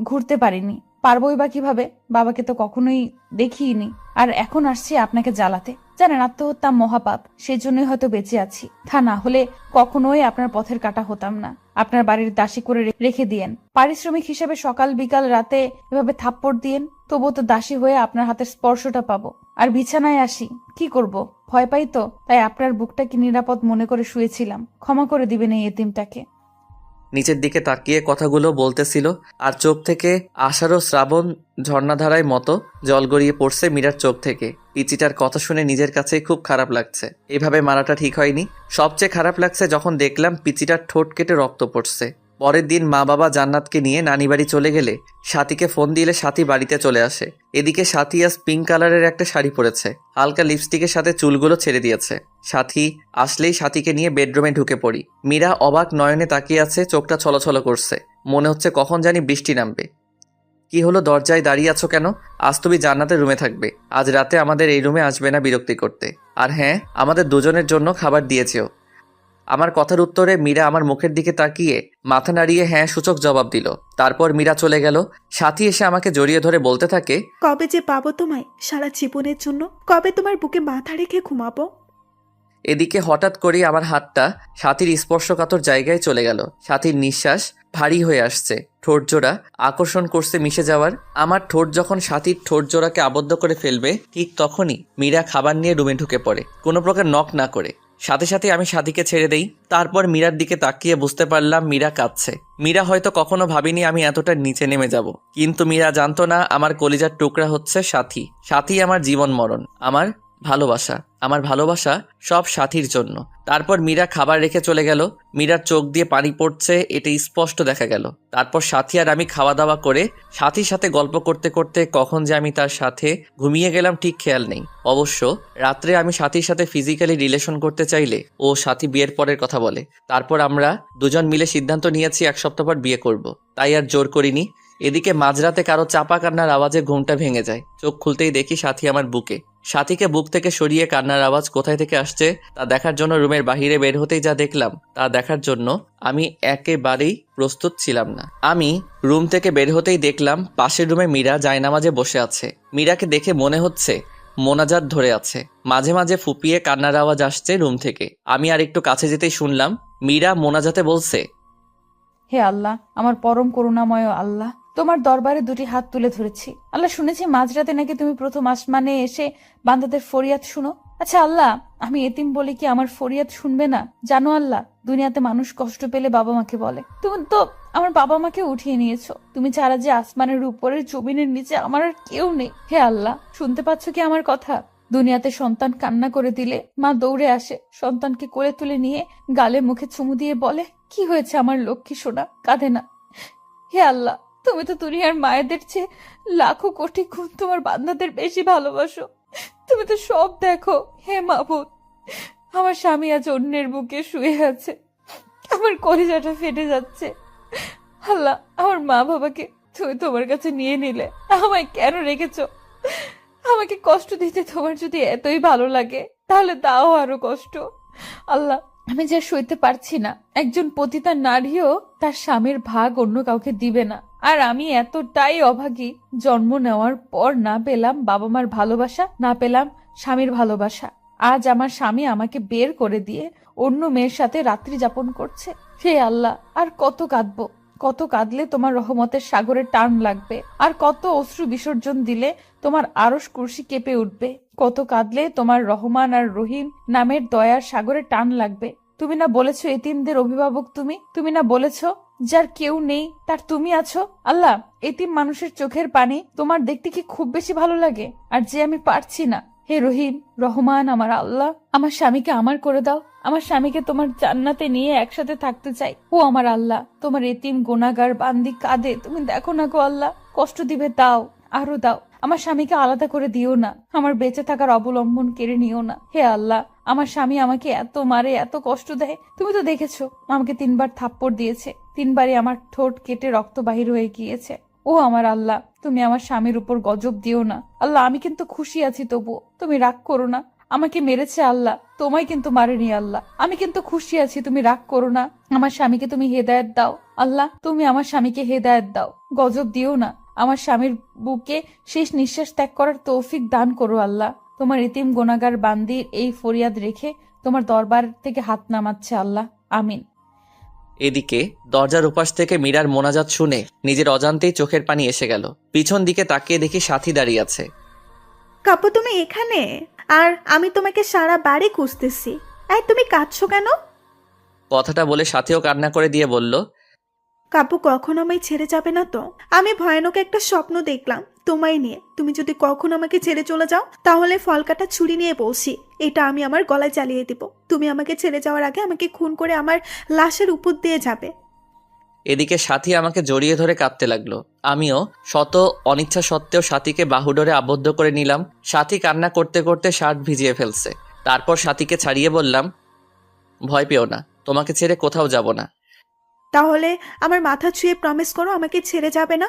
ঘুরতে পারিনি, পারবোই বা কিভাবে? বাবাকে তো কখনোই দেখিনি। আর এখন আসছি আপনাকে জ্বালাতে। জানেন আত্মহত্যা মহাপাপ, সেজন্যই হয়তো বেঁচে আছি। তা না হলে কখনোই আপনার পথের কাটা হতাম না। আপনার বাড়ির দাসী করে রেখে দিয়েন, পারিশ্রমিক হিসেবে সকাল বিকাল রাতে এভাবে থাপ্পড় দিয়েন, তবুও তো দাসী হয়ে আপনার হাতের স্পর্শটা পাবো। আর বিছানায় আসি, কি করব? ভয় পাই তো, তাই আপনার বুকটাকে নিরাপদ মনে করে শুয়েছিলাম। ক্ষমা করে দিবেন এই এতিমটাকে। নিচের দিকে তাকিয়ে কথাগুলো বলতেছিল, আর চোখ থেকে আষাঢ় শ্রাবণ ঝর্ণাধারায় মতো জল গড়িয়ে পড়ছে মীরার চোখ থেকে। পিচিটার কথা শুনে নিজের কাছেই খুব খারাপ লাগছে। এভাবে মারাটা ঠিক হয়নি। সবচেয়ে খারাপ লাগছে যখন দেখলাম পিচিটার ঠোঁট কেটে রক্ত পড়ছে। পরের দিন মা বাবা জান্নাতকে নিয়ে নানি বাড়ি চলে গেলে সাথীকে ফোন দিলে সাথী বাড়িতে চলে আসে। এদিকে সাথী আজ পিঙ্ক কালারের একটা শাড়ি পরেছে, হালকা লিপস্টিকের সাথে চুলগুলো ছেড়ে দিয়েছে। সাথী আসলেই সাথীকে নিয়ে বেডরুমে ঢুকে পড়ি। মীরা অবাক নয়নে তাকিয়ে আছে, চোখটা ছলছল করছে। মনে হচ্ছে কখন জানি বৃষ্টি নামবে। কি হলো, দরজায় দাঁড়িয়ে আছো কেন? আজ তুমি জান্নাতের রুমে থাকবে, আজ রাতে আমাদের এই রুমে আসবে না বিরক্তি করতে। আর হ্যাঁ, আমাদের দুজনের জন্য খাবার দিয়েছেও। আমার কথার উত্তরে মীরা আমার মুখের দিকে তাকিয়ে মাথা নাড়িয়ে হ্যাঁ সূচক জবাব দিল। তারপর মীরা চলে গেল। সাথী এসে আমাকে জড়িয়ে ধরে বলতে থাকে, কবে যে পাবো তোমায় সারা জীবনের জন্য? কবে তোমার বুকে মাথা রেখে ঘুমাবো? এদিকে হঠাৎ করে আমার হাতটা সাথীর স্পর্শকাতর জায়গায় চলে গেল। সাথীর নিঃশ্বাস ভারী হয়ে আসছে, ঠোঁট জোড়া আকর্ষণ করছে মিশে যাওয়ার। আমার ঠোঁট যখন সাথীর ঠোঁট জোড়াকে আবদ্ধ করে ফেলবে, ঠিক তখনই মীরা খাবার নিয়ে রুমে ঢুকে পড়ে, কোনো প্রকার নক না করে। সাথে সাথে আমি সাথীকে ছেড়ে দেই। তারপর মীরার দিকে তাকিয়ে বুঝতে পারলাম মীরা কাঁদছে। মীরা হয়তো কখনো ভাবিনি আমি এতটা নিচে নেমে যাব, কিন্তু মীরা জানতো না আমার কলিজার টুকরা হচ্ছে সাথী। সাথী আমার জীবন মরণ, আমার ভালোবাসা, আমার ভালোবাসা সব সাথীর জন্য। তারপর মীরা খাবার রেখে চলে গেল। মীরার চোখ দিয়ে পানি পড়ছে, এটা স্পষ্ট দেখা গেল। তারপর সাথী আর আমি খাওয়া দাওয়া করে সাথীর সাথে গল্প করতে করতে কখন যে আমি তার সাথে ঘুমিয়ে গেলাম ঠিক খেয়াল নেই। অবশ্য রাত্রে আমি সাথীর সাথে ফিজিক্যালি রিলেশন করতে চাইলে ও সাথী বিয়ের পরের কথা বলে। তারপর আমরা দুজন মিলে সিদ্ধান্ত নিয়েছি 1 সপ্তাহ পর বিয়ে করব, তাই আর জোর করিনি। এদিকে মাঝরাতে কারো চাপা কান্নার আওয়াজে ঘুমটা ভেঙে যায়। চোখ খুলতেই দেখি সাথী আমার বুকে। সাথীকে বুক থেকে সরিয়ে কান্নার আওয়াজ কোথায় থেকে আসছে তা দেখার জন্য রুমের বাহিরে বের হতেই যা দেখলাম তা দেখার জন্য আমি একেবারেই প্রস্তুত ছিলাম না। আমি রুম থেকে বের হতেই দেখলাম পাশের রুমে মীরা জায়নামাজে বসে আছে। মীরাকে দেখে মনে হচ্ছে মোনাজাত ধরে আছে। মাঝে মাঝে ফুপিয়ে কান্নার আওয়াজ আসছে রুম থেকে। আমি আর একটু কাছে যেতেই শুনলাম মীরা মোনাজাতে বলছে, হে আল্লাহ, আমার পরম করুণাময় আল্লাহ, তোমার দরবারে 2টি হাত তুলে ধরেছি। আল্লাহ, শুনেছি মাঝরাতে নাকি তুমি প্রথম আসমানে এসে বান্দাদের ফরিয়াদ শুনো। আচ্ছা আল্লাহ, আমি এতিম বলে কি আমার ফরিয়াদ শুনবে না? জানো আল্লাহ, দুনিয়াতে মানুষ কষ্ট পেলে বাবা মাকে বলে, তুমি তো আমার বাবা মাকে উঠিয়ে নিয়েছো। তুমি ছাড়া যে আসমানের উপরের জমিনের নিচে আমার আর কেউ নেই। হে আল্লাহ, শুনতে পাচ্ছ কি আমার কথা? দুনিয়াতে সন্তান কান্না করে দিলে মা দৌড়ে আসে, সন্তানকে কোলে তুলে নিয়ে গালে মুখে চুমু দিয়ে বলে, কি হয়েছে আমার লক্ষ্মী সোনা, কাঁদে না। হে আল্লাহ, তুমি তো দুনিয়ার মায়েদের চেয়ে লাখো কোটি গুণ তোমার বান্দাদের বেশি ভালোবাসো। তুমি তো সব দেখো। হে মাবুদ, আমার স্বামী আজ অন্যের বুকে শুয়ে আছে, আমার কলিজাটা ফেটে যাচ্ছে। আল্লাহ, আমার মা বাবাকে তুমি তোমার কাছে নিয়ে নিলে, আমায় কেন রেখেছো? আমাকে কষ্ট দিতে তোমার যদি এতই ভালো লাগে তাহলে দাও আরো কষ্ট। আল্লাহ, আমি যা সইতে পারছি না, একজন পতিতা নারীও তার স্বামীর ভাগ অন্য কাউকে দিবে না। আর আমি এতটাই অভাগী, জন্ম নেওয়ার পর না পেলাম বাবা মার ভালোবাসা, না পেলাম স্বামীর ভালোবাসা। আজ আমার স্বামী আমাকে বের করে দিয়ে অন্য মেয়ের সাথে রাত্রি যাপন করছে। হে আল্লাহ, আর কত কাঁদবো? কত কাঁদলে তোমার রহমতের সাগরে টান লাগবে? আর কত অশ্রু বিসর্জন দিলে তোমার আরশ কুরসি কেঁপে উঠবে? কত কাঁদলে তোমার রহমান আর রহিম নামের দয়ার সাগরে টান লাগবে? তুমি না বলেছো এতিমদের অভিভাবক তুমি? তুমি না বলেছো যার কেউ নেই তার তুমি আছো? আল্লাহ, এতিম মানুষের চোখের পানি তোমার দেখতে কি খুব বেশি ভালো লাগে? আর যে আমি পারছি না। হে রহিম, রহমান আমার আল্লাহ, আমার স্বামীকে আমার করে দাও। আমার স্বামীকে তোমার জান্নাতে নিয়ে একসাথে থাকতে চাই। ও আমার আল্লাহ, তোমার এতিম গুনাহগার বান্দি কাঁদে, তুমি দেখো না গো আল্লাহ, কষ্ট দিবে দাও, আরো দাও। আমার স্বামীকে আলাদা করে দিও না, আমার বেঁচে থাকার অবলম্বন কেড়ে নিও না। হে আল্লাহ, আমার স্বামী আমাকে এত মারে, এত কষ্ট দেয়। তুমি তো দেখেছো, আমাকে 3বার থাপ্পড় দিয়েছে, 3বারই আমার ঠোঁট কেটে রক্ত বাহির হয়ে গিয়েছে। ও আমার আল্লাহ, তুমি আমার স্বামীর উপর গজব দিও না। আল্লাহ, আমি কিন্তু খুশি আছি, তবুও তুমি রাগ করো না। আমাকে মেরেছে আল্লাহ, তোমায় কিন্তু মারেনি আল্লাহ। আমি কিন্তু খুশি আছি, তুমি রাগ করো না। আমার স্বামীকে তুমি হেদায়েত দাও আল্লাহ, তুমি আমার স্বামীকে হেদায়েত দাও, গজব দিও না। আমার স্বামীর বুকে শেষ নিঃশ্বাস ত্যাগ করার তৌফিক দান করো আল্লাহ। তোমার এতিম গুনাহগার বান্দির এই ফরিয়াদ রেখে তোমার দরবার থেকে হাত নামাচ্ছে আল্লাহ, আমিন। এদিকে দরজার উপাস থেকে মীরার মোনাজাত শুনে নিজের অজান্তেই চোখের পানি এসে গেল। পিছন দিকে তাকিয়ে দেখি সাথী দাঁড়িয়ে আছে। কাপু, তুমি এখানে? আর আমি তোমাকে সারা বাড়ি খুঁজতেছি। তুমি কাঁদছো কেন? কথাটা বলে সাথীও কান্না করে দিয়ে বলল, কাপু, কখনো আমায় ছেড়ে যাবে না তো? আমি ভয়ানক একটা স্বপ্ন দেখলাম তোমায় নিয়ে। তুমি যদি কখনো আমাকে ছেড়ে চলে যাও তাহলে ফল কাটা ছুরি নিয়ে বলছি, এটা আমি আমার গলায় চালিয়ে দিব। তুমি আমাকে ছেড়ে যাওয়ার আগে আমাকে খুন করে আমার লাশের উপর দিয়ে যাবে। এদিকে সাথী আমাকে জড়িয়ে ধরে কাঁদতে লাগলো। আমিও শত অনিচ্ছা সত্ত্বেও সাথীকে বাহুডোরে আবদ্ধ করে নিলাম। সাথী কান্না করতে করতে শার্ট ভিজিয়ে ফেলছে। তারপর সাথীকে ছাড়িয়ে বললাম, ভয় পেও না, তোমাকে ছেড়ে কোথাও যাব না। তাহলে আমার মাথা ছুঁয়ে প্রমিস করো আমাকে ছেড়ে যাবে না।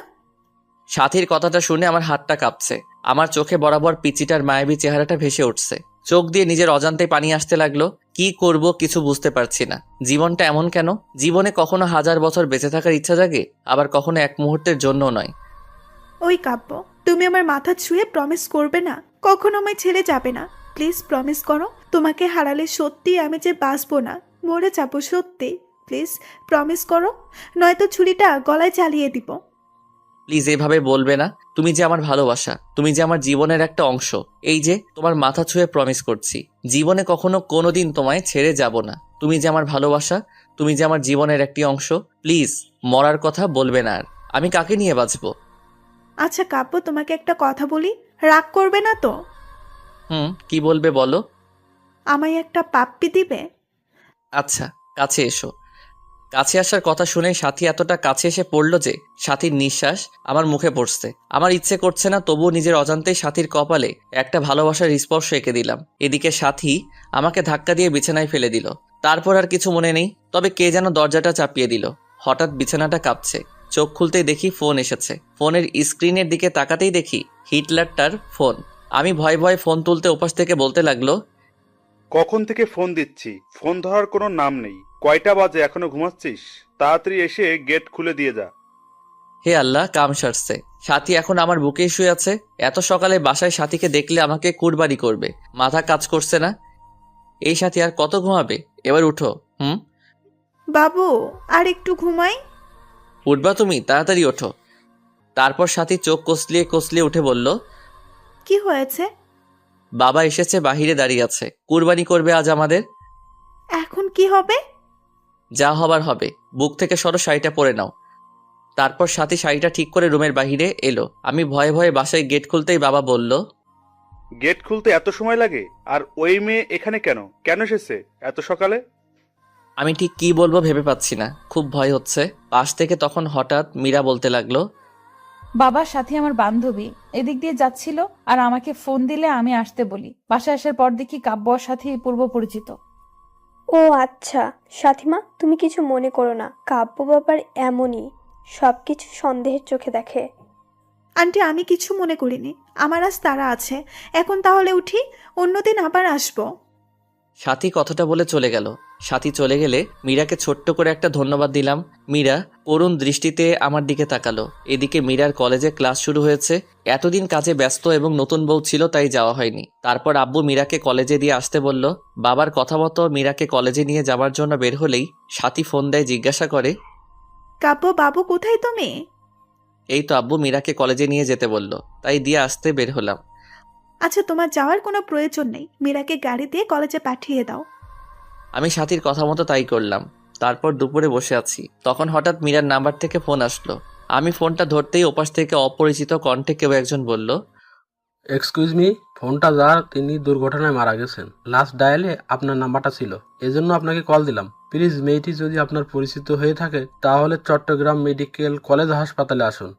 সাথীর কথাটা শুনে আমার হাতটা কাঁপছে। আমার চোখে বরাবর পিচিটার মায়াবী চেহারাটা ভেসে উঠছে। চোখ দিয়ে নিজের অজান্তে পানি আসতে লাগলো। কি করব কিছু বুঝতে পারছি না। জীবনটা এমন কেন? জীবনে কখনো 1000 বছর বেঁচে থাকার ইচ্ছা জাগে, আবার কখনো এক মুহূর্তের জন্যও নয়। ওই কাব্য, তুমি আমার মাথা ছুঁয়ে প্রমিস করবে না, কখনো আমায় ছেড়ে যাবে না। প্লিজ প্রমিস করো। তোমাকে হারালে সত্যি আমি যে বাঁচবো না, মরে যাবো সত্যি। প্লিজ প্রমিস করো, নয়তো ছুরিটা গলায় চালিয়ে দিব। প্লিজ এভাবে বলবে না। তুমি যে আমার ভালোবাসা, তুমি যে আমার জীবনের একটা অংশ। এই যে তোমার মাথা ছুঁয়ে প্রমিস করছি, জীবনে কখনো কোনোদিন তোমায় ছেড়ে যাব না। তুমি যে আমার ভালোবাসা, তুমি যে আমার জীবনের একটি অংশ। প্লিজ মরার কথা বলবে না আর। আমি কাকে নিয়ে বাঁচবো? আচ্ছা কাব্য, তোমাকে একটা কথা বলি, রাগ করবে না তো? কি বলবে বলো? আমায় একটা পাপ্পি দিবে? আচ্ছা, কাছে এসো। কাছে আসার কথা শুনে সাথী এতটা কাছে এসে পড়লো যে সাথীর নিঃশ্বাস আমার মুখে পড়ছে। আমার ইচ্ছে করছে না, তবুও নিজের অজান্তেই সাথীর কপালে একটা ভালোবাসার স্পর্শ এঁকে দিলাম। এদিকে সাথী আমাকে ধাক্কা দিয়ে বিছানায় ফেলে দিল। তারপর আর কিছু মনে নেই, তবে কে যেন দরজাটা চাপিয়ে দিল। হঠাৎ বিছানাটা কাঁপছে। চোখ খুলতেই দেখি ফোন এসেছে। ফোনের স্ক্রিনের দিকে তাকাতেই দেখি হিটলারটার ফোন। আমি ভয়ে ভয়ে ফোন তুলতে ওপাশ থেকে বলতে লাগলো, কখন থেকে ফোন দিচ্ছি, ফোন ধরার কোনো নাম নেই। কয়টা বাজে, এখনো ঘুমাচ্ছিস? তাড়াতাড়ি এসে গেট খুলে দিয়ে যা। হে আল্লাহ, কাম সারছে। সাথী এখন আমার বুকেই শুয়ে আছে। এত সকালে বাসায় সাথীকে দেখলে আমাকে কুরবানি করবে। মাথা কাজ করছে না। এই সাথী আর কত ঘুমাবে? এবার উঠো। বাবু, আর একটু ঘুমাই। উঠবা তুমি? তাড়াতাড়ি ওঠো। তারপর সাথী চোখ কসলিয়ে কসলিয়ে উঠে বলল, কি হয়েছে? বাবা এসেছে, বাহিরে দাঁড়িয়ে আছে। কুরবানি করবে আজ আমাদের। এখন কি হবে? যা হবার হবে। বুক থেকে সরো, শাড়িটা পরে নাও। তারপর সাথী শাড়িটা ঠিক করে রুমের বাহিরে এলো। আমি ভয়ে ভয়ে বাসায় গেট খুলতেই বাবা বলল, গেট খুলতে এত সময় লাগে? আর ওই মেয়ে এখানে কেন কেন এসেছে এত সকালে? আমি ঠিক কি বলবো ভেবে পাচ্ছি না, খুব ভয় হচ্ছে। পাশ থেকে তখন হঠাৎ মীরা বলতে লাগলো, বাবার সাথে আমার বান্ধবী এদিক দিয়ে যাচ্ছিল আর আমাকে ফোন দিলে আমি আসতে বলি। বাসায় আসার পর দেখি কাব্য ওর সাথে পূর্ব পরিচিত। ও আচ্ছা, সাথীমা তুমি কিছু মনে করো না, কাব্য বাবার এমনই, সব কিছু সন্দেহের চোখে দেখে। আন্টি, আমি কিছু মনে করিনি। আমার আজ তাড়া আছে। এখন তাহলে উঠি, অন্যদিন আবার আসবো। সাথী কথাটা বলে চলে গেল। সাথী চলে গেলে মীরাকে ছোট্ট করে একটা ধন্যবাদ দিলাম। মীরা করুণ দৃষ্টিতে আমার দিকে তাকালো। এদিকে মীরার কলেজে ক্লাস শুরু হয়েছে। এতদিন কাজে ব্যস্ত এবং নতুন বউ ছিল, তাই যাওয়া হয়নি। তারপর আব্বু মীরাকে কলেজে দিয়ে আসতে বলল। বাবার কথা মতো মীরাকে কলেজে নিয়ে যাওয়ার জন্য বের হলেই সাথী ফোন দেয়, জিজ্ঞাসা করে, কাব্য বাবু, কোথায় তুমি? এই তো আব্বু মীরাকে কলেজে নিয়ে যেতে বলল, তাই দিয়ে আসতে বের হলাম। আচ্ছা, তোমার যাওয়ার কোনো প্রয়োজন নেই। মীরাকে গাড়ি দিয়ে কলেজে পাঠিয়ে দাও। আমি সাথীর কথা মতো তাই করলাম। তারপর দুপুরে বসে আছি, তখন হঠাৎ মীরার নাম্বার থেকে ফোন আসলো। আমি ফোনটা ধরতেই ওপাশ থেকে অপরিচিত কণ্ঠে কেউ একজন বলল, এক্সকিউজ মি, ফোনটা যার তিনি দুর্ঘটনায় মারা গেছেন। লাস্ট ডায়ালে আপনার নাম্বারটা ছিল, এজন্য আপনাকে কল দিলাম। প্লিজ, মেয়েটি যদি আপনার পরিচিত হয়ে থাকে তাহলে চট্টগ্রাম মেডিকেল কলেজ হাসপাতালে আসুন।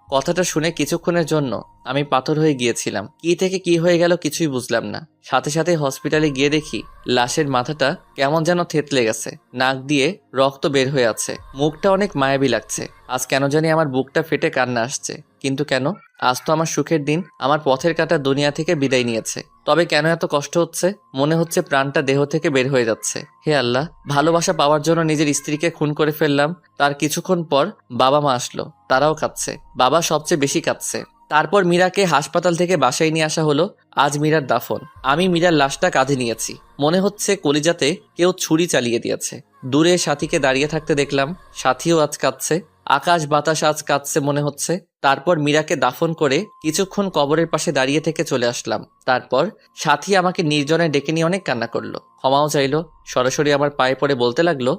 কথাটা শুনে কিছুক্ষণের জন্য আমি পাথর হয়ে গিয়েছিলাম। কি থেকে কি হয়ে গেল কিছুই বুঝলাম না। সাথে সাথে হসপিটালে গিয়ে দেখি লাশের মাথাটা কেমন যেন থেতলে গেছে, নাক দিয়ে রক্ত বের হয়ে আছে, মুখটা অনেক মায়াবী লাগছে। আজ কেন জানি আমার বুকটা ফেটে কান্না আসছে। কিন্তু কেন? আজ তো আমার সুখের দিন, আমার পথের কাঁটা দুনিয়া থেকে বিদায় নিয়েছে। তবে কেন এত কষ্ট হচ্ছে? মনে হচ্ছে প্রাণটা দেহ থেকে বের হয়ে যাচ্ছে। হে আল্লাহ, ভালোবাসা পাওয়ার জন্য নিজের স্ত্রীকে খুন করে ফেললাম। তার কিছুক্ষণ পর বাবা মা আসলো, তারাও কাঁদছে। বাবা সবচেয়ে বেশি কাঁদছে। তারপর মীরাকে হাসপাতাল থেকে বাসায় নিয়ে আসা হলো। আজ মীরার দাফন। আমি মীরার লাশটা কাঁধে নিয়েছি। মনে হচ্ছে কলিজাতে কেউ ছুরি চালিয়ে দিয়েছে। দূরে সাথীকে দাঁড়িয়ে থাকতে দেখলাম, সাথীও আজ কাঁদছে। আকাশ বাতাস আজ কাঁদছে মনে হচ্ছে। তারপর মীরাকে দাফন করে কিছুক্ষণ কবরের পাশে দাঁড়িয়ে থেকে চলে আসলাম। তারপর সাথী আমাকে নির্জনে ডেকে নিয়ে অনেক কান্না করলো, ক্ষমাও চাইলো। সরাসরি আমার পায়ে পড়ে বলতে লাগলো,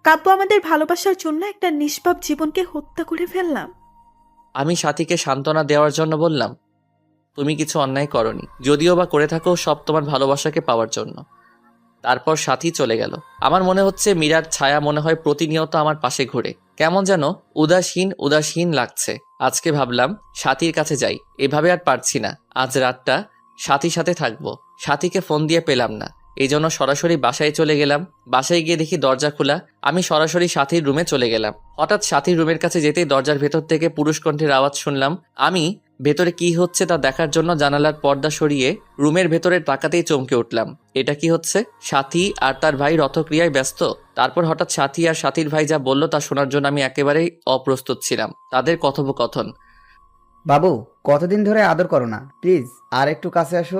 কাব্য, আমাদের ভালোবাসার জন্য একটা নিষ্পাপ জীবনকে হত্যা করে ফেললাম। আমি সাথীকে সান্ত্বনা দেওয়ার জন্য বললাম, তুমি কিছু অন্যায় করনি, যদিও বা করে থাকো সব তোমার ভালোবাসাকে পাওয়ার জন্য। তারপর সাথী চলে গেল। আমার মনে হচ্ছে মীরার ছায়া মনে হয় প্রতিনিয়ত আমার পাশে ঘুরে। কেমন যেন উদাসীন উদাসীন লাগছে। আজকে ভাবলাম সাথীর কাছে যাই, এভাবে আর পারছি না। আজ রাতটা সাথীর সাথে থাকবো। সাথীকে ফোন দিয়ে পেলাম না, এই জন্য সরাসরি বাসায় চলে গেলাম। বাসায় গিয়ে দেখি দরজা খোলা। আমি সরাসরি সাথীর রুমে চলে গেলাম। হঠাৎ সাথীর রুমের কাছে যেতেই দরজার ভেতর থেকে পুরুষ কণ্ঠের আওয়াজ শুনলাম। আমি ভেতরে কি হচ্ছে তা দেখার জন্য জানালার পর্দা সরিয়ে রুমের ভেতরে তাকাতেই চমকে উঠলাম। এটা কি হচ্ছে? সাথী আর তার ভাই রথক্রিয়ায় ব্যস্ত। তারপর হঠাৎ সাথী আর সাথীর ভাই যা বলল তা শোনার জন্য আমি একেবারেই অপ্রস্তুত ছিলাম। তাদের কথোপকথন, বাবু, কতদিন ধরে আদর করো না, প্লিজ আর একটু কাছে আসো।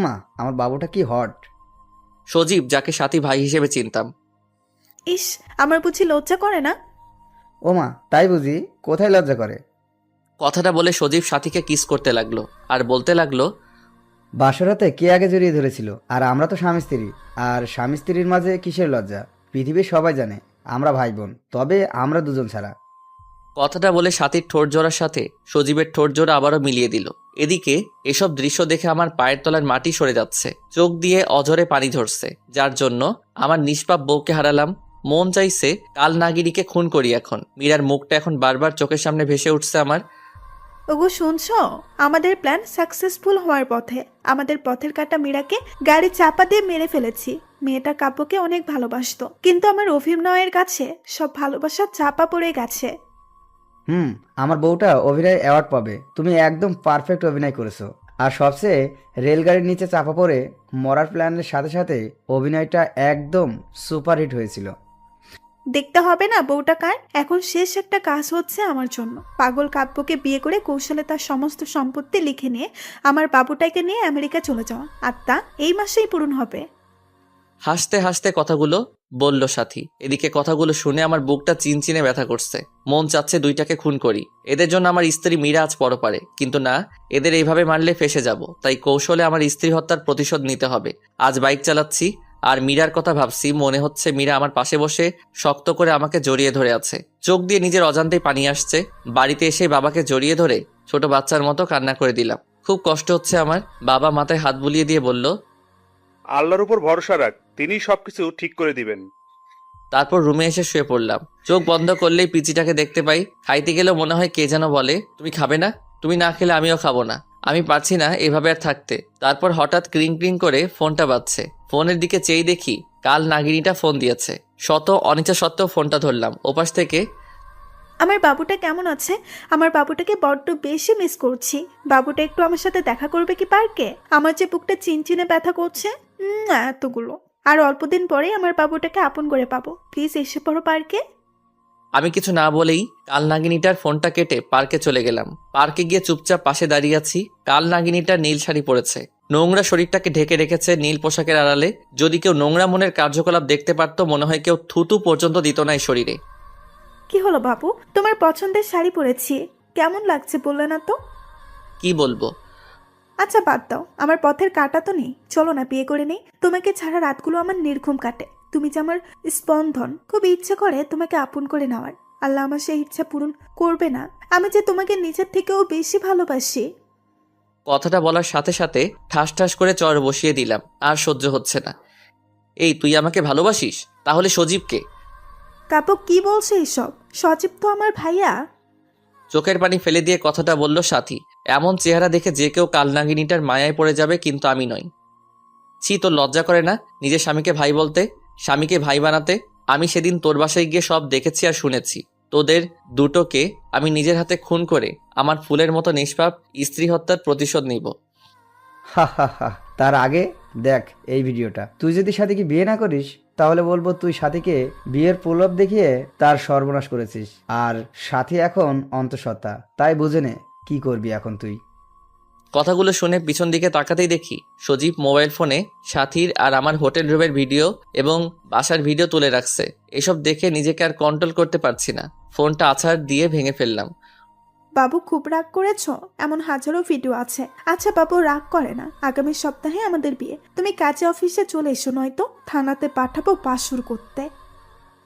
মা, আমার বাবুটা কি হট। সজীব, যাকে সাথী ভাই হিসেবে চিনতাম। ইস, আমার বুঝি লজ্জা করে না? ও মা, তাই বুঝি? কোথায় লজ্জা করে? কথাটা বলে সজীব সাথীকে কিস করতে লাগলো আর বলতে লাগলো, বাসরাতে কে আগে জড়িয়ে ধরেছিল? আর আমরা তো স্বামী স্ত্রী। আর স্বামী স্ত্রীর মাঝে কিসের লজ্জা? পৃথিবীর সবাই জানে আমরা ভাই বোন, তবে আমরা দুজন ছাড়া। কথাটা বলে সাথীর ঠোঁট জোড়ার সাথে সজীবের ঠোঁট জোড়া আবারও মিলিয়ে দিল। এদিকে এসব দৃশ্য দেখে আমার পায়ের তলার মাটি সরে যাচ্ছে, চোখ দিয়ে অঝরে পানি ঝরছে, যার জন্য আমার নিষ্পাপ বউকে হারালাম। মন চাইছে কাল নাগিনীকে খুন করি। এখন মীরার মুখটা এখন বারবার চোখের সামনে ভেসে উঠছে আমার। ওগো শুনছো, আমাদের প্ল্যান সাকসেসফুল হওয়ার পথে। আমাদের পথের কাটা মীরাকে গাড়ি চাপা দিয়ে মেরে ফেলেছি। মেয়েটা কাব্যকে অনেক ভালোবাসতো, কিন্তু আমার অভিনয়ের কাছে সব ভালোবাসা চাপা পড়ে গেছে। আমার বউটা অভিনয় অ্যাওয়ার্ড পাবে। তুমি একদম পারফেক্ট অভিনয় করেছো। আর সবচেয়ে রেলগাড়ির নিচে চাপা পড়ে মরার প্ল্যানের সাথে সাথে অভিনয়টা একদম সুপারহিট হয়েছিল। দেখতে হবে না বউটা কার। এখন শেষ একটা কাজ হচ্ছে আমার জন্য। পাগল কাব্যকে বিয়ে করে কৌশলে তার সমস্ত সম্পত্তি লিখে নিয়ে আমার বাবুটাকে নিয়ে আমেরিকা চলে যাওয়া, আর তা এই মাসেই পূরণ হবে। হাসতে হাসতে কথাগুলো বলল সাথী। এদিকে কথাগুলো শুনে আমার বুকটা চিনচিনে ব্যথা করছে। মন চাচ্ছে দুইটাকে খুন করি। এদের জন্য আমার স্ত্রী মীরা আজ পরপারে, কিন্তু না, এদের এইভাবে মারলে ফেসে যাব। তাই কৌশলে আমার স্ত্রী হত্যার প্রতিশোধ নিতে হবে। আজ বাইক চালাচ্ছি আর মীরার কথা ভাবছি। মনে হচ্ছে মীরা আমার পাশে বসে শক্ত করে আমাকে জড়িয়ে ধরে আছে। চোখ দিয়ে নিজের অজান্তেই পানি আসছে। বাড়িতে এসে বাবাকে জড়িয়ে ধরে ছোট বাচ্চার মতো কান্না করে দিলাম। খুব কষ্ট হচ্ছে আমার। বাবা মাথায় হাত বুলিয়ে দিয়ে বলল, আল্লাহর উপর ভরসা রাখ, তিনিই সবকিছু ঠিক করে দিবেন। তারপর রুমে এসে শুয়ে পড়লাম। চোখ বন্ধ করলেই পিচিটাকে দেখতে পাই। খাইতে গেলেও মনে হয় কে যেন বলে, তুমি খাবে না? তুমি না খেলে আমিও খাবো না। আমি পারছি না এভাবে আর থাকতে। তারপর হঠাৎ ক্রিং ক্রিং করে ফোনটা বাজছে। ফোনের দিকে চেয়ে দেখি কাল নাগিনীটা ফোন দিয়েছে। শত অনিচ্ছা সত্ত্বেও ফোনটা ধরলাম। ওপাশ থেকে, আমার বাবুটা কেমন আছে? আমার বাবুটাকে বড্ড বেশি মিস করছি। বাবুটা একটু আমার সাথে দেখা করবে কি পার্কে? আমার যে বুকটা চিনচিনে ব্যথা করছে। না এতগুলো। আর অল্পদিন পরেই আমার বাবুটাকে আপন করে পাবো। প্লিজ এসে পড়ো পার্কে। আমি কিছু না বলেই কাল নাগিনীটার ফোনটা কেটে পার্কে চলে গেলাম। পার্কে গিয়ে চুপচাপ পাশে দাঁড়িয়ে আছি। কাল নাগিনীটা নীল শাড়ি পরেছে, নোংরা শরীরটাকে ঢেকে রেখেছে নীল পোশাকের আড়ালে। যদি কেউ নোংরা মনের কার্যকলাপ দেখতে পারতো, মনে হয় কেউ থুতু পর্যন্ত দিত না এই শরীরে। কি হলো বাবু, তোমার পছন্দের শাড়ি পরেছি, কেমন লাগছে বললে না তো? কি বলবো? আচ্ছা বাদ দাও, আমার পথের কাটা তো নেই। চলো না বিয়ে করে নেই। তোমাকে ছাড়া রাতগুলো আমার নির্ঘুম কাটে। তুমি যে আমার স্পন্দন। খুব ইচ্ছে করে তোমাকে আপন করে নেওয়ার। আল্লাহ আমার সেই ইচ্ছা পূরণ করবে না। আমি যে তোমাকে নিজের থেকেও বেশি ভালোবাসি। কথাটা বলার সাথে সাথে ঠাস ঠাস করে চর বসিয়ে দিলাম। আর সহ্য হচ্ছে না। এই, তুই আমাকে ভালোবাসিস? তাহলে সজীবকে? কাপু কি বলছে এসব? সজীব তো আমার ভাইয়া। চোখের পানি ফেলে দিয়ে কথাটা বলল সাথী। এমন চেহারা দেখে যে কেউ কালনাগিনীটার মায়ায় পড়ে যাবে, কিন্তু আমি নই। ছি, তোর লজ্জা করে না নিজের স্বামীকে ভাই বলতে, স্বামীকে ভাই বানাতে? আমি সেদিন তোর বাসায় গিয়ে সব দেখেছি আর শুনেছি। তোদের দুটোকে আমি নিজের হাতে খুন করে আমার ফুলের মতো নিষ্পাপ স্ত্রী হত্যার প্রতিশোধ নিব। হা হা হা। তার আগে দেখ এই ভিডিওটা। তুই যদি সাথীকে বিয়ে না করিস তাহলে বলবো তুই সাথীকে বিয়ের প্রলোভ দেখিয়ে তার সর্বনাশ করেছিস। আর সাথী এখন অন্তঃসত্ত্বা, তাই বুঝে নে কি করবি এখন তুই। কথাগুলো শুনে পিছন দিকে তাকাতেই দেখি সজীব মোবাইল ফোনে সাথীর আর আমার হোটেল রুমের ভিডিও এবং বাসার ভিডিও তুলে রাখছে। এসব দেখে নিজেকে আর কন্ট্রোল করতে পারছি না। ফোনটা আছাড় দিয়ে ভেঙে ফেললাম। বাবু খুব রাগ করেছো? এমন হাজারো ভিডিও আছে। আচ্ছা বাবু রাগ করে না। আগামী সপ্তাহে আমাদের বিয়ে। তুমি কাজে অফিসে চলে এসো, নয়তো থানাতে পাঠাবো বাসুর করতে।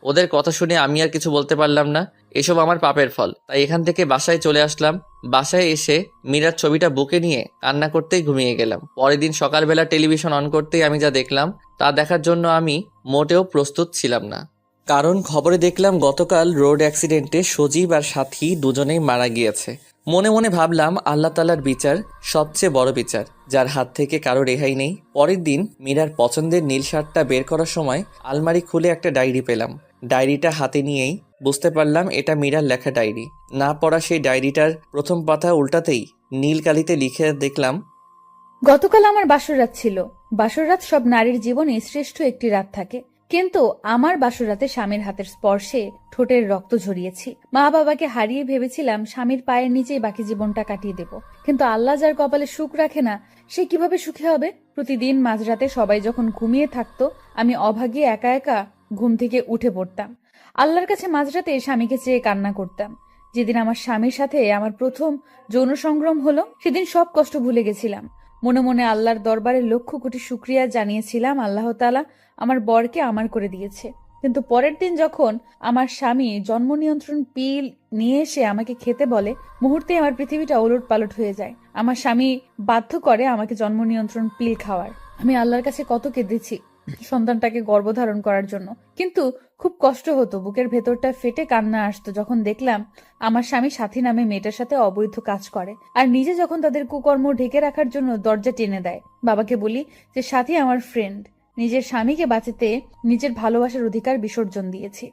ওদের কথা শুনে আমি আর কিছু বলতে পারলাম না। এসব আমার পাপের ফল। তাই এখান থেকে বাসায় চলে আসলাম। বাসায় এসে মীরার ছবিটা বুকে নিয়ে কান্না করতেই ঘুমিয়ে গেলাম। পরের দিন সকালবেলা টেলিভিশন অন করতেই আমি যা দেখলাম তা দেখার জন্য আমি মোটেও প্রস্তুত ছিলাম না। কারণ খবরে দেখলাম গতকাল রোড অ্যাক্সিডেন্টে সজীব আর সাথী দুজনেই মারা গিয়েছে। মনে মনে ভাবলাম আল্লাহ তাআলার বিচার সবচেয়ে বড় বিচার, যার হাত থেকে কারো রেহাই নেই। পরের দিন মীরার পছন্দের নীল শার্টটা বের করার সময় আলমারি খুলে একটা ডায়েরি পেলাম। ডায়েরিটা হাতে নিয়েই বুঝতে পারলাম এটা মীরার লেখা ডায়েরি। না পড়া সেই ডায়েরিটার প্রথম পাতা উল্টাতেই নীল কালিতে লিখে দেখলাম, গতকাল আমার বাসর রাত ছিল। বাসর রাত সব নারীর জীবনে শ্রেষ্ঠ একটি রাত থাকে, কিন্তু আমার বাসর রাতে স্বামীর হাতের স্পর্শে ঠোঁটের রক্ত ঝরিয়েছি। মা বাবাকে হারিয়ে ভেবেছিলাম স্বামীর পায়ের নিচেই বাকি জীবনটা কাটিয়ে দেব, কিন্তু আল্লাহ যার কপালে সুখ রাখে না সে কিভাবে সুখী হবে? প্রতিদিন মাঝরাতে সবাই যখন ঘুমিয়ে থাকতো, আমি অভাগী একা একা ঘুম থেকে উঠে পড়তাম। আল্লাহর কাছে মাঝরাতে স্বামীকে চেয়ে কান্না করতাম। যেদিন আমার স্বামীর সাথে আমার প্রথম যৌন সংগ্রাম হলো, সেদিন সব কষ্ট ভুলে গেছিলাম। মনে মনে আল্লাহর দরবারে লক্ষ কোটি শুকরিয়া জানিয়েছিলাম, আল্লাহ তাআলা আমার বরকে আমার করে দিয়েছে। কিন্তু পরের দিন যখন আমার স্বামী জন্ম নিয়ন্ত্রণ পিল নিয়ে এসে আমাকে খেতে বলে, মুহূর্তে আমার পৃথিবীটা ওলট পালট হয়ে যায়। আমার স্বামী বাধ্য করে আমাকে জন্ম নিয়ন্ত্রণ পিল খাওয়ার। আমি আল্লাহর কাছে কত কেঁদেছি সন্তানটাকে গর্ভধারণ করার জন্য, কিন্তু খুব কষ্ট হতো, বুকের ভেতরটা ফেটে কান্না আসতো যখন দেখলাম আমার স্বামী সাথী নামে মেয়েটার সাথে অবৈধ কাজ করে, আর নিজে যখন তাদের কুকর্ম ঢেকে রাখার জন্য দরজা টেনে দেয়। বাবাকে বলি যে সাথী আমার ফ্রেন্ড, নিজের স্বামীকে বাঁচাতে নিজের ভালোবাসার অধিকার বিসর্জন দিয়েছি।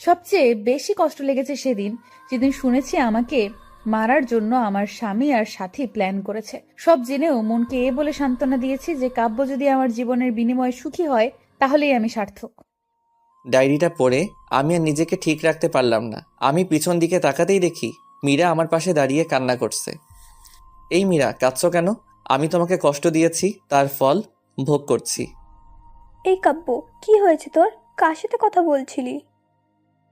সবচেয়ে বেশি কষ্ট লেগেছে সেদিন যেদিন শুনেছি আমাকে মারার জন্য আমার স্বামী আর সাথী প্ল্যান করেছে। সব জেনেও মনকে এ বলে সান্ত্বনা দিয়েছি যে কাব্য যদি আমার জীবনের বিনিময়ে সুখী হয় তাহলেই আমি সার্থক। ডায়েরিটা পড়ে আমি আর নিজেকে ঠিক রাখতে পারলাম না। আমি পিছন দিকে তাকাতেই দেখি মীরা আমার পাশে দাঁড়িয়ে কান্না করছে। এই মীরা, কাঁদছো কেন? আমি তোমাকে কষ্ট দিয়েছি, তার ফল ভোগ করছি। এই কাব্য, কি হয়েছে তোর? কার সাথে কথা বলছিলি?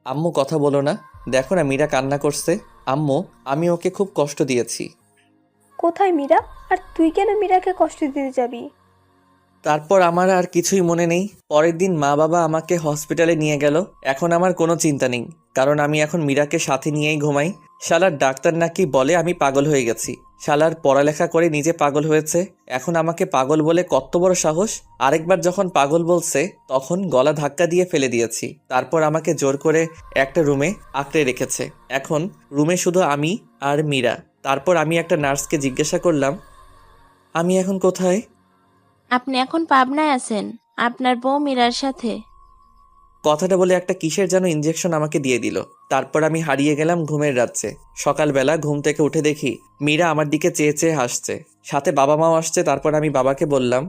আম্মু, কথা বলো না। দেখো না মীরা কান্না করছে। আম্মু, আমি ওকে খুব কষ্ট দিয়েছি। কোথায় মীরা? আর তুই কেন মীরাকে কষ্ট দিতে যাবি? তারপর আমার আর কিছুই মনে নেই। পরের দিন মা বাবা আমাকে হসপিটালে নিয়ে গেল। এখন আমার কোনো চিন্তা নেই, কারণ আমি এখন মীরাকে সাথে নিয়েই ঘুমাই। শালার ডাক্তার নাকি বলে আমি পাগল হয়ে গেছি। শালার পড়ালেখা করে নিজে পাগল হয়েছে, এখন আমাকে পাগল বলে কত বড় সাহস। আরেকবার যখন পাগল বলছে তখন গলা ধাক্কা দিয়ে ফেলে দিয়েছি। তারপর আমাকে জোর করে একটা রুমে আঁকড়ে রেখেছে। এখন রুমে শুধু আমি আর মীরা। তারপর আমি একটা নার্সকে জিজ্ঞাসা করলাম, আমি এখন কোথায়? আপনি এখন পাবনায় আছেন আপনার বউ মীরার সাথে। কথাটা বলে একটা কিসের যেন ইঞ্জেকশন আমাকে দিয়ে দিল। তারপর আমি হারিয়ে গেলাম ঘুমের রাজ্যে। সকালবেলা ঘুম থেকে উঠে দেখি মীরা আমার দিকে চেয়ে চেয়ে হাসছে, সাথে বাবা মাও আসছে। তারপর আমি বাবাকে বললাম,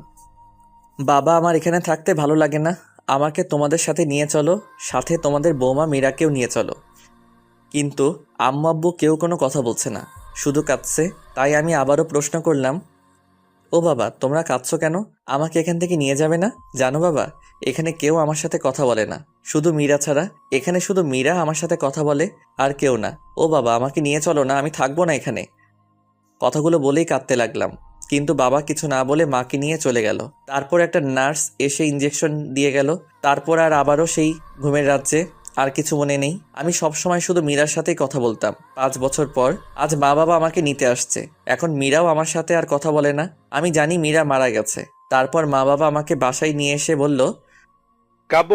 বাবা, আমার এখানে থাকতে ভালো লাগে না, আমাকে তোমাদের সাথে নিয়ে চলো, সাথে তোমাদের বৌমা মীরাকেও নিয়ে চলো। কিন্তু আম্মু আব্বু কেউ কোনো কথা বলছে না, শুধু কাঁদছে। তাই আমি আবারও প্রশ্ন করলাম, ও বাবা, তোমরা কাঁদছো কেন? আমাকে এখান থেকে নিয়ে যাবে না? জানো বাবা, এখানে কেউ আমার সাথে কথা বলে না, শুধু মীরা ছাড়া। এখানে শুধু মীরা আমার সাথে কথা বলে, আর কেউ না। ও বাবা, আমাকে নিয়ে চলো না, আমি থাকবো না এখানে। কথাগুলো বলেই কাঁদতে লাগলাম, কিন্তু বাবা কিছু না বলে মাকে নিয়ে চলে গেল। তারপর একটা নার্স এসে ইঞ্জেকশন দিয়ে গেল। তারপর আর আবারও সেই ঘুমের রাজ্যে। আর কিছু মনে নেই। আমি সবসময় শুধু মীরার সাথেই কথা বলতাম। 5 বছর পর আজ মা বাবা আমাকে নিতে আসছে। এখন মীরাও আমার সাথে আর কথা বলে না। আমি জানি মীরা মারা গেছে। তারপর মা বাবা আমাকে বাসায় নিয়ে এসে বলল, কাব্য,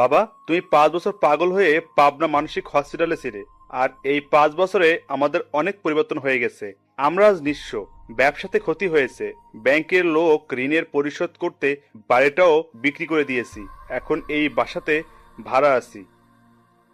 বাবা, তুমি 5 বছর পাগল হয়ে পাবনা মানসিক হসপিটালে ছিলে, আর এই 5 বছরে আমাদের অনেক পরিবর্তন হয়ে গেছে। আমরা আজ নিঃস্ব, ব্যবসাতে ক্ষতি হয়েছে, ব্যাংকের লোক ঋণের পরিশোধ করতে বাড়িটাও বিক্রি করে দিয়েছি, এখন এই বাসাতে ভাড়া আছি।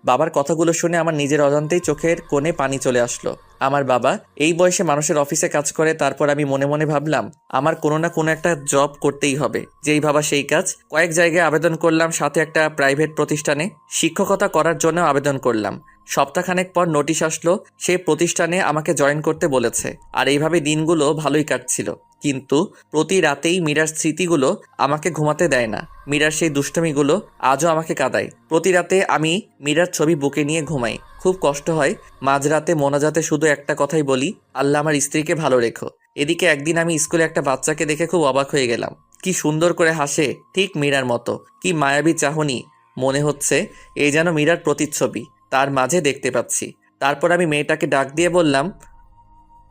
বাবার কথাগুলো শুনে আমার নিজের অজান্তেই চোখের কোণে পানি চলে আসলো। আমার বাবা এই বয়সে মানুষের অফিসে কাজ করে। তারপর আমি মনে মনে ভাবলাম, আমার কোনো না কোনো একটা জব করতেই হবে। যেই ভাবা সেই কাজ। কয়েক জায়গায় আবেদন করলাম, সাথে একটা প্রাইভেট প্রতিষ্ঠানে শিক্ষকতা করার জন্য আবেদন করলাম। সপ্তাহখানেক পর নোটিশ আসলো, সেই প্রতিষ্ঠানে আমাকে জয়েন করতে বলেছে। আর এইভাবে দিনগুলো ভালোই কাটছিল। কিন্তু প্রতি রাতেই মীরার স্মৃতিগুলো আমাকে ঘুমাতে দেয় না। মীরার সেই দুষ্টমিগুলো আজও আমাকে কাঁদায়। প্রতি রাতে আমি মীরার ছবি বুকে নিয়ে ঘুমাই। খুব কষ্ট হয়। মাঝরাতে মোনাজাতে শুধু একটা কথাই বলি, আল্লাহ আমার স্ত্রীকে ভালো রেখো। এদিকে একদিন আমি স্কুলে একটা বাচ্চাকে দেখে খুব অবাক হয়ে গেলাম। কি সুন্দর করে হাসে, ঠিক মীরার মতো। কি মায়াবী চাহনি, মনে হচ্ছে এই যেন মীরার প্রতিচ্ছবি তার মাঝে দেখতে পাচ্ছি। তারপর আমি মেয়েটাকে ডাক দিয়ে বললাম,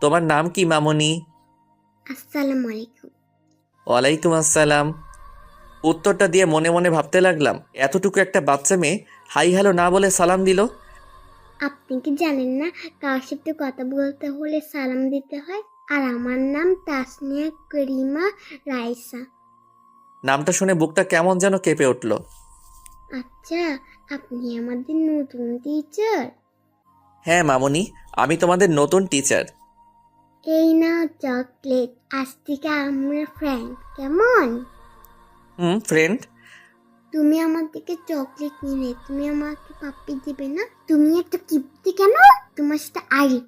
তোমার নাম কি মামনি? আসসালামু আলাইকুম। ওয়ালাইকুম আসসালাম। উত্তরটা দিয়ে মনে মনে ভাবতে লাগলাম, এতটুকু একটা বাচ্চা মেয়ে হাই হ্যালো না বলে সালাম দিল। আপনি কি জানেন না কার সাথে কথা বলতে হলে সালাম দিতে হয়? আর আমার নাম তাসনিয়া করিমা রাইসা। নামটা শুনে বুকটা কেমন যেন কেঁপে উঠল। আচ্ছা, আপনি আমাদের নতুন টিচার? হ্যাঁ মামনি, আমি তোমাদের নতুন টিচার। এই না চকলেট, আজ থেকে আমরা ফ্রেন্ড, কেমন? ফ্রেন্ড। তুমি আমার থেকে চকলেট নিলে তুমি আমাকে পাপ্পি দিবে না? তুমি একটা কিপ্তি কেন? তোমার সাথে আগে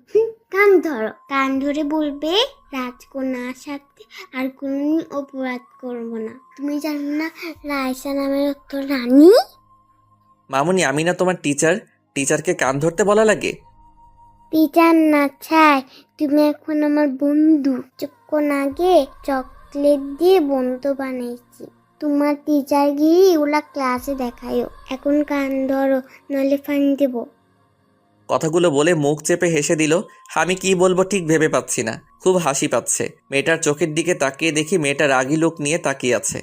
কান ধরো, কান ধরে বলবে রাজকন্যার সাথে আর কোনদিন অপরাধ করবো না। তুমি জানো না রাইসা নামের অর্থ রানী? মামনি, আমি না তোমার টিচার? টিচারকে কান ধরতে বলা লাগে? টিচার না ছাই, তুমি এখন আমার বন্ধু। কিছুক্ষণ আগে চকলেট দিয়ে বন্ধু বানিয়েছি। তোমার টিচার গিয়ে ওলা ক্লাসে দেখায়ও। এখন কান ধরো, নইলে ফাইন দেবো। কথাগুলো বলে মুখ চেপে হেসে দিল। আমি কি বলবো ঠিক ভেবে পাচ্ছি না, খুব হাসি পাচ্ছে। মেয়েটার চোখের দিকে তাকিয়ে দেখি মেয়েটা রাগী লোক নিয়ে তাকিয়ে আছে।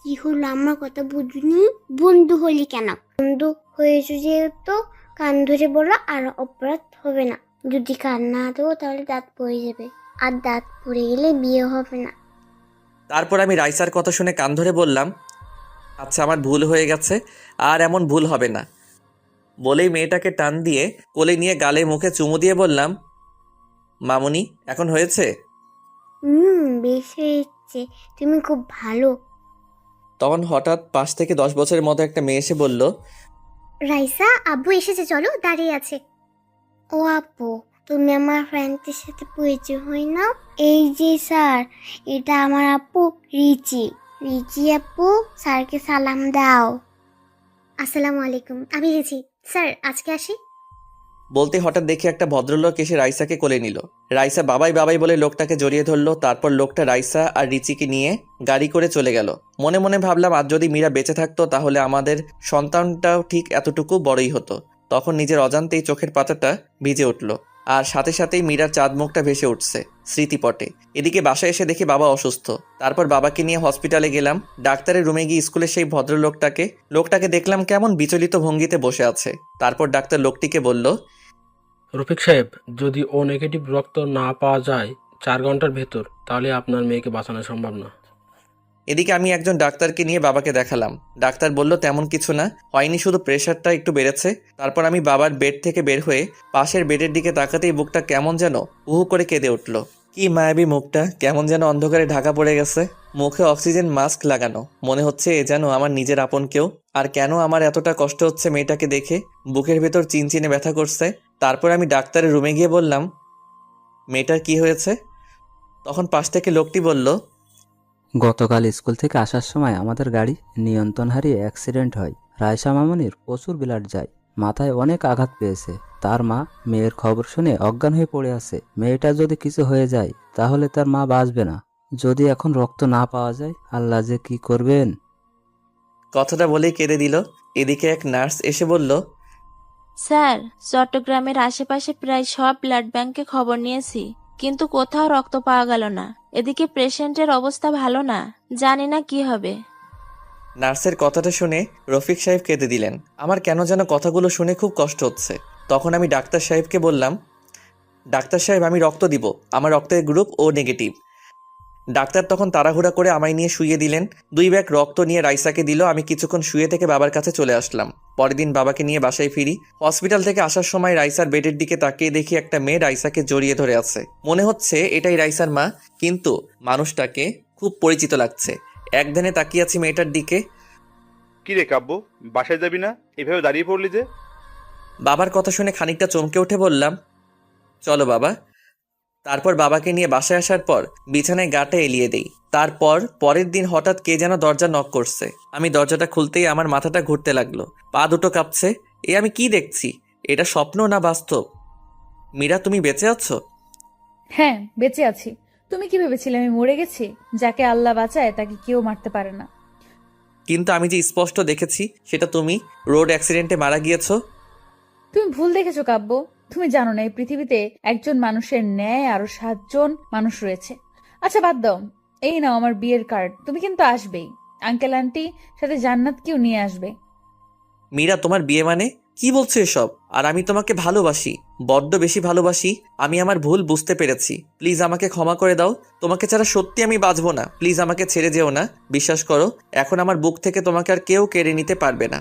কি হলো, আমার কথা বুঝনি? বন্ধু হলি কেন? বন্ধু হয়েছে যেহেতু কান ধরে বলো, আর অপরাধ হবে না। যদি কান না দেবো তাহলে দাঁত পড়ে যাবে, আর দাঁত পড়ে গেলে বিয়ে হবে না। তারপর আমি রাইসার কথা শুনে কান ধরে বললাম, আচ্ছা আমার ভুল হয়ে গেছে, আর এমন ভুল হবে না। বলেই মেয়েটাকে টান দিয়ে কোলে নিয়ে গালে মুখে চুমু দিয়ে বললাম, মামুনি এখন হয়েছে? বেশ হয়েছে, তুমি খুব ভালো। তখন হঠাৎ পাশ থেকে 10 বছরের মতো একটা মেয়ে এসে বলল, রাইসা, আব্বু এসেছে, চলো, দাঁড়িয়ে আছে। ও আপু, তুমি আমার ফ্রেন্ডের সাথে পরিচয় হই না? এই যে স্যার, এটা আমার আপু রিচি। রিচি আপু, স্যারকে সালাম দাও। আসসালামু আলাইকুম, আমি রিচি। স্যার আজকে আসি। বলতে হঠাৎ দেখি একটা ভদ্রলোক এসে রাইসাকে কোলে নিল। রাইসা বাবাই বাবাই বলে লোকটাকে জড়িয়ে ধরলো। তারপর লোকটা রাইসা আর রিচিকে নিয়ে গাড়ি করে চলে গেল। মনে মনে ভাবলাম, আজ যদি মীরা বেঁচে থাকতো তাহলে আমাদের সন্তানটাও ঠিক এতটুকু বড়ই হতো। তখন নিজের অজান্তেই চোখের পাতাটা ভিজে উঠল, আর সাথে সাথেই মীরার চাঁদ মুখটা ভেসে উঠছে স্মৃতিপটে। এদিকে বাসায় এসে দেখি বাবা অসুস্থ। তারপর বাবাকে নিয়ে হসপিটালে গেলাম। ডাক্তারের রুমে গিয়ে স্কুলের সেই ভদ্রলোকটাকে দেখলাম কেমন বিচলিত ভঙ্গিতে বসে আছে। তারপর ডাক্তার লোকটিকে বলল, রফিক সাহেব, যদি ও নেগেটিভ রক্ত না পাওয়া যায় 4 ঘন্টার ভেতর, তাহলে আপনার মেয়েকে বাঁচানো সম্ভব না। এদিকে আমি একজন ডাক্তারকে নিয়ে বাবাকে দেখালাম। ডাক্তার বলল, তেমন কিছু না, হয়নি, শুধু প্রেশারটা একটু বেড়েছে। তারপর আমি বাবার বেড থেকে বের হয়ে পাশের বেডের দিকে তাকাতেই বুকটা কেমন যেন উহু করে কেঁদে উঠল। কি মায়াবী মুখটা, কেমন যেন অন্ধকারে ঢাকা পড়ে গেছে। মুখে অক্সিজেন মাস্ক লাগানো, মনে হচ্ছে এ যেন আমার নিজের আপন কেউ। আর কেন আমার এতটা কষ্ট হচ্ছে মেয়েটাকে দেখে, বুকের ভেতর চিনচিনে ব্যথা করছে। তারপর আমি ডাক্তারের রুমে গিয়ে বললাম, মেয়েটার কি হয়েছে? তখন পাশ থেকে লোকটি বলল, গতকাল স্কুল থেকে আসার সময় আমাদের গাড়ি নিয়ন্ত্রণ হারিয়ে অ্যাক্সিডেন্ট হয়। রায়সা মামনির প্রচুর ব্লাড যায়, মাথায় অনেক আঘাত পেয়েছে। তার মা মেয়ের খবর শুনে অজ্ঞান হয়ে পড়ে আছে। মেয়েটা যদি কিছু হয়ে যায় তাহলে তার মা বাঁচবে না। যদি এখন রক্ত না পাওয়া যায়, আল্লাহ যে কি করবেন। কথাটা বলেই কেঁদে দিল। এদিকে এক নার্স এসে বলল, স্যার, চট্টগ্রামের আশেপাশে প্রায় সব ব্লাড ব্যাংকে খবর নিয়েছি, কিন্তু কোথাও রক্ত পাওয়া গেল না। এদিকে পেশেন্টের অবস্থা ভালো না, জানি না কি হবে। নার্সের কথাটা শুনে রফিক সাহেব কেঁদে দিলেন। আমার কেন যেন কথাগুলো শুনে খুব কষ্ট হচ্ছে। তখন আমি ডাক্তার সাহেবকে বললাম, ডাক্তার সাহেব, আমি রক্ত দিব, আমার রক্তের গ্রুপ ও নেগেটিভ। ডাক্তার তখন তাড়াহুড়া করে আমায় নিয়ে শুইয়ে দিলেন। 2 ব্যাগ রক্ত নিয়ে রাইসাকে দিল। আমি কিছুক্ষণ শুয়ে থেকে বাবার কাছে চলে আসলাম। পরের দিন বাবাকে নিয়ে বাসায় ফিরি। হসপিটাল থেকে আসার সময় রাইসার বেডের দিকে তাকিয়ে দেখি একটা মেয়ে রাইসাকে জড়িয়ে ধরে আছে। মনে হচ্ছে এটাই রাইসার মা, কিন্তু মানুষটাকে খুব পরিচিত লাগছে। একধানে তাকিয়ে আছি মেয়েটার দিকে। কি রে কাব্য, বাসায় যাবি না? এভাবে দাঁড়িয়ে পড়লি যে? বাবার কথা শুনে খানিকটা চমকে উঠে বললাম, চলো বাবা। তারপর বাবাকে নিয়ে বাসায় আসার পর বিছানায় গাটা এলিয়ে দেই। তারপর পরের দিন হঠাৎ কে যেন দরজা নক করছে। আমি দরজাটা খুলতেই আমার মাথাটা ঘুরতে লাগলো, পা দুটো কাঁপছে। আমি কি দেখছি? এটা স্বপ্ন না বাস্তব? মীরা, তুমি বেঁচে আছো? হ্যাঁ, বেঁচে আছি। তুমি কি ভেবেছিলে আমি মরে গেছি? যাকে আল্লাহ বাঁচায় তাকে কেউ মারতে পারে না। কিন্তু আমি যে স্পষ্ট দেখেছি সেটা তুমি রোড অ্যাক্সিডেন্টে মারা গিয়েছো। তুমি ভুল দেখেছো কাব্য। তুমি জানো না এই পৃথিবীতে একজন মানুষের ন্যায় আরো 7 জন মানুষ রয়েছে। আচ্ছা বাদ দাও, এই নাও আমার বিয়ের কার্ড। তুমি কিন্তু আসবেই, আঙ্কেল আন্টি সাথে জান্নাতকেও নিয়ে আসবে। মীরা, তোমার বিয়ে মানে? কি বলছো এসব? আর আমি তোমাকে ভালোবাসি, বড্ড বেশি ভালোবাসি। আমি আমার ভুল বুঝতে পেরেছি, প্লিজ আমাকে ক্ষমা করে দাও। তোমাকে ছাড়া সত্যি আমি বাঁচবো না, প্লিজ আমাকে ছেড়ে যেও না। বিশ্বাস করো, এখন আমার বুক থেকে তোমাকে আর কেউ কেড়ে নিতে পারবে না।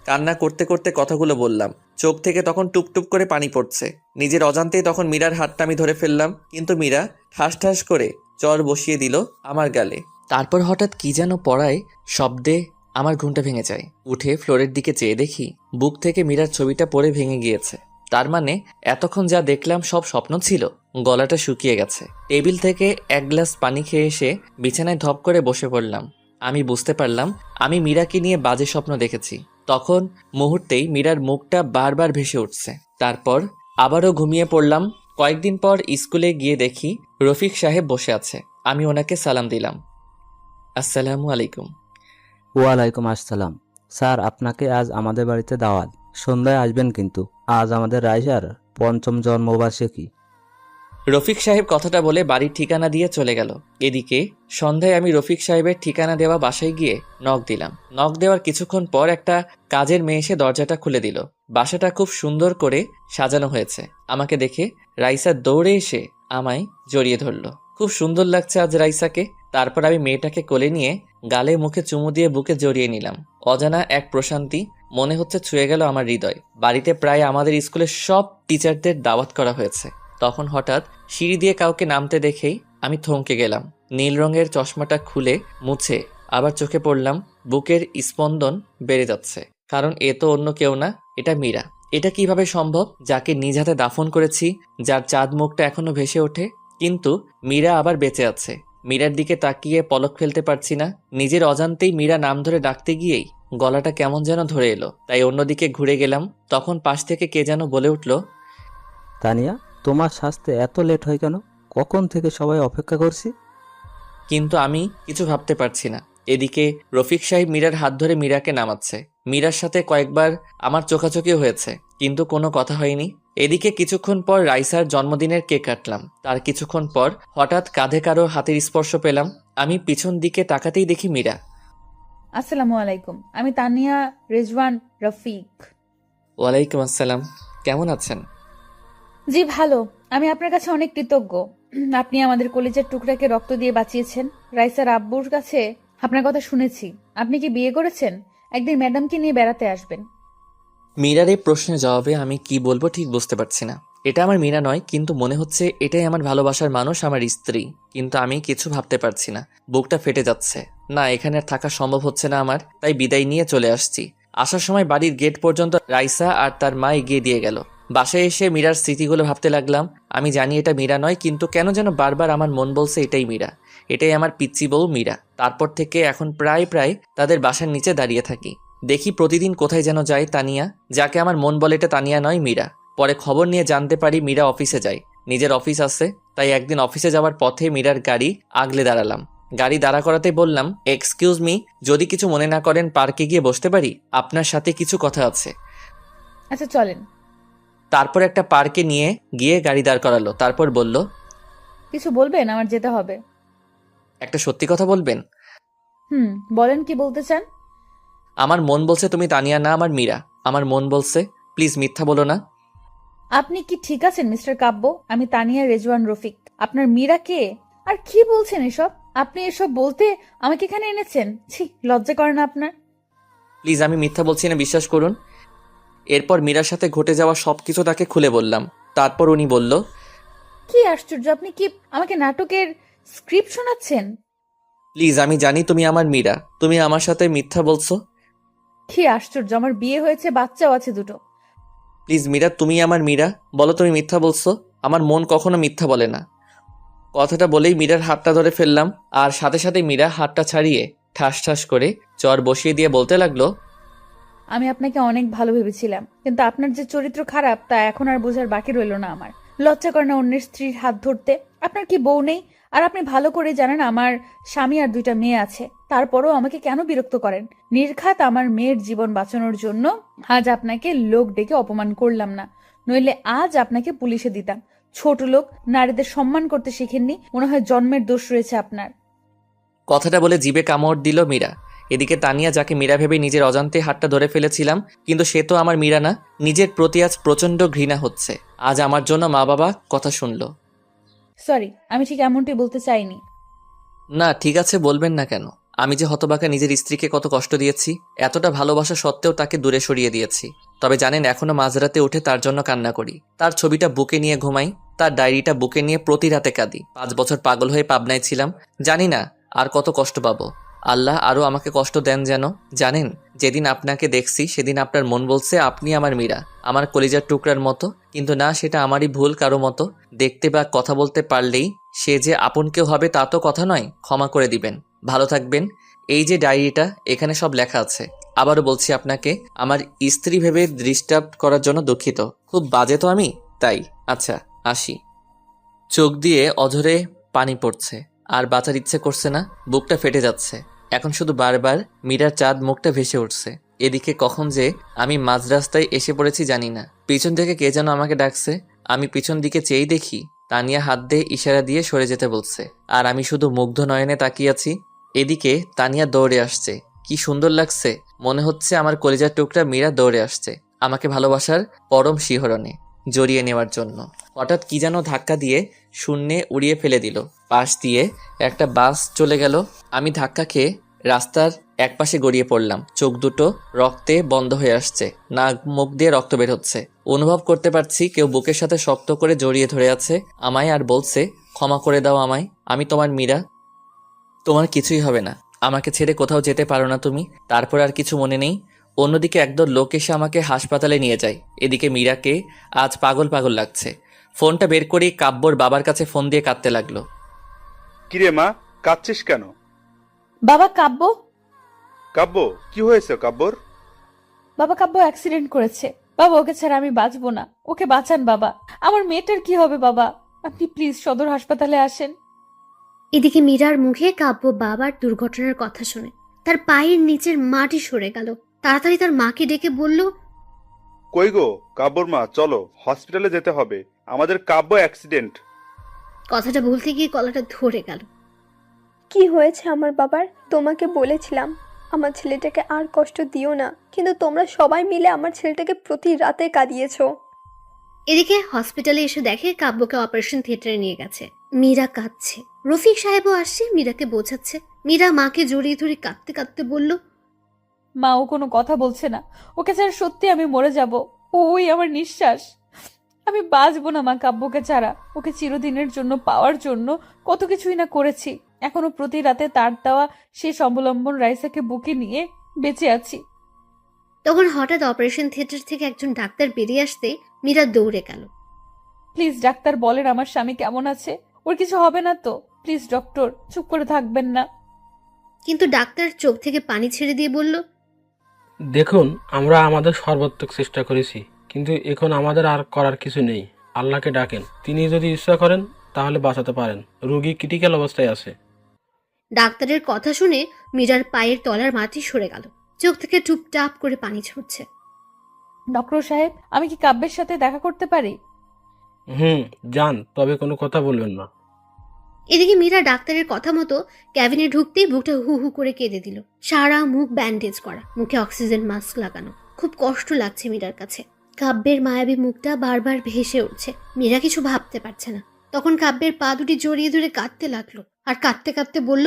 কান্না করতে করতে কথাগুলো বললাম। চোখ থেকে তখন টুপটুপ করে পানি পড়ছে। নিজের অজান্তেই তখন মীরার হাতটা আমি ধরে ফেললাম, কিন্তু মীরা ঠাস ঠাস করে চর বসিয়ে দিল আমার গালে। তারপর হঠাৎ কি যেন পড়ায় শব্দে আমার ঘুমটা ভেঙে যায়। উঠে ফ্লোরের দিকে চেয়ে দেখি বুক থেকে মীরার ছবিটা পড়ে ভেঙে গিয়েছে। তার মানে এতক্ষণ যা দেখলাম সব স্বপ্ন ছিল। গলাটা শুকিয়ে গেছে। টেবিল থেকে 1 গ্লাস পানি খেয়ে এসে বিছানায় ধপ করে বসে পড়লাম। আমি বুঝতে পারলাম আমি মীরাকে নিয়ে বাজে স্বপ্ন দেখেছি। তখন মুহূর্তেই মীরার মুখটা বারবার ভেসে উঠছে। তারপর আবারও ঘুমিয়ে পড়লাম। কয়েকদিন পর স্কুলে গিয়ে দেখি রফিক সাহেব বসে আছে। আমি ওনাকে সালাম দিলাম। আসসালামু আলাইকুম। ওয়ালাইকুম আসসালাম। স্যার, আপনাকে আজ আমাদের বাড়িতে দাওয়াত। সন্ধ্যায় আসবেন কিন্তু। আজ আমাদের রাইসার 5ম জন্মবার্ষিকী। রফিক সাহেব কথাটা বলে বাড়ির ঠিকানা দিয়ে চলে গেল। এদিকে সন্ধ্যায় আমি রফিক সাহেবের ঠিকানা দেওয়া বাসায় গিয়ে নক দিলাম। নক দেওয়ার কিছুক্ষণ পর একটা কাজের মেয়ে এসে দরজাটা খুলে দিল। বাসাটা খুব সুন্দর করে সাজানো হয়েছে। আমাকে দেখে রাইসা দৌড়ে এসে আমায় জড়িয়ে ধরলো। খুব সুন্দর লাগছে আজ রাইসাকে। তারপর আমি মেয়েটাকে কোলে নিয়ে গালে মুখে চুমু দিয়ে বুকে জড়িয়ে নিলাম। অজানা এক প্রশান্তি মনে হচ্ছে ছুঁয়ে গেল আমার হৃদয়। বাড়িতে প্রায় আমাদের স্কুলের সব টিচারদের দাওয়াত করা হয়েছে। তখন হঠাৎ সিঁড়ি দিয়ে কাউকে নামতে দেখেই আমি থমকে গেলাম। নীল রঙের চশমাটা খুলে মুছে আবার চোখে পড়লাম। বুকের স্পন্দন বেড়ে যাচ্ছে, কারণ এ তো অন্য কেউ না, এটা মীরা। এটা কিভাবে সম্ভব? যাকে নিজ হাতে দাফন করেছি, যার চাঁদ মুখটা এখনো ভেসে ওঠে, কিন্তু মীরা আবার বেঁচে আছে। মীরার দিকে তাকিয়ে পলক ফেলতে পারছি না। নিজের অজান্তেই মীরা নাম ধরে ডাকতে গিয়েই গলাটা কেমন যেন ধরে এলো, তাই অন্যদিকে ঘুরে গেলাম। তখন পাশ থেকে কে যেন বলে উঠল, তানিয়া, তোমার সাজতে এত লেট হয় কেন? কখন থেকে সবাই অপেক্ষা করছি। কিন্তু আমি কিছু ভাবতে পারছি না। এদিকে রফিক সাহেব মীরার হাত ধরে মীরাকে নামাচ্ছে। মীরার সাথে কয়েকবার আমার চোখাচোখিও হয়েছে, কিন্তু কোনো কথা হয়নি। এদিকে কিছুক্ষণ পর রাইসার জন্মদিনের কেক কাটলাম। তার কিছুক্ষণ পর হঠাৎ কাঁধে কারো হাতের স্পর্শ পেলাম। আমি পিছন দিকে তাকাতেই দেখি মীরা। আসসালামু আলাইকুম, আমি তানিয়া রেজওয়ান রফিক। ওয়ালাইকুম আসসালাম, কেমন আছেন? জি ভালো। আমি আপনার কাছে অনেক কৃতজ্ঞ। আপনি আমাদের কলেজের টুকরাকে রক্ত দিয়ে বাঁচিয়েছেন। রাইসার আব্বুর কাছে আপনার কথা শুনেছি। আপনি কি বিয়ে করেছেন? একদিন ম্যাডামকে নিয়ে বেড়াতে আসবেন। মীরার এই প্রশ্নের জবাবে আমি কি বলবো ঠিক বুঝতে পারছি না। এটা আমার মীরা নয়, কিন্তু মনে হচ্ছে এটাই আমার ভালোবাসার মানুষ, আমার স্ত্রী। কিন্তু আমি কিছু ভাবতে পারছি না, বুকটা ফেটে যাচ্ছে। না, এখানে আর থাকা সম্ভব হচ্ছে না আমার, তাই বিদায় নিয়ে চলে আসছি। আসার সময় বাড়ির গেট পর্যন্ত রাইসা আর তার মা এগিয়ে দিয়ে গেল। বাসায় এসে মীরার স্মৃতিগুলো ভাবতে লাগলাম। আমি জানি এটা মীরা নয়, কিন্তু কেন যেন বারবার আমার মন বলছে এটাই মীরা, এটাই আমার পিচ্চি বউ মীরা। তারপর থেকে এখন প্রায় তাদের বাসার নিচে দাঁড়িয়ে থাকি। দেখি প্রতিদিন কোথায় যেন যায় তানিয়া, যাকে আমার মন বলে এটা তানিয়া নয়, মীরা। পরে খবর নিয়ে জানতে পারি মীরা অফিসে যায়, নিজের অফিস আছে। তাই একদিন অফিসে যাওয়ার পথে মীরার গাড়ি আগলে দাঁড়ালাম। গাড়ি দাঁড়া করাতে বললাম, এক্সকিউজ মি, যদি কিছু মনে না করেন পার্কে গিয়ে বসতে পারি? আপনার সাথে কিছু কথা আছে। আচ্ছা চলেন। তারপর একটা পার্কে নিয়ে গিয়ে গাড়ি দাঁড় করালো। তারপর বলল, কিছু বলবেন? আমার যেতে হবে। একটা সত্যি কথা বলবেন? বলেন, কি বলতে চান? আমার মন বলছে তুমি তানিয়া না, আমার মীরা। আমার মন বলছে, প্লিজ মিথ্যা বলো না। আপনি কি ঠিক আছেন মিস্টার কাব্য? আমি তানিয়া রেজওয়ান রফিক। আপনার মীরা কে? আর কি বলছেন এসব? আপনি এসব বলতে আমাকে এখানে এনেছেন? ছি, লজ্জা করে না আপনার? প্লিজ, আমি মিথ্যা বলছি না, বিশ্বাস করুন। এরপর মীরার সাথে ঘটে যাওয়া সবকিছু তাকে খুলে বললাম। তারপর উনি বলল, কি আশ্চর্য, আপনি কি আমাকে নাটকের স্ক্রিপ্ট শোনাচ্ছেন? প্লিজ, আমি জানি তুমি আমার মীরা, তুমি আমার সাথে মিথ্যা বলছো। কি আশ্চর্য, আমার বিয়ে হয়েছে, বাচ্চাও আছে দুটো। প্লিজ মীরা, তুমি আমার মীরা, বলো তুমি মিথ্যা বলছো। আমার মন কখনো মিথ্যা বলে না। কথাটা বলেই মীরার হাতটা ধরে ফেললাম, আর সাথে সাথে মীরা হাতটা ছাড়িয়ে ঠাস ঠাস করে চর বসিয়ে দিয়ে বলতে লাগলো, আমি আপনাকে অনেক ভালো ভেবেছিলাম, কিন্তু আপনার যে চরিত্র খারাপ তা এখন আর বোঝার বাকি রইল না আমার। লজ্জা করে না অন্যের স্ত্রীর হাত ধরতে? আপনার কি বউ নেই? আর আপনি ভালো করে জানেন আমার স্বামী আর 2টা মেয়ে আছে। তারপরও আমাকে কেন বিরক্ত করেন? নির্ঘাত আমার মেয়ের জীবন বাঁচানোর জন্য আজ আপনাকে লোক ডেকে অপমান করলাম না, নইলে আজ আপনাকে পুলিশে দিতাম। ছোট লোক, নারীদের সম্মান করতে শিখেননি, মনে হয় জন্মের দোষ রয়েছে আপনার। কথাটা বলে জিভে কামড় দিল মীরা। এদিকে তানিয়া, যাকে মীরা ভেবে নিজের অজান্তে হাতটা ধরে ফেলেছিলাম, কিন্তু সে তো আমার মীরা না। নিজের প্রতি আজ প্রচন্ড ঘৃণা হচ্ছে। আজ আমার জন্য মা বাবা কথা শুনলো। সরি, আমি ঠিক এমনটি বলতে চাইনি। না, ঠিক আছে, বলবেন না কেন? আমি যে হতবাকা নিজের স্ত্রীকে কত কষ্ট দিয়েছি, এতটা ভালোবাসা সত্ত্বেও তাকে দূরে সরিয়ে দিয়েছি। তবে জানেন, এখনো মাঝরাতে উঠে তার জন্য কান্না করি। তার ছবিটা বুকে নিয়ে ঘুমাই, তার ডায়েরিটা বুকে নিয়ে প্রতি রাতে কাঁদি। 5 বছর পাগল হয়ে পাবনায় ছিলাম, জানি না আর কত কষ্ট পাবো। আল্লাহ আরও আমাকে কষ্ট দেন যেন। জানেন, যেদিন আপনাকে দেখছি সেদিন আপনার মন বলছে আপনি আমার মীরা, আমার কলিজার টুকরার মতো। কিন্তু না, সেটা আমারই ভুল। কারো মতো দেখতে বা কথা বলতে পারলেই সে যে আপন কেউ হবে তা তো কথা নয়। ক্ষমা করে দিবেন, ভালো থাকবেন। এই যে ডায়েরিটা, এখানে সব লেখা আছে। আবারও বলছি আপনাকে, আমার স্ত্রী ভেবে ডিস্টার্ব করার জন্য দুঃখিত। খুব বাজে তো আমি, তাই। আচ্ছা, আসি। চোখ দিয়ে অঝরে পানি পড়ছে। আর বাঁচার ইচ্ছে করছে না, বুকটা ফেটে যাচ্ছে। এখন শুধু বারবার মীরার চাঁদ মুখটা ভেসে উঠছে। এদিকে কখন যে আমি মাঝ রাস্তায় এসে পড়েছি জানি না। পিছন থেকে কে যেন আমাকে ডাকছে। আমি পিছন দিকে চেয়েই দেখি তানিয়া হাত দিয়ে ইশারা দিয়ে সরে যেতে বলছে, আর আমি শুধু মুগ্ধ নয়নে তাকিয়ে আছি। এদিকে তানিয়া দৌড়ে আসছে। কি সুন্দর লাগছে, মনে হচ্ছে আমার কলিজার টুকরা মীরা দৌড়ে আসছে আমাকে ভালোবাসার পরম শিহরণে জড়িয়ে নেওয়ার জন্য। হঠাৎ কি যেন ধাক্কা দিয়ে শূন্যে উড়িয়ে ফেলে দিল। পাশ দিয়ে একটা বাস চলে গেল। আমি ধাক্কা খেয়ে রাস্তার একপাশে গড়িয়ে পড়লাম। চোখ দুটো রক্তে বন্ধ হয়ে আসছে, নাক মুখ দিয়ে রক্ত বের হচ্ছে। অনুভব করতে পারছি কেউ বুকের সাথে শক্ত করে জড়িয়ে ধরে আছে আমায়, আর বলছে, ক্ষমা করে দাও আমায়, আমি তোমার মীরা, তোমার কিছুই হবে না, আমাকে ছেড়ে কোথাও যেতে পারো না তুমি। তারপর আর কিছু মনে নেই। অন্যদিকে একদল লোক এসে আমাকে হাসপাতালে নিয়ে যায়। এদিকে মীরাকে আজ পাগল পাগল লাগছে। ফোনটা বের করেই কাব্যর বাবার কাছে ফোন দিয়ে কাঁদতে লাগলো। কিরে মা, কাঁদছিস কেন? বাবা কাব্য, কাব্য, কি হয়েছে কাব্যর? বাবা কাব্য অ্যাক্সিডেন্ট করেছে। বাবা ওকে ছাড়া আমি বাঁচবো না, ওকে বাঁচান বাবা। আমার মেয়েটার কি হবে বাবা? আপনি প্লিজ সদর হাসপাতালে আসেন। এদিকে মীরার মুখে কাব্য বাবার দুর্ঘটনার কথা শুনে তার পায়ের নিচের মাটি সরে গেল। তাড়াতাড়ি তার মাকে ডেকে বলল, কই গো কাব্যর মা, চলো হসপিটালে যেতে হবে, আমাদের কাব্য অ্যাক্সিডেন্ট। কথাটা বলতে গিয়ে গলাটা ধরে গেল। কি হয়েছে আমার বাবার? তোমাকে বলেছিলাম আমার ছেলেটাকে আর কষ্ট দিও না, কিন্তু তোমরা সবাই মিলে আমার ছেলেটাকে প্রতি রাতে কাঁদিয়েছো। এদিকে হসপিটালে এসে দেখে কাব্যকে অপারেশন থিয়েটারে নিয়ে গেছে। মীরা কাঁদছে। রফিক সাহেবও আসছে, মীরাকে বোঝাচ্ছে। মীরা মাকে জড়িয়ে ধরে কাঁদতে কাঁদতে বলল, মা ও কোনো কথা বলছে না, ওকে ছাড়া সত্যি আমি মরে যাব। ওই আমার নিঃশ্বাস, আমি বাঁচবো না মা কাব্যকে ছাড়া। ওকে চিরদিনের জন্য পাওয়ার জন্য কত কিছুই না করেছি। এখনো প্রতি রাতে তার দেওয়া শেষ অবলম্বন রাইসাকে বুকে নিয়ে বেঁচে আছি। তখন হঠাৎ অপারেশন থিয়েটার থেকে একজন ডাক্তার বেরিয়ে আসতে মীরা দৌড়ে গেল। প্লিজ ডাক্তার বলেন আমার স্বামী কেমন আছে, ওর কিছু হবে না তো? প্লিজ ডক্টর, চুপ করে থাকবেন না। কিন্তু ডাক্তার চোখ থেকে পানি ছেড়ে দিয়ে বলল, দেখুন, আমরা আমাদের সর্বাত্মক চেষ্টা করেছি, কিন্তু এখন আমাদের আর করার কিছু নেই। আল্লাহকে ডাকেন, তিনি যদি ইচ্ছা করেন তাহলে বাঁচাতে পারেন। রোগী ক্রিটিক্যাল অবস্থায় আছে। ডাক্তারের কথা শুনে মীরার পায়ের তলার মাটি সরে গেল। চোখ থেকে টুপটাপ করে পানি ঝরছে। ডক্টর সাহেব, আমি কি কাব্যের সাথে দেখা করতে পারি? যান, তবে কোনো কথা বলবেন না। এদিকে মীরা ডাক্তারের কথা মতো ক্যাবিনে ঢুকতেই বুকটা হু হু করে কেঁদে দিল। সারা মুখ ব্যান্ডেজ করা, মুখে অক্সিজেন মাস্ক লাগানো। খুব কষ্ট লাগছে মীরার কাছে। কাব্যের মায়াবী মুখটা বারবার ভেসে উঠছে। মীরা কিছু ভাবতে পারছে না। তখন কাব্যের পা দুটি জড়িয়ে ধরে কাঁদতে লাগলো, আর কাঁদতে কাঁদতে বলল,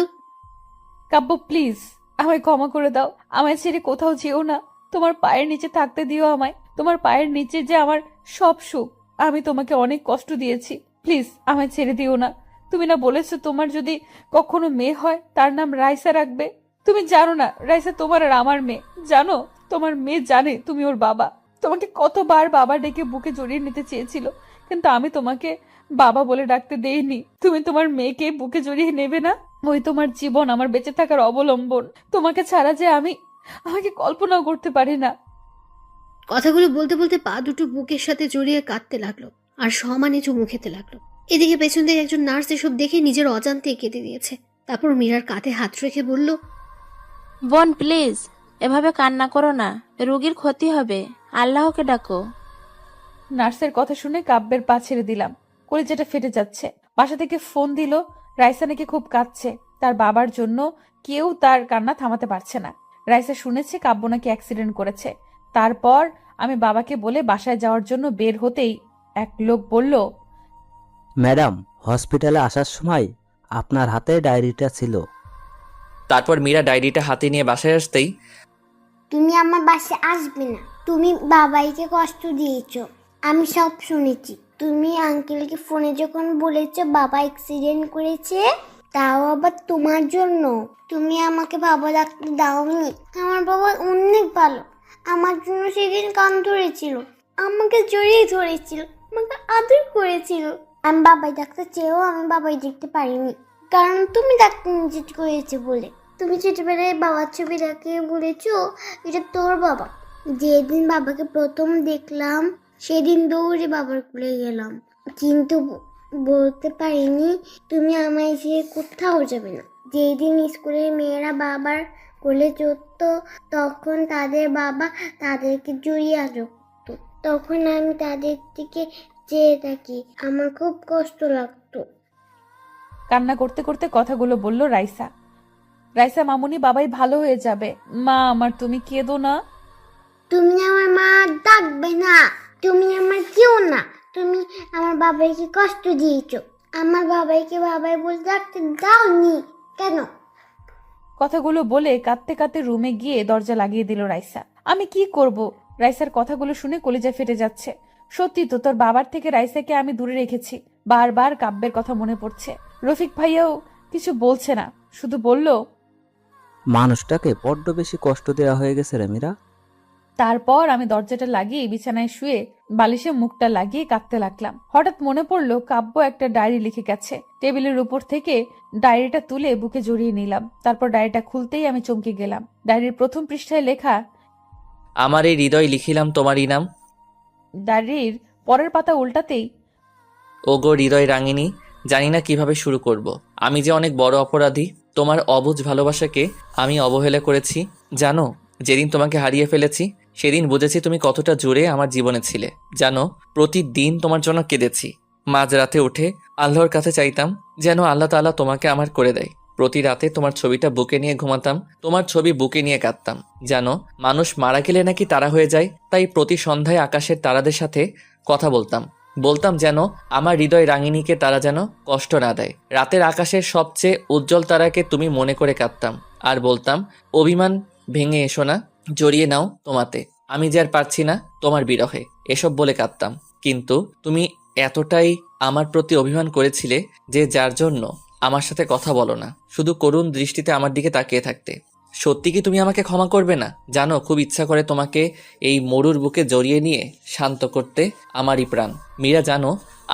কাব্য প্লিজ আমায় ক্ষমা করে দাও, আমায় ছেড়ে কোথাও যেও না, তোমার পায়ের নিচে থাকতে দিও আমায়। তোমার পায়ের নিচে যে আমার সব সুখ, আমি তোমাকে অনেক কষ্ট দিয়েছি, প্লিজ আমায় ছেড়ে দিও না। তুমি না বলেছো তোমার যদি কখনো মেয়ে হয় তার নাম রাইসা রাখবে? তুমি জানো না রাইসা তোমার আর আমার মেয়ে, জানো? তোমার মেয়ে জানে তুমি ওর বাবা। তোমাকে কতবার বাবা ডেকে বুকে জড়িয়ে নিতে চেয়েছিল, কিন্তু আমি তোমাকে বাবা বলে ডাকতে দেইনি। তুমি তোমার মেয়েকে বুকে জড়িয়ে নেবে না? ওই তোমার জীবন, আমার বেঁচে থাকার অবলম্বন। তোমাকে ছাড়া যে আমাকে কল্পনাও করতে পারি না। কথাগুলো বলতে বলতে পা দুটো বুকের সাথে জড়িয়ে কাঁদতে লাগলো, আর সমানে চুমু খেতে লাগলো। এদিকে পেছন থেকে একজন নার্স এসব দেখে নিজের অজান্তে কেঁদে দিয়েছে। তারপর মীরার কাঁধে হাত রেখে বলল, বোন প্লিজ এভাবে কান্না করো না, রোগীর ক্ষতি হবে, আল্লাহকে ডাকো। নার্সের কথা শুনে কাব্যের পা ছেড়ে দিলাম। কলিজাটা ফেটে যাচ্ছে। বাসা থেকে ফোন দিল, রাইসা নাকি খুব কাঁদছে। তার বাবার জন্য কেউ তার কান্না থামাতে পারছে না। রাইসা শুনেছে কাব্য নাকি অ্যাক্সিডেন্ট করেছে। তারপর আমি বাবাকে বলে বাসায় যাওয়ার জন্য বের হতেই এক লোক বলল, ম্যাডাম, হসপিটালে আসার সময় আপনার হাতে ডায়েরিটা ছিল। তারপর মীরা ডায়েরিটা হাতে নিয়ে বাসায় আসতেই, তুমি আমার বাসায় আসবে না, তুমি বাবাইকে কষ্ট দিয়েছো, আমি সব শুনেছি। তুমি আঙ্কেলকে ফোনে যখন বলেছো বাবা অ্যাক্সিডেন্ট করেছে, তাও আবার তোমার জন্য, তুমি আমাকে বাবা ডাকতে দাওনি। আমার বাবা অনেক ভালো, আমার জন্য সেদিন কান ধরেছিল, আমাকে জড়িয়ে ধরেছিল, আমাকে আদর করেছিল। আমি বাবাই ডাকতে চেয়েও আমি বাবাই দেখতে পারিনি, কারণ তুমি ডাকতে নিষেধ করেছো বলে। তুমি ছোটবেলায় বাবার ছবি দেখে বলেছো এটা তোর বাবা। যেদিন বাবাকে প্রথম দেখলাম সেদিন দৌড়ে বাবার কোলে গেলাম, কিন্তু বলতে পারিনি তুমি আমায় ছেড়ে কোথাও যাবে না। যেই দিন স্কুলের মেয়েরা বাবার কোলে চড়তো তখন তাদের বাবা তাদেরকে জড়িয়ে রাখতো, তখন আমি তাদের দিকে চেয়ে থাকি, আমার খুব কষ্ট লাগতো। কান্না করতে করতে কথাগুলো বলল রাইসা। রাইসা মামুনি, বাবাই ভালো হয়ে যাবে। মা আমার, তুমি কেঁদো না। তুমি আমার মা ডাকবে না, তুমি আমার কেউ না, তুমি আমার বাবাইকে কষ্ট দিয়েছো, আমার বাবাইকে বাবাই বলে ডাকতে দাওনি কেন? কথাগুলো বলে কাঁদতে কাঁদতে রুমে গিয়ে দরজা লাগিয়ে দিল রাইসা। আমি কি করব? রাইসার কথাগুলো শুনে কলিজা ফেটে যাচ্ছে। সত্যি তো, তোর বাবার থেকে রাইসাকে আমি দূরে রেখেছি। বারবার কাব্যের কথা মনে পড়ছে। রফিক ভাইয়াও কিছু বলছে না, শুধু বলল, মানুষটাকে বড্ড বেশি কষ্ট দেওয়া হয়ে গেছে রে মীরা। তারপর আমি দরজাটা লাগিয়ে বিছানায় শুয়ে বালিশে মুখটা লাগিয়ে কাঁদতে লাগলাম। হঠাৎ মনে পড়লো কাব্য একটা ডায়েরি লিখে গেছে। টেবিলের উপর থেকে ডায়েরিটা তুলে বুকে জড়িয়ে নিলাম। তারপর ডায়েরিটা খুলতেই আমি চমকে গেলাম। ডায়েরির প্রথম পৃষ্ঠায় লেখা, আমার এই হৃদয় লিখিলাম তোমার ইনাম। ডায়েরির পরের পাতা উল্টাতেই, ওগো হৃদয় রাঙিনী, জানি না কিভাবে শুরু করব। আমি যে অনেক বড় অপরাধী। তোমার অবুঝ ভালোবাসাকে আমি অবহেলা করেছি। জানো, যেদিন তোমাকে হারিয়ে ফেলেছি সেদিন বুঝেছি তুমি কতটা জোরে আমার জীবনে ছিলে। জানো, প্রতিদিন তোমার জন্য কেঁদেছি। মাঝরাতে উঠে আল্লাহর কাছে চাইতাম যেন আল্লাহ তাআলা তোমাকে আমার করে দেয়। প্রতি রাতে তোমার ছবিটা বুকে নিয়ে ঘুমাতাম, তোমার ছবি বুকে নিয়ে কাঁদতাম। জানো, মানুষ মারা গেলে নাকি তারা হয়ে যায়, তাই প্রতি সন্ধ্যায় আকাশের তারাদের সাথে কথা বলতাম যেন আমার হৃদয় রাঙিনীকে তারা যেন কষ্ট না দেয়। রাতের আকাশের সবচেয়ে উজ্জ্বল তারাকে তুমি মনে করে কাঁদতাম আর বলতাম, অভিমান ভেঙে এসো না, জড়িয়ে নাও তোমাতে, আমি যে আর পারছি না তোমার বিরহে, এসব বলে কাঁদতাম। কিন্তু তুমি এতটাই আমার প্রতি অভিমান করেছিলে যে যার জন্য আমার সাথে কথা বলো না, শুধু করুণ দৃষ্টিতে আমার দিকে তাকিয়ে থাকতে। সত্যি কি তুমি আমাকে ক্ষমা করবে না? জানো, খুব ইচ্ছা করে তোমাকে এই মরুর বুকে জড়িয়ে নিয়ে শান্ত করতে আমারই প্রাণ। মীরা, জানো,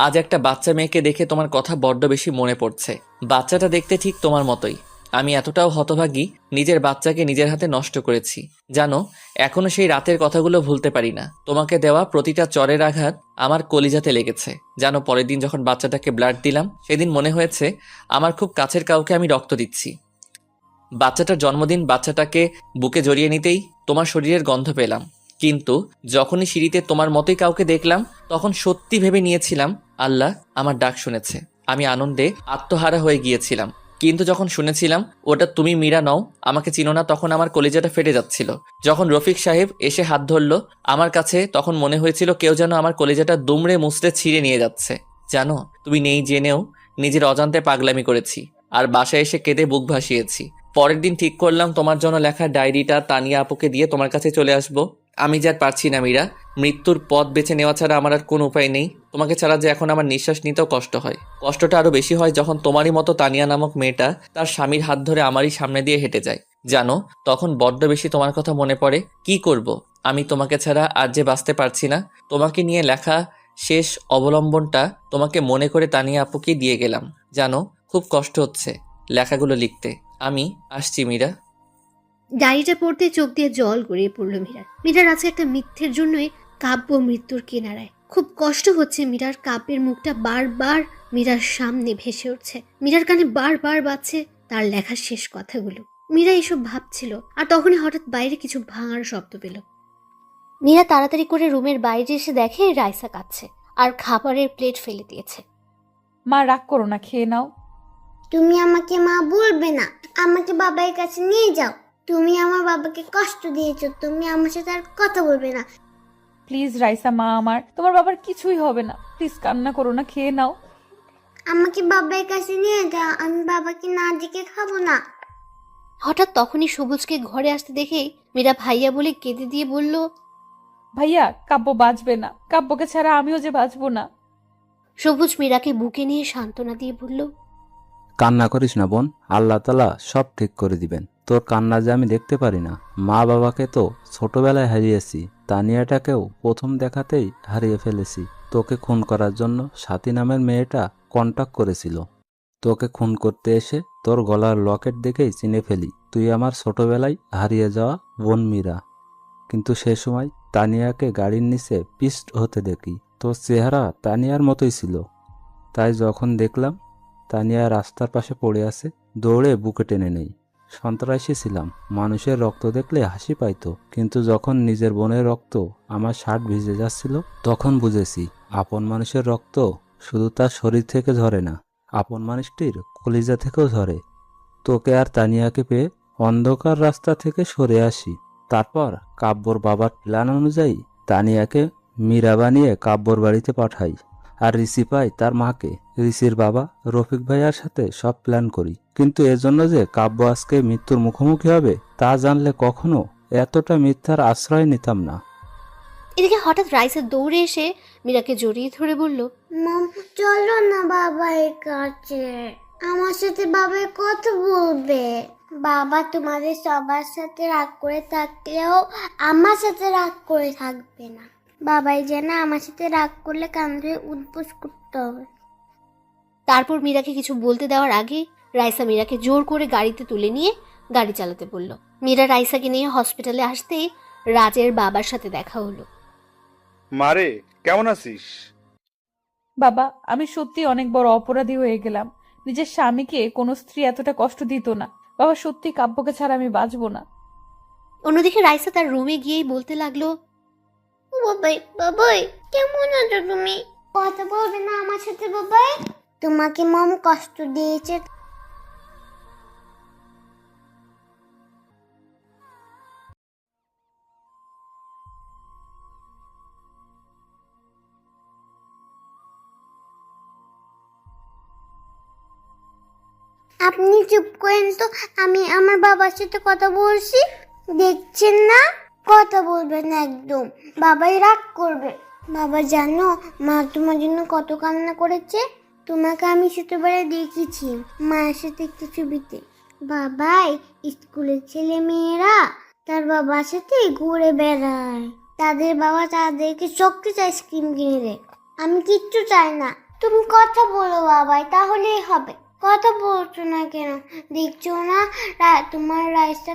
আজ একটা বাচ্চা মেয়েকে দেখে তোমার কথা বড্ড বেশি মনে পড়ছে। বাচ্চাটা দেখতে ঠিক তোমার মতোই। আমি এতটাও হতভাগী, নিজের বাচ্চাকে নিজের হাতে নষ্ট করেছি। জানো, এখনো সেই রাতের কথাগুলো ভুলতে পারি না। তোমাকে দেওয়া প্রতিটা চরের আঘাত আমার কলিজাতে লেগেছে। জানো, পরের দিন যখন বাচ্চাটাকে ব্লাড দিলাম সেদিন মনে হয়েছে আমার খুব কাছের কাউকে আমি রক্ত দিচ্ছি। বাচ্চাটার জন্মদিন, বাচ্চাটাকে বুকে জড়িয়ে নিতেই তোমার শরীরের গন্ধ পেলাম। কিন্তু যখনই সিঁড়িতে তোমার মতোই কাউকে দেখলাম তখন সত্যি ভেবে নিয়েছিলাম আল্লাহ আমার ডাক শুনেছে। আমি আনন্দে আত্মহারা হয়ে গিয়েছিলাম। কিন্তু যখন শুনেছিলাম ওটা তুমি মীরা নও, আমাকে চিনো না, তখন আমার কলিজাটা ফেটে যাচ্ছিল। যখন রফিক সাহেব এসে হাত ধরলো আমার কাছে, তখন মনে হয়েছিল কেউ যেন আমার কলিজাটা দুমড়ে মুচড়ে ছিঁড়ে নিয়ে যাচ্ছে। জানো, তুমি নেই জেনেও নিজের অজান্তে পাগলামি করেছি আর বাসায় এসে কেঁদে বুক ভাসিয়েছি। পরের দিন ঠিক করলাম তোমার জন্য লেখা ডায়েরিটা তানিয়া আপুকে দিয়ে তোমার কাছে চলে আসব। আমি যে আর পারছি না মীরা, মৃত্যুর পথ বেছে নেওয়া ছাড়া আমার আর কোনো উপায় নেই। তোমাকে ছাড়া যে এখন আমার নিঃশ্বাস নিতেও কষ্ট হয়। কষ্টটা আরো বেশি হয় যখন তোমারই মতো তানিয়া নামক মেয়েটা তার স্বামীর হাত ধরে আমারই সামনে দিয়ে হেঁটে যায়। জানো, তখন বড্ড বেশি তোমার কথা মনে পড়ে। কি করব, আমি তোমাকে ছাড়া আর যে বাঁচতে পারছি না। তোমাকে নিয়ে লেখা শেষ অবলম্বনটা তোমাকে মনে করে তানিয়া আপুকে দিয়ে গেলাম। জানো, খুব কষ্ট হচ্ছে লেখাগুলো লিখতে। আমি আসছি মীরা। ডায়েরিটা পড়তে চোখ দিয়ে জল গড়িয়ে পড়লো মীরার। মীরার আছে একটা মিথ্যের জন্যই কাব্য মৃত্যুর কিনারায়। খুব কষ্ট হচ্ছে মীরার। কাব্যের মুখটা বারবার মীরার সামনে ভেসে উঠছে। মীরার কানে বারবার বাজছে তার লেখার শেষ কথাগুলো। মীরা এসব ভাবছিল আর তখনই হঠাৎ বাইরে কিছু ভাঙার শব্দ পেল। মীরা তাড়াতাড়ি করে রুমের বাইরে এসে দেখে রাইসা কাঁদছে আর খাবারের প্লেট ফেলে দিয়েছে। মা রাগ করো না, খেয়ে নাও। তুমি আমাকে মা বলবে না, আমাকে বাবার কাছে নিয়ে যাও। তুমি আমার বাবাকে কষ্ট দিয়েছো, তুমি আমার সাথে আর কথা বলবে না। প্লিজ রাইসা, মা আমার, তোমার বাবার কিছুই হবে না। প্লিজ কান্না করো না, খেয়ে নাও। আমাকে বাবার কাছে নিয়ে যাও, আমি বাবাকে না ডেকে খাবো না। হঠাৎ তখনই সবুজকে ঘরে আসতে দেখেই মীরা ভাইয়া বলে কেঁদে দিয়ে বলল, ভাইয়া, কাব্য বাঁচবে না। কাব্যকে ছাড়া আমিও যে বাঁচবো না। সবুজ মীরাকে বুকে নিয়ে সান্ত্বনা দিয়ে বলল, কান্না করিস না বোন, আল্লাহ তাআলা সব ঠিক করে দিবেন। তোর কান্না যে আমি দেখতে পারি না। মা বাবাকে তো ছোটবেলায় হারিয়েছি, তানিয়াটাকেও প্রথম দেখাতেই হারিয়ে ফেলেছি। তোকে খুন করার জন্য সাথী নামের মেয়েটা কন্টাক্ট করেছিল। তোকে খুন করতে এসে তোর গলার লকেট দেখেই চিনে ফেলি তুই আমার ছোটবেলায় হারিয়ে যাওয়া বোন মীরা। কিন্তু সে সময় তানিয়াকে গাড়ির নিচে পিস্ট হতে দেখি। তোর চেহারা তানিয়ার মতোই ছিল। তাই যখন দেখলাম তানিয়া রাস্তার পাশে পড়ে আছে, দৌড়ে বুকে টেনে নেই। সন্ত্রাসী ছিলাম, মানুষের রক্ত দেখলে হাসি পাইতো, কিন্তু যখন নিজের বোনের রক্ত আমার শার্ট ভিজে যাচ্ছিল তখন বুঝেছি আপন মানুষের রক্ত শুধু তার শরীর থেকে ঝরে না, আপন মানুষটির কলিজা থেকেও ঝরে। তোকে আর তানিয়াকে পেয়ে অন্ধকার রাস্তা থেকে সরে আসি। তারপর কাব্যর বাবার প্ল্যান অনুযায়ী তানিয়াকে মীরা বানিয়ে কাব্যর বাড়িতে পাঠাই, আর রিসি পাই তার মাকে। রিসির বাবা রফিক ভাইয়ার সাথে সব প্ল্যান করি, কিন্তু এজন্য যে কাব্য আজকে মৃত্যুর মুখোমুখি হবে তা জানলে কখনো এতটা মিথ্যার আশ্রয় নিতাম না। এদিকে হঠাৎ রাইসা দৌড়ে এসে মীরাকে জড়িয়ে ধরে বলল, মম চলো না বাবার কাছে, আমার সাথে বাবার কথা বলবে। বাবা তোমাদের সবার সাথে রাগ করে থাকলেও আমার সাথে রাগ করে থাকবে না। বাবাই যেন আমার সাথে রাগ করলে কান্দে উদ্বোস করতে হবে। তারপর মীরাকে কিছু বলতে দেওয়ার আগে রাইসা মীরাকে জোর করে গাড়িতে তুলে নিয়ে গাড়ি চালাতে বলল। মীরা রাইসাকে নিয়ে হসপিটালে আসতেই রাজের বাবার সাথে দেখা হলো। মারে, কেমন আছিস? বাবা, আমি সত্যি অনেক বড় অপরাধী হয়ে গেলাম। নিজের স্বামীকে কোনো স্ত্রী এতটা কষ্ট দিত না। বাবা, সত্যি কাব্যকে ছাড়া আমি বাঁচবো না। অন্যদিকে রাইসা তার রুমে গিয়েই বলতে লাগলো, বাবাই বাবাই কেমন আছো তুমি? কথা বলবে না আমার সাথে বাবাই? তোমাকে মম কষ্ট দিয়েছে? আপনি চুপ করেন তো, আমি আমার বাবার সাথে কথা বলছি। দেখছেন না? কথা বলবেন না একদম, বাবাই রাগ করবে। বাবা জানো মা তোমার জন্য কত কান্না করেছে? তোমাকে আমি ছোটবেলায় দেখেছি মায়ের সাথে একটি ছবিতে। বাবাই স্কুলের ছেলে মেয়েরা তার বাবার সাথে ঘুরে বেড়ায়, তাদের বাবা তাদেরকে চকলেট আইসক্রিম কিনে দেয়। আমি কিচ্ছু চাই না, তুমি কথা বলো বাবাই, তাহলেই হবে। কথা বলছো না কেন? দেখছো না তোমার রাইসটা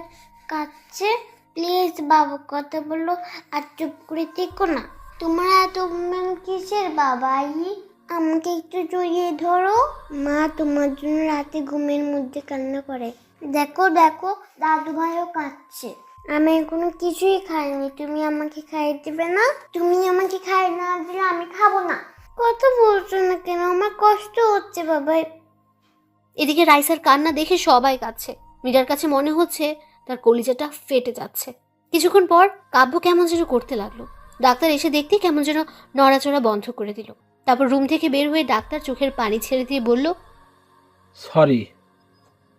কাচ্ছে? প্লিজ বাবা কথা বলো, আর চুপ করে থেকো না। তোমার এত অভিমান কিসের বাবাই? আমাকে একটু জড়িয়ে ধরো। মা তোমার জন্য রাতে ঘুমের মধ্যে কান্না করে। দেখো দেখো দাদু ভাইও কাঁদছে। আমি এখনো কিছুই খাইনি, তুমি আমাকে খাইয়ে দেবে না? তুমি আমাকে খাইয়ে না দিলে আমি খাবো না। কথা বলছো না কেন? আমার কষ্ট হচ্ছে বাবাই। এদিকে রাইসার কান্না দেখে সবাই কাঁদছে। মীরার কাছে মনে হচ্ছে তার কলিজাটা ফেটে যাচ্ছে। কিছুক্ষণ পর কাব্য কেমন যেন করতে লাগলো। ডাক্তার এসে দেখতে কেমন যেন নড়াচড়া বন্ধ করে দিল। তারপর রুম থেকে বের হয়ে ডাক্তার চোখের পানি ছেড়ে দিয়ে বলল, সরি।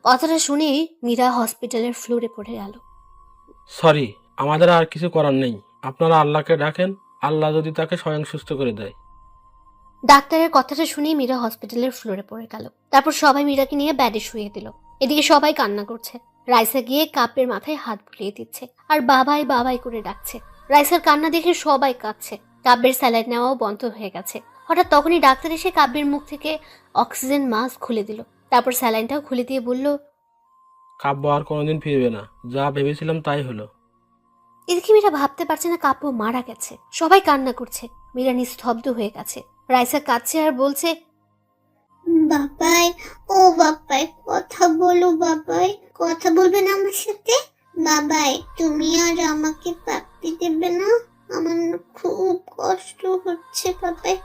কথাটা শুনেই মীরা হসপিটালের ফ্লোরে পড়ে গেল। সরি, আমাদের আর কিছু করার নেই। আপনারা আল্লাহকে ডাকেন, আল্লাহ যদি তাকে স্বয়ং সুস্থ করে দেয়। ডাক্তারের কথাটা শুনেই মীরা হসপিটালের ফ্লোরে পড়ে গেল। তারপর সবাই মীরাকে নিয়ে বেডে শুয়ে দিল। এদিকে সবাই কান্না করছে। রাইসা গিয়ে কাব্যের মাথায় হাত বুলিয়ে দিচ্ছে আর বাবাই বাবাই করে ডাকছে। রাইসার কান্না দেখে সবাই কাঁদছে। কাব্যের স্যালাইন নেওয়াও বন্ধ হয়ে গেছে। হঠাৎ তখনই ডাক্তার এসে কাব্যের মুখ থেকে অক্সিজেন মাস্ক খুলে দিল। তারপর স্যালাইনটাও খুলে দিয়ে বলল, কাব্য আর কোনোদিন ফিরবে না, যা ভেবেছিলাম তাই হলো। এদিকে মীরা ভাবতে পারছে না কাব্য মারা গেছে। সবাই কান্না করছে। মীরা নিস্তব্ধ হয়ে গেছে। রাইসা কাঁদছে আর বলছে, বাবাই ও বাবাই কথা বলো বাবাই, কথা বলবে না আমার সাথে? বাবাই তুমি আর আমাকে পাপ্পি দেবে না? আমার না খুব কষ্ট হচ্ছে বাবাই।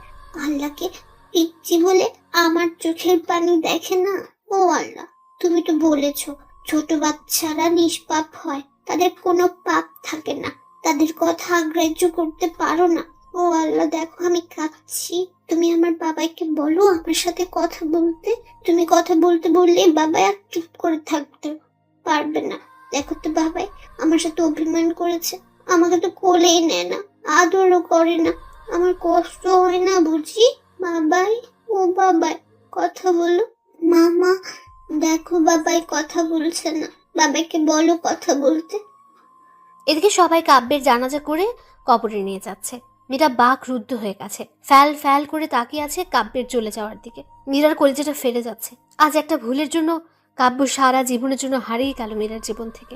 আল্লাহকে পিচ্ছি বলে আমার চোখের পানি দেখে না। ও আল্লাহ, তুমি তো বলেছো ছোট বাচ্চারা নিষ্পাপ হয়, তাদের কোনো পাপ থাকে না, তাদের কথা গ্রাহ্য করতে পারো না। ও আল্লাহ দেখো আমি কাঁদছি, তুমি আমার বাবাইকে বলো আমার সাথে কথা বলতে। তুমি কথা বলতে বললে বাবাই আর চুপ করে থাকতে পারবে না। দেখো তো বাবাই আমার সাথে অভিমান করেছে, আমাকে তো কোলেই নেয় না, আদরও করে না। আমার কষ্ট হয় না বুঝি? বাবাই ও বাবাই কথা বলো। মামা দেখো বাবাই কথা বলছে না, বাবাইকে বলো কথা বলতে। এদিকে সবাই কাব্যের জানাজা করে কবরে নিয়ে যাচ্ছে। মীরা বাক রুদ্ধ হয়ে গেছে। ফ্যাল ফ্যাল করে তাকিয়ে আছে কাব্যের চলে যাওয়ার দিকে। মীরার কলিজাটা ফেলে যাচ্ছে। আজ একটা ভুলের জন্য কাব্য সারা জীবনের জন্য হারিয়ে গেল মীরার জীবন থেকে।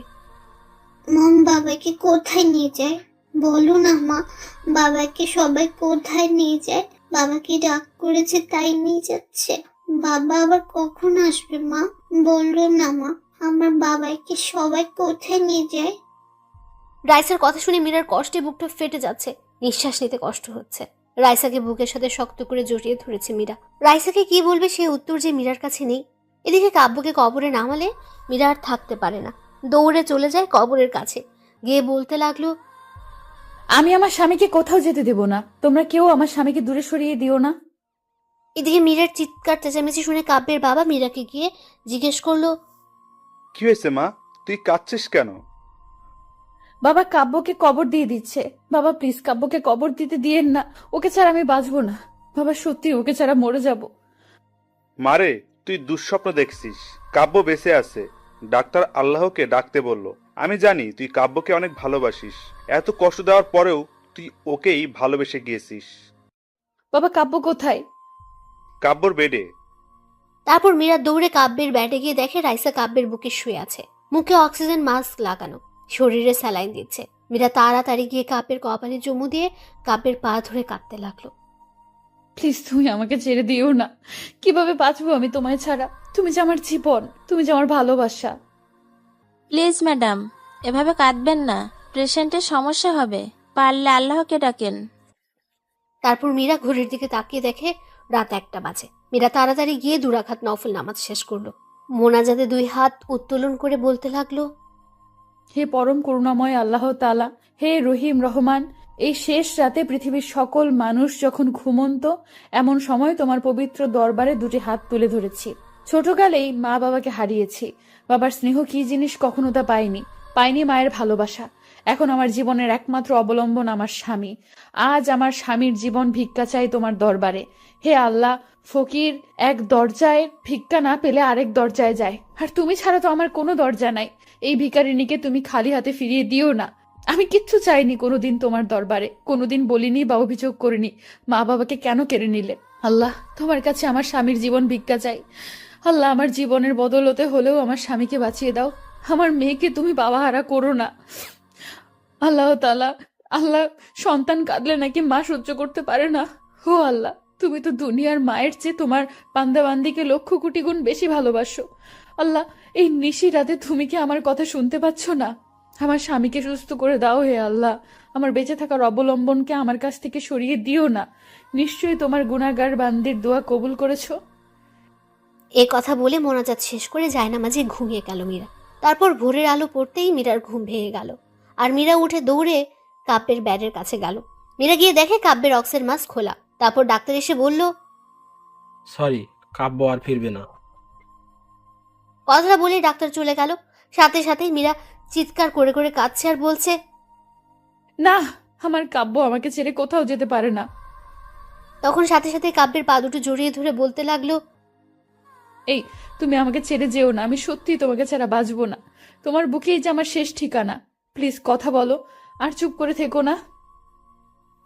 মম বাবাইকে কোথায় নিয়ে যায় বলো না মা? বাবাইকে সবাই কোথায় নিয়ে যায়? বাবা কি রাগ করেছে তাই নিয়ে যাচ্ছে? বাবা আবার কখন আসবে মা? বললো না মা, আমার বাবাইকে সবাই কোথায় নিয়ে যায়? রাইসার কথা শুনে মীরার কষ্টে বুকটা ফেটে যাচ্ছে, নিঃশ্বাস নিতে কষ্ট হচ্ছে। রাইসাকে বুকের সাথে শক্ত করে জড়িয়ে ধরেছে মীরা। রাইসাকে কি বলবে সে উত্তর যে মীরার কাছে নেই। এদিকে কাব্যকে কবরে নামালে মীরা আর থাকতে পারে না, দৌড়ে চলে যায় কবরের কাছে, গিয়ে বলতে লাগলো, আমি আমার স্বামীকে কোথাও যেতে দেব না, তোমরা কেউ আমার স্বামীকে দূরে সরিয়ে দিও না। এদিকে মীরার চিৎকার চেঁচামেচি শুনে কাব্যের বাবা মীরাকে গিয়ে জিজ্ঞেস করলো, কি হয়েছে মা, তুই কাঁদছিস কেন? বাবা কাব্যকে কবর দিয়ে দিচ্ছে। বাবা প্লিজ কাব্যকে কবর দিতে দিয়েন না, ওকে ছাড়া আমি বাঁচবো না। বাবা সত্যি ওকে ছাড়া মরে যাব। মারে, তুই দুঃস্বপ্ন দেখছিস। কাব্য বেঁচে আছে, ডাক্তার আল্লাহকে ডাকতে বলল। আমি জানি তুই কাব্যকে অনেক ভালোবাসিস, এত কষ্ট দেওয়ার পরেও তুই ওকেই ভালোবেসে গিয়েছিস। বাবা কাব্য কোথায়? কাব্যর বেডে। তারপর মীরা দৌড়ে কাব্যের ব্যাটে গিয়ে দেখে রাইসা কাব্যের বুকে শুয়ে আছে, মুখে অক্সিজেন মাস্ক লাগানো, শরীরে স্যালাইন দিচ্ছে। মীরা তাড়াতাড়ি গিয়ে কাব্যের কপালে চুমু দিয়ে কাব্যের পা ধরে কাঁদতে লাগলো। প্লিজ তুমি আমাকে ছেড়ে দিও না, কিভাবে বাঁচবো আমি তোমায় ছাড়া? তুমি যে আমার জীবন, তুমি যে আমার ভালোবাসা। প্লিজ ম্যাডাম, এভাবে কাঁদবেন না, পেশেন্টের সমস্যা হবে, পারলে আল্লাহকে ডাকেন। তারপর মীরা ঘড়ির দিকে তাকিয়ে দেখে রাত 1টা বাজে। মীরা তাড়াতাড়ি গিয়ে 2 রাকাত নফল নামাজ শেষ করলো। মোনাজাতে 2 হাত উত্তোলন করে বলতে লাগলো, হে পরম করুণাময় আল্লাহ তাআলা, হে রহিম রহমান, এই শেষ রাতে পৃথিবীর সকল মানুষ যখন ঘুমন্ত, এমন সময় তোমার পবিত্র দরবারে 2টি হাত তুলে ধরেছি। ছোটকালেই মা বাবাকে হারিয়েছি, বাবার স্নেহ কি জিনিস কখনো তা পাইনি মায়ের ভালোবাসা। এখন আমার জীবনের একমাত্র অবলম্বন আমার স্বামী। আজ আমার স্বামীর জীবন ভিক্ষা চাই তোমার দরবারে। হে আল্লাহ, ফকির এক দরজায় ভিক্ষা না পেলে আরেক দরজায় যায়, আর তুমি ছাড়া তো আমার কোনো দরজা নাই। এই ভিখারিনীকে তুমি খালি হাতে ফিরিয়ে দিও না। আমি কিচ্ছু চাইনি কোনোদিন তোমার দরবারে, কোনোদিন বলিনি বা অভিযোগ করিনি মা বাবাকে কেন কেড়ে নিলে। আল্লাহ, তোমার কাছে আমার স্বামীর জীবন ভিক্ষা চাই। আল্লাহ, আমার জীবনের বদলতে হলেও আমার স্বামীকে বাঁচিয়ে দাও। আমার মেয়েকে তুমি বাবাহারা করো না। আল্লাহ তাআলা, আল্লাহ, সন্তান কাঁদলে নাকি মা সহ্য করতে পারে না। ও আল্লাহ, তুমি তো দুনিয়ার মায়ের চেয়ে তোমার বান্দাবান্দিকে লক্ষ কোটি গুণ বেশি ভালোবাসো। আল্লাহ, এই নিশি রাতে তুমি কি আমার কথা শুনতে পাচ্ছ না? আমার স্বামীকে সুস্থ করে দাও হে আল্লাহ। আমার বেঁচে থাকার অবলম্বনকে আমার কাছ থেকে সরিয়ে দিও না। নিশ্চয়ই তোমার গুনাহগার বান্দির দোয়া কবুল করেছো। এ কথা বলে মোনাজাত শেষ করে জায়নামাজে ঘুমিয়ে গেল মীরা। তারপর ভোরের আলো পড়তেই মীরার ঘুম ভেঙে গেল, আর মীরা উঠে দৌড়ে কাব্যের ব্যাডের কাছে গেল। মীরা গিয়ে দেখে কাব্যের অক্সিজেন মাস্ক খোলা। তারপর ডাক্তার এসে বলল, সরি, কাব্য আর ফিরবে না। কথাটা বলেই ডাক্তার চলে গেল। সাথে সাথেই মীরা চিৎকার করে করে কাঁদছে আর বলছে, না, আমার কাব্য আমাকে ছেড়ে কোথাও যেতে পারে না। তখন সাথে সাথে কাব্যের পা দুটো জড়িয়ে ধরে বলতে লাগলো, এই তুমি আমাকে ছেড়ে যেও না, আমি সত্যি তোমাকে ছাড়া বাঁচবো না। তোমার বুকেই যে আমার শেষ ঠিকানা, প্লিজ কথা বলো, আর চুপ করে থেকো না।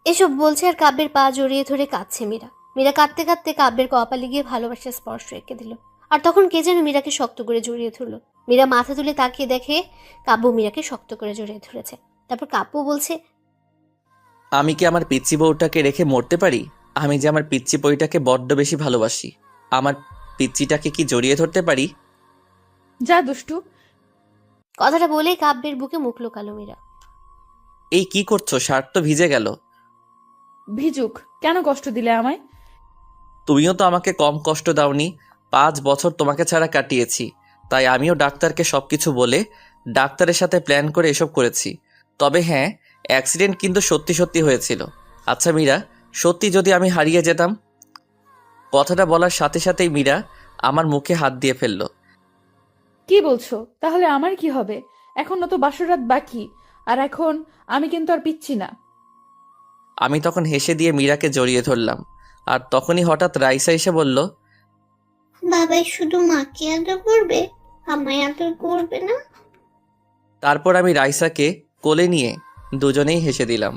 এসব বলছে আর কাব্যের পা জড়িয়ে ধরে কাঁদছে মীরা। মীরা কাঁদতে কাঁদতে কাব্যের কপালে গিয়ে ভালোবাসার স্পর্শ রেখে দিল। আর তখন কে যেন মীরাকে শক্ত করে জড়িয়ে ধরলো। মীরা মাথা তুলে তাকিয়ে দেখে কাব্য মীরাকে শক্ত করে জড়িয়ে ধরেছে। তারপর কাব্য বলছে, আমি কি আমার পিচ্চি বউটাকে রেখে মরতে পারি? আমি যে আমার পিচ্চি বইটাকে বড্ড বেশি ভালোবাসি, আমার পিচ্চিটাকে কি জড়িয়ে ধরতে পারি? যা দুষ্টু। কথাটা বলেই কাব্যের বুকে মুখ লুকালো মীরা। এই কি করছো? শার্ট তো ভিজে গেল। ভিজুক, কেন কষ্ট দিলে আমায়? তুমিও তো আমাকে কম কষ্ট দাওনি। 5 বছর তোমাকে ছাড়া কাটিয়েছি, তাই আমিও ডাক্তারকে সবকিছু বলে ডাক্তারের সাথে প্ল্যান করে এসব করেছি। তবে হ্যাঁ, অ্যাক্সিডেন্ট কিন্তু সত্যি সত্যি হয়েছিল। আচ্ছা মীরা, সত্যি যদি আমি হারিয়ে যেতাম? কথাটা বলার সাথে সাথেই মীরা আমার মুখে হাত দিয়ে ফেলল। কি বলছো? তাহলে আমার কি হবে? এখনো তো বাসরাত বাকি, আর এখন আমি কিন্তু আর পিচ্ছি না। আমি তখন হেসে দিয়ে মীরাকে জড়িয়ে ধরলাম, আর তখনই হঠাৎ রাইসা এসে বলল, বাবাই শুধু মাকে আদর করবে, আমায় আদর করবে না? তারপর আমি রাইসাকে কোলে নিয়ে দুজনেই হেসে দিলাম।